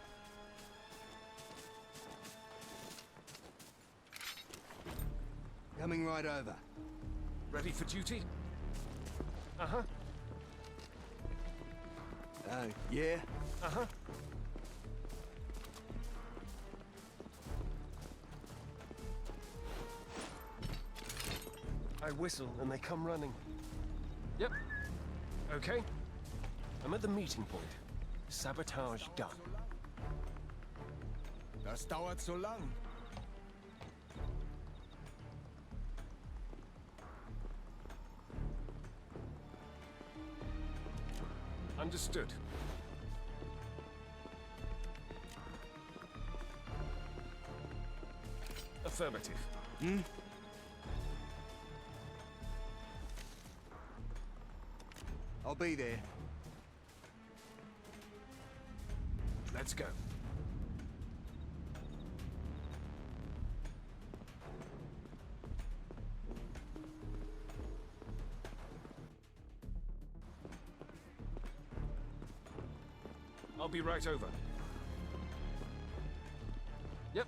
Coming right over. Ready for duty? Uh-huh. Yeah? Uh-huh. I whistle and they come running. Yep. Okay. I'm at the meeting point. Sabotage done. Das dauert so lang. Understood. Affirmative. Hmm? I'll be there. Let's go. I'll be right over. Yep.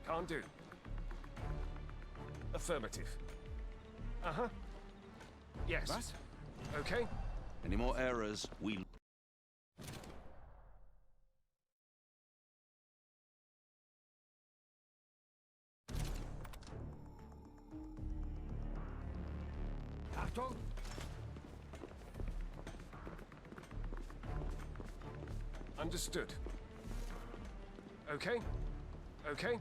Can't do. Affirmative. Uh-huh. Yes. What? Okay. Any more errors, we... Achtung! Understood. Okay. Okay.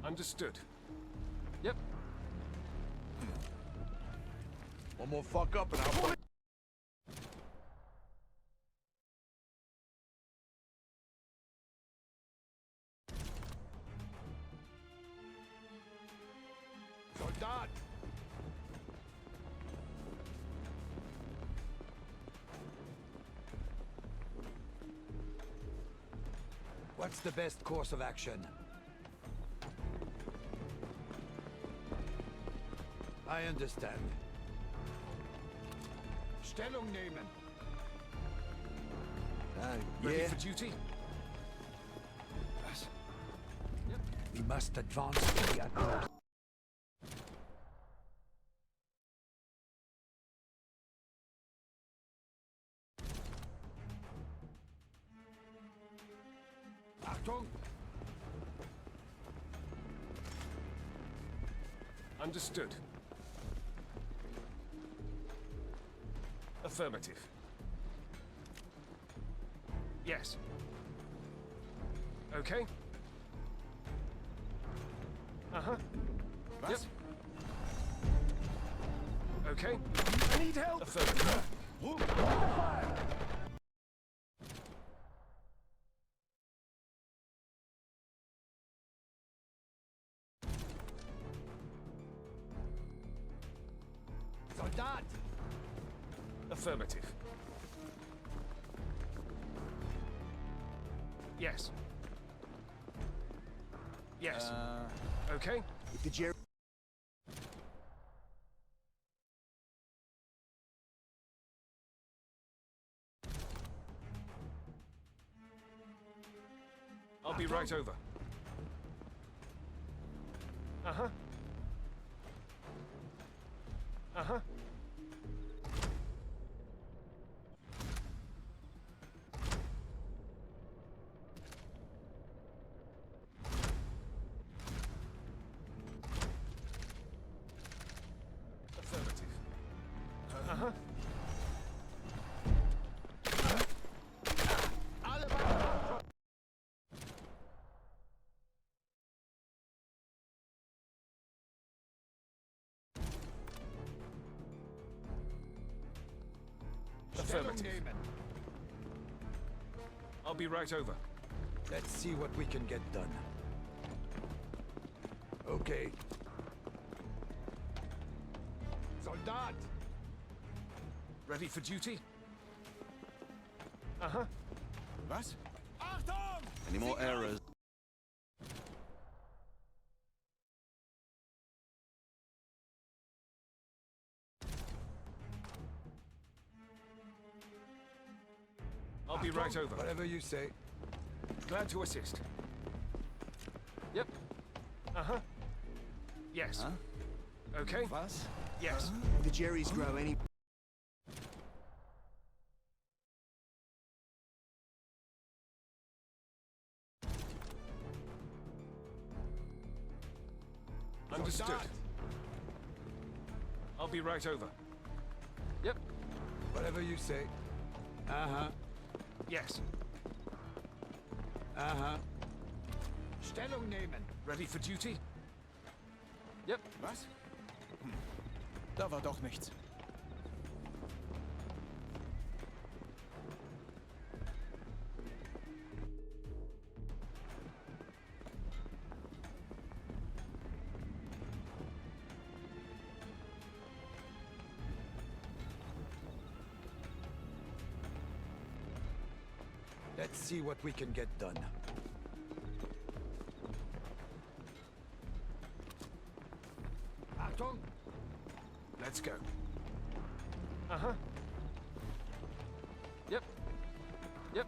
Understood. Yep. One more fuck up and I'll... What's the best course of action? I understand. Stellung nehmen. Ready Yeah. for duty? Yes. We must advance to the utmost. Achtung! Understood. Affirmative. Yes. Okay. Uh-huh. Yep. Okay. I need help. Affirmative. Soldat! Affirmative. Yes. Yes. Okay. If the Jerry... I'll be right over. Uh-huh. Uh-huh. Affirmative. Uh-huh. Affirmative. I'll be right over. Let's see what we can get done. Okay. Soldat! Ready for duty? Uh-huh. Was? Achtung! Any more errors? I'll be right over. Whatever you say. Glad to assist. Yep. Uh-huh. Yes. Huh? Okay. Was? Yes. If the Jerry's grow any... Understood. Soldat! I'll be right over. Yep. Whatever you say. Uh-huh. Yes. Aha. Stellung nehmen. Ready for duty? Yep. Was? Da war doch nichts. Let's see what we can get done. Achtung! Let's go. Uh-huh. Yep. Yep.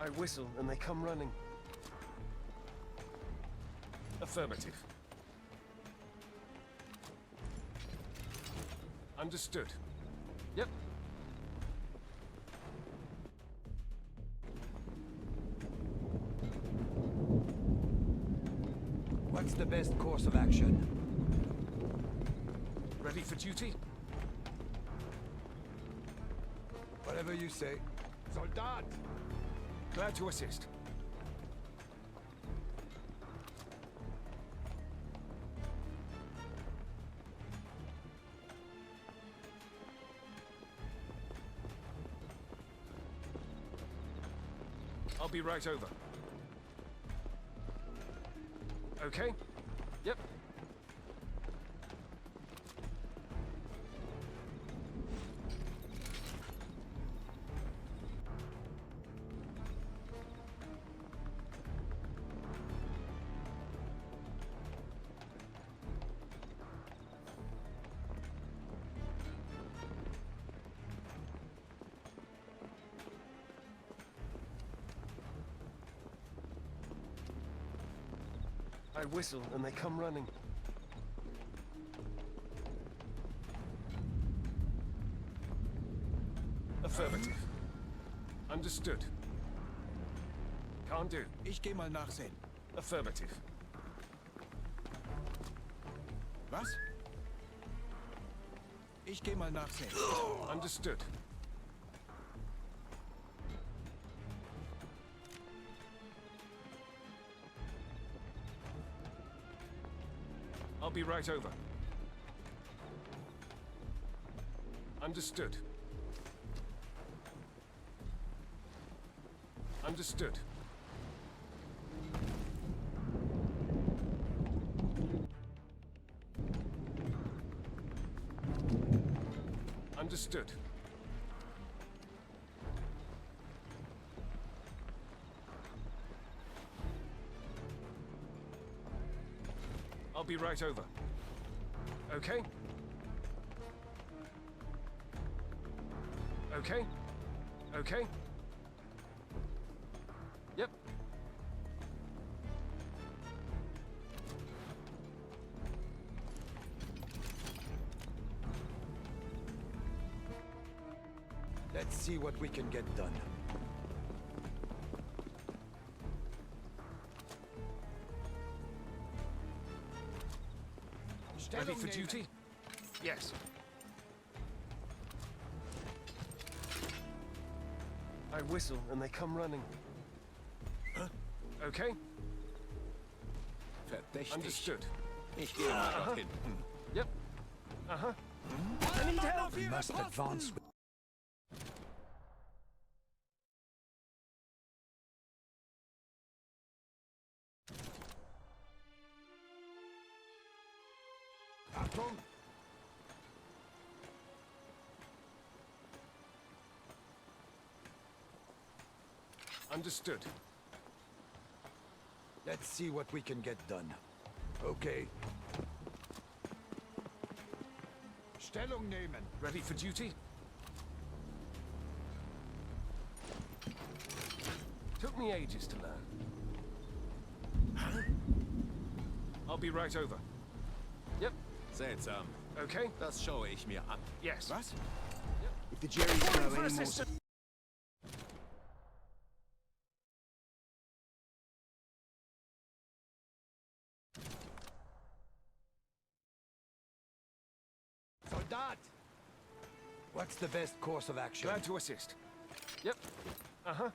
I whistle and they come running. Affirmative. Understood. Yep. What's the best course of action? Ready for duty? Whatever you say. Soldat! Glad to assist. I'll be right over. Okay. Yep. I whistle and they come running. Affirmative. Understood. Can't do. Ich geh mal nachsehen. Affirmative. Was? Ich geh mal nachsehen. Understood. I'll be right over. Understood. Understood. Understood. I'll be right over. Okay? Okay? Okay? Yep. Let's see what we can get done. Ready for duty? Yes. I whistle and they come running. Huh? Okay? Verdächtig. Understood. Ich gehe mal dorthin. Yep. Uh-huh. I need help! We must advance. Achtung! Understood. Let's see what we can get done. Okay. Stellung nehmen. Ready for duty? Took me ages to learn. I'll be right over. Yep. Seltsam. Okay. Das schaue ich mir an. Yes. Was? If the Jerry's grow any more... Soldat! What's the best course of action? Glad to assist. Yep. Uh-huh.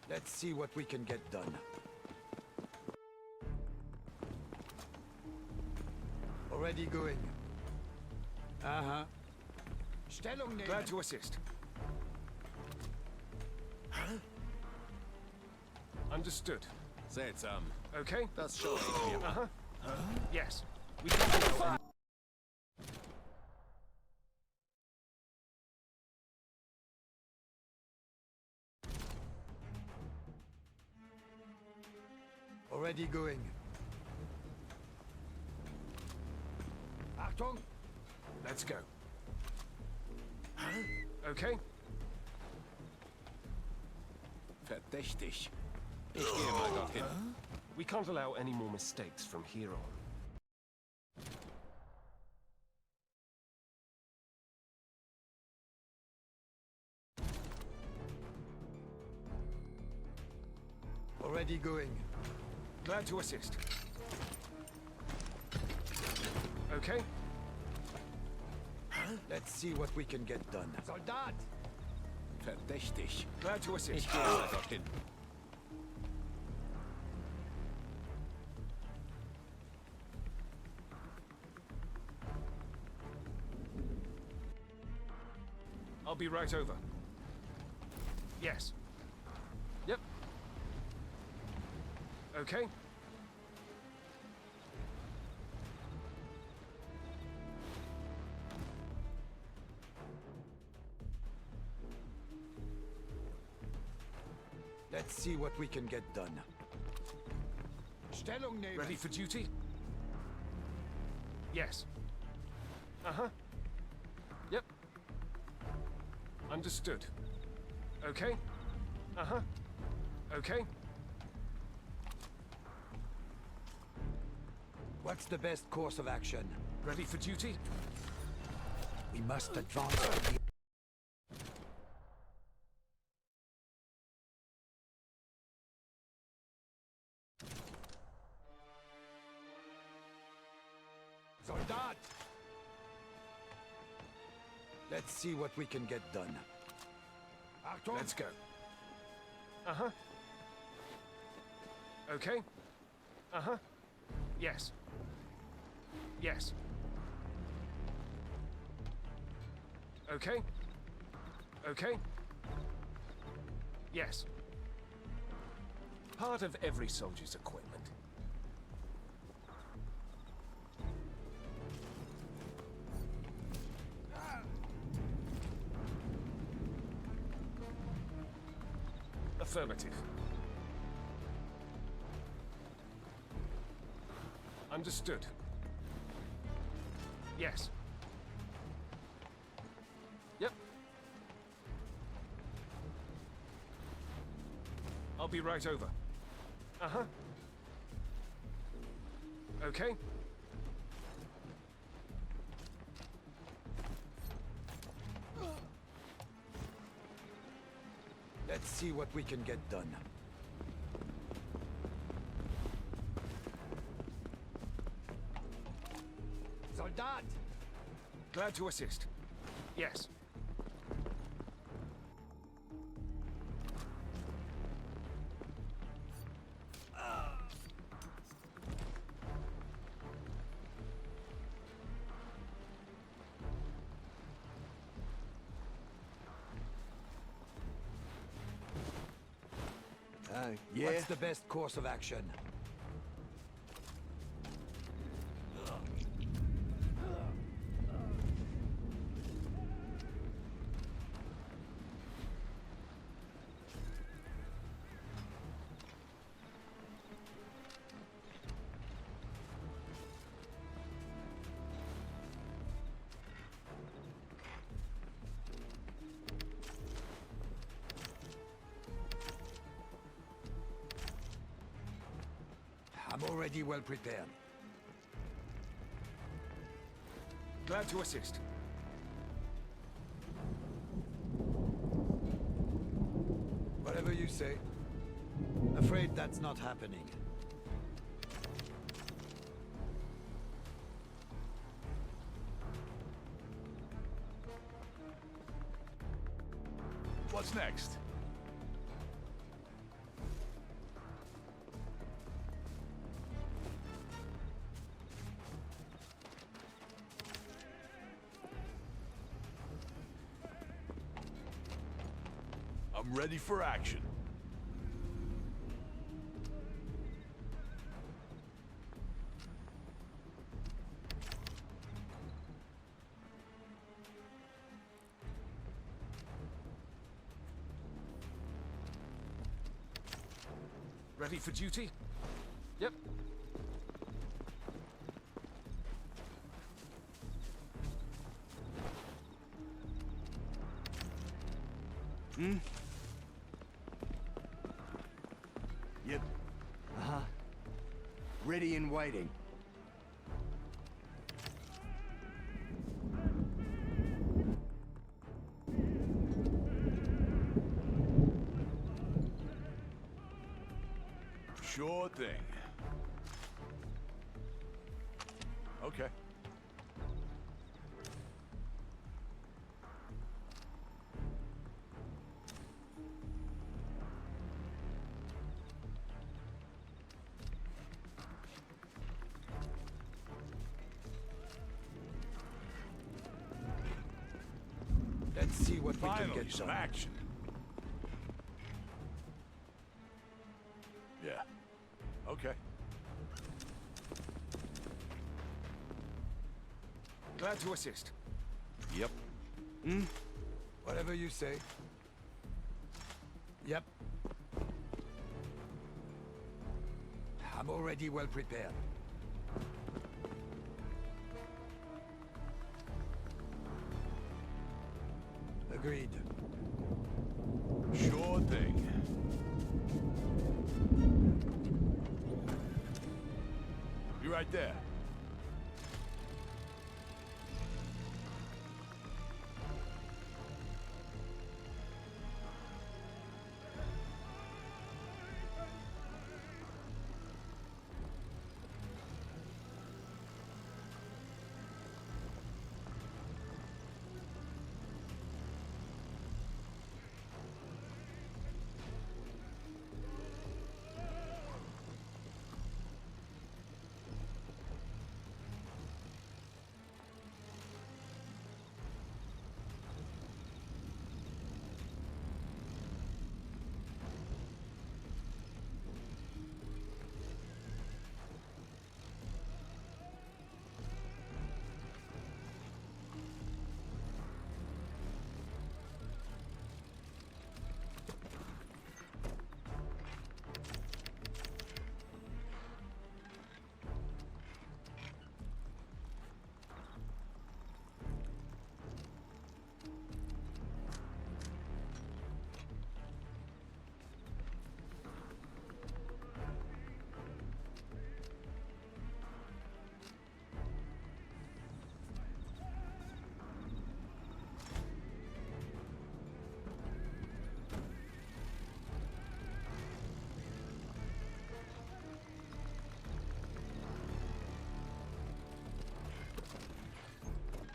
Let's see what we can get done. Already going. Uh-huh. Stellung nehmen. Glad to assist. Understood. Seltsam. Okay. Das schaue ich mir an. Uh-huh. Yes. We can fire. Already going. Achtung! Let's go. Okay. Verdächtig. Ich gehe mal dorthin. We can't allow any more mistakes from here on. Already going. Glad to assist. Okay. Let's see what we can get done. Soldat! Verdächtig. Glad to assist. Ich gehe mal dorthin. I'll be right over. Yes. Yep. Okay. Let's see what we can get done. Stellung nehmen. Ready for duty? Yes. Uh-huh. Yep. Understood. Okay. Uh-huh. Okay. What's the best course of action? Ready for duty? We must advance to the... Soldat! Let's see what we can get done. Achtung! Let's go. Uh-huh. Okay. Uh-huh. Yes. Yes. Okay. Okay. Yes. Part of every soldier's equipment. Affirmative. Understood. Yes. Yep. I'll be right over. Uh-huh. Okay. Let's see what we can get done. Soldat! Glad to assist. Yes. Yeah? What's the best course of action? I'm already well prepared. Glad to assist. Whatever you say. Afraid that's not happening. What's next? I'm ready for action. Ready for duty? Yep. Hmm? Yep. Uh-huh. Ready and waiting. Sure thing. Okay. Let's see what we can Finally, get some done. action. Yeah. Okay. Glad to assist. Yep. Hmm? Whatever you say. Yep. I'm already well prepared. Agreed. Sure thing. Be right there.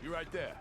Be right there.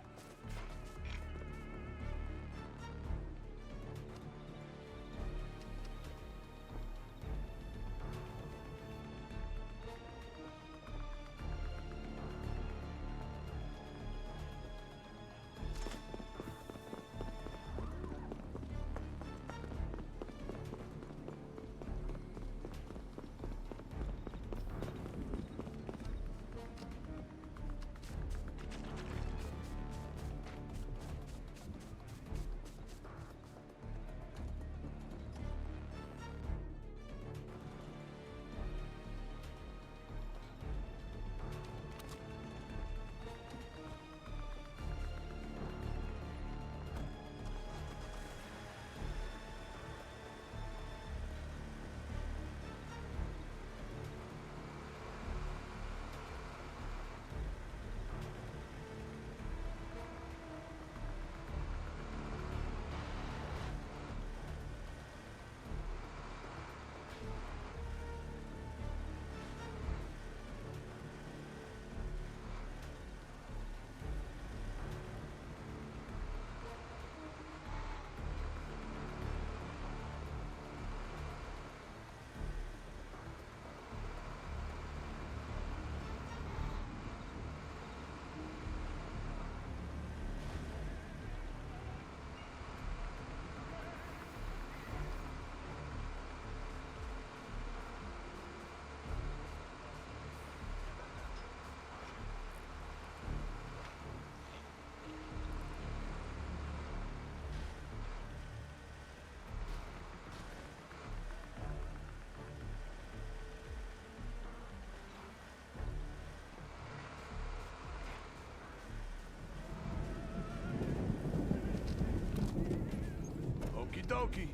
Okie dokie.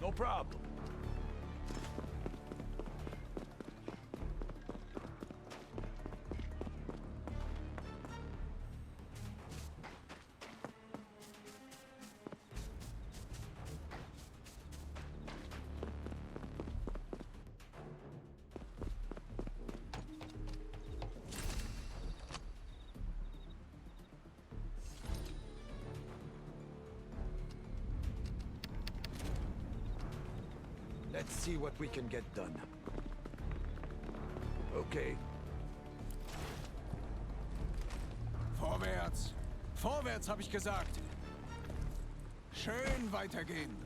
No problem. Let's see what we can get done. Okay. Vorwärts! Vorwärts, habe ich gesagt! Schön weitergehen!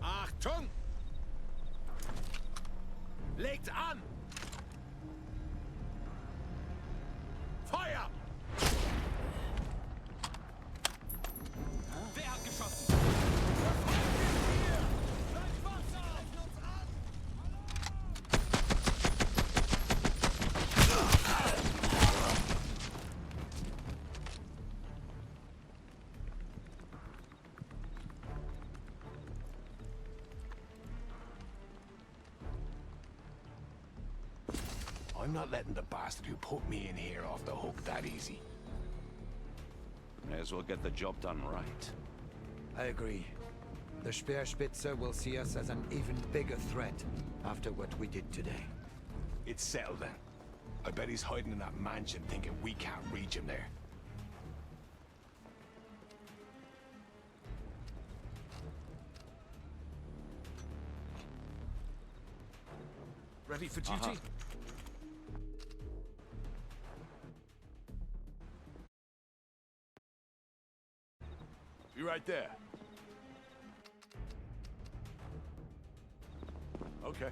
Achtung! Legt an! Feuer! Wer hat geschossen? I'm not letting the bastard who put me in here off the hook that easy. May as well get the job done right. I agree. The Speerspitze will see us as an even bigger threat after what we did today. It's settled then. I bet he's hiding in that mansion thinking we can't reach him there. Ready for duty? Be right there. Okay.